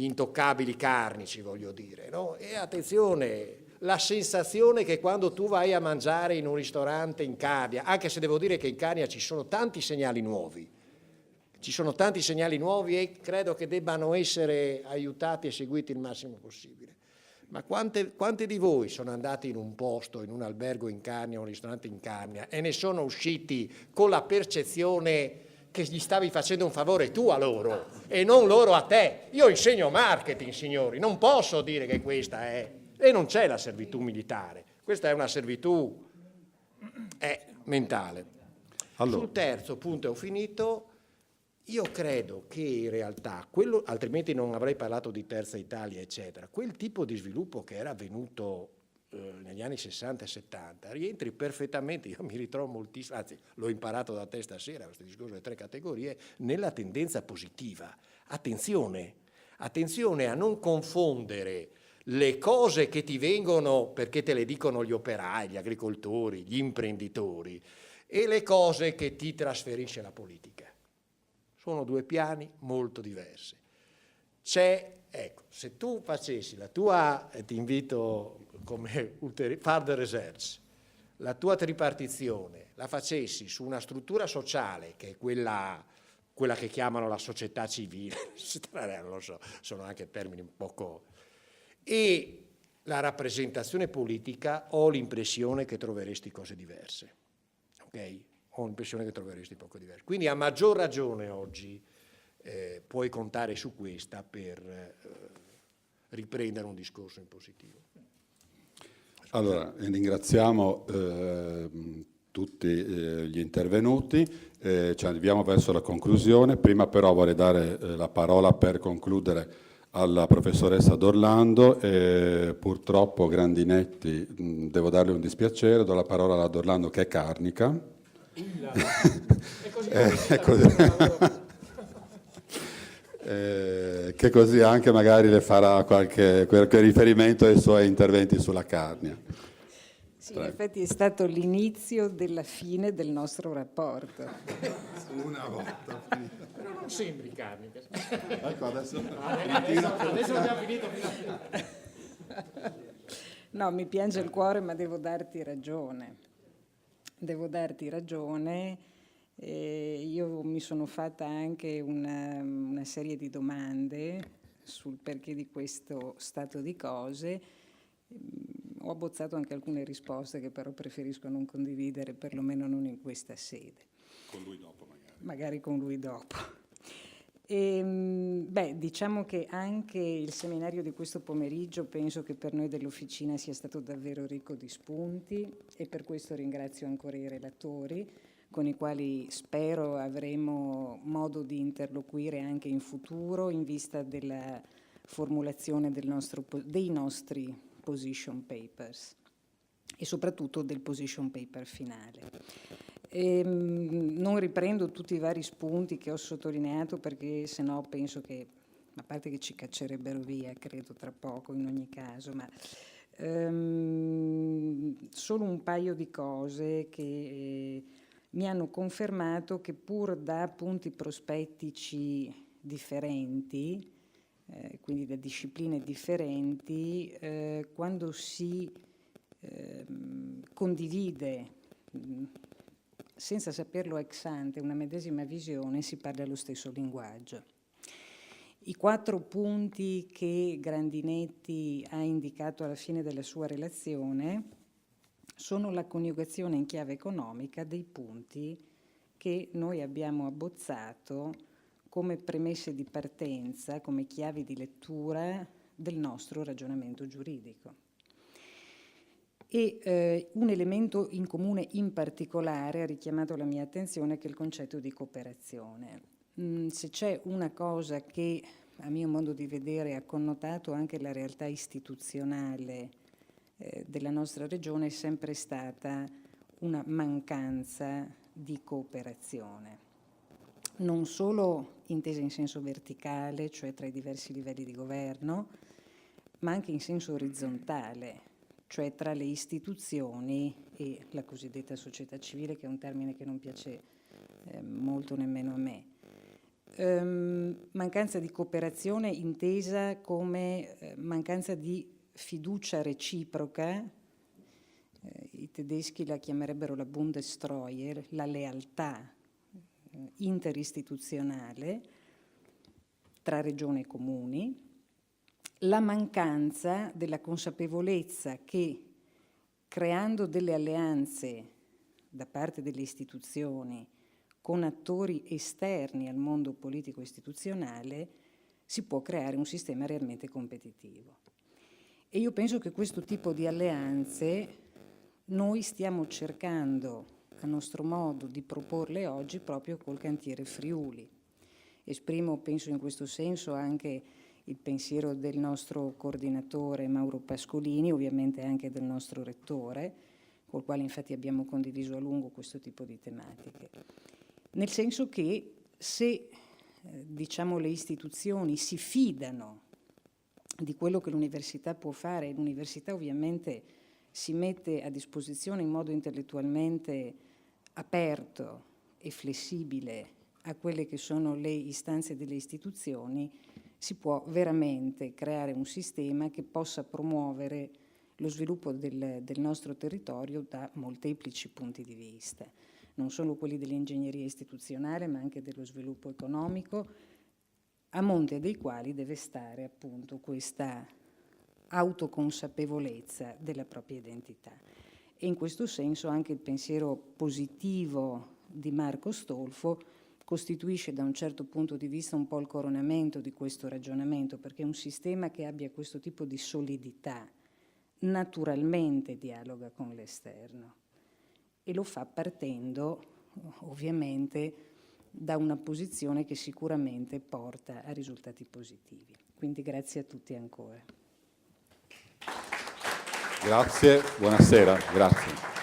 intoccabili carnici, voglio dire, no? E attenzione, la sensazione che quando tu vai a mangiare in un ristorante in Carnia, anche se devo dire che in Carnia ci sono tanti segnali nuovi, e credo che debbano essere aiutati e seguiti il massimo possibile. Ma quante di voi sono andati in un posto, in un albergo in Carnia, un ristorante in Carnia, e ne sono usciti con la percezione che gli stavi facendo un favore tu a loro e non loro a te? Io insegno marketing, signori, non posso dire che questa è... E non c'è la servitù militare, questa è una servitù mentale. Allora. Sul terzo punto, ho finito... Io credo che in realtà, altrimenti non avrei parlato di Terza Italia, eccetera, quel tipo di sviluppo che era avvenuto negli anni 60 e 70 rientri perfettamente, io mi ritrovo moltissimo, anzi l'ho imparato da te stasera, questo discorso delle 3 categorie, nella tendenza positiva. Attenzione a non confondere le cose che ti vengono perché te le dicono gli operai, gli agricoltori, gli imprenditori, e le cose che ti trasferisce la politica. Sono 2 piani molto diversi. Ecco, se tu facessi la tua, ti invito come further research, la tua tripartizione la facessi su una struttura sociale, che è quella che chiamano la società civile, non lo so, sono anche termini un poco, e la rappresentazione politica, ho l'impressione che troveresti cose diverse, ok? Ho l'impressione che troveresti poco diverse. Quindi a maggior ragione oggi puoi contare su questa per riprendere un discorso in positivo. Allora, ringraziamo tutti gli intervenuti, ci avviamo verso la conclusione. Prima però vorrei dare la parola per concludere alla professoressa D'Orlando. Purtroppo Grandinetti, devo darle un dispiacere, do la parola alla D'Orlando che è carnica. Che così anche magari le farà qualche riferimento ai suoi interventi sulla Carnia. Sì, in effetti è stato l'inizio della fine del nostro rapporto. Una volta. Però non sembri carnica. Ecco, adesso abbiamo finito. No, mi piange il cuore, ma devo darti ragione. Io mi sono fatta anche una serie di domande sul perché di questo stato di cose. Ho abbozzato anche alcune risposte che però preferisco non condividere, perlomeno non in questa sede. con lui dopo magari. Magari con lui dopo. Diciamo che anche il seminario di questo pomeriggio penso che per noi dell'Officina sia stato davvero ricco di spunti e per questo ringrazio ancora i relatori, con i quali spero avremo modo di interloquire anche in futuro in vista della formulazione dei nostri position papers e soprattutto del position paper finale. Non riprendo tutti i vari spunti che ho sottolineato perché sennò penso che, a parte che ci caccerebbero via, credo tra poco in ogni caso, ma solo un paio di cose che mi hanno confermato che pur da punti prospettici differenti, quindi da discipline differenti, quando si condivide senza saperlo ex ante una medesima visione, si parla lo stesso linguaggio. I 4 punti che Grandinetti ha indicato alla fine della sua relazione sono la coniugazione in chiave economica dei punti che noi abbiamo abbozzato come premesse di partenza, come chiavi di lettura del nostro ragionamento giuridico. E un elemento in comune in particolare ha richiamato la mia attenzione, che è il concetto di cooperazione. Se c'è una cosa che, a mio modo di vedere, ha connotato anche la realtà istituzionale della nostra regione, è sempre stata una mancanza di cooperazione. Non solo intesa in senso verticale, cioè tra i diversi livelli di governo, ma anche in senso orizzontale, cioè tra le istituzioni e la cosiddetta società civile, che è un termine che non piace molto nemmeno a me. Mancanza di cooperazione intesa come mancanza di fiducia reciproca, i tedeschi la chiamerebbero la Bundestreue, la lealtà interistituzionale tra regioni e comuni, la mancanza della consapevolezza che creando delle alleanze da parte delle istituzioni con attori esterni al mondo politico istituzionale si può creare un sistema realmente competitivo. E io penso che questo tipo di alleanze noi stiamo cercando a nostro modo di proporle oggi proprio col cantiere Friuli. Esprimo, penso in questo senso, anche il pensiero del nostro coordinatore Mauro Pascolini, ovviamente anche del nostro rettore, col quale infatti abbiamo condiviso a lungo questo tipo di tematiche. Nel senso che se le istituzioni si fidano di quello che l'università può fare, e l'università ovviamente si mette a disposizione in modo intellettualmente aperto e flessibile a quelle che sono le istanze delle istituzioni, si può veramente creare un sistema che possa promuovere lo sviluppo del nostro territorio da molteplici punti di vista, non solo quelli dell'ingegneria istituzionale, ma anche dello sviluppo economico, a monte dei quali deve stare appunto questa autoconsapevolezza della propria identità. E in questo senso anche il pensiero positivo di Marco Stolfo costituisce da un certo punto di vista un po' il coronamento di questo ragionamento, perché un sistema che abbia questo tipo di solidità naturalmente dialoga con l'esterno e lo fa partendo ovviamente da una posizione che sicuramente porta a risultati positivi. Quindi grazie a tutti ancora. Grazie, buonasera, grazie.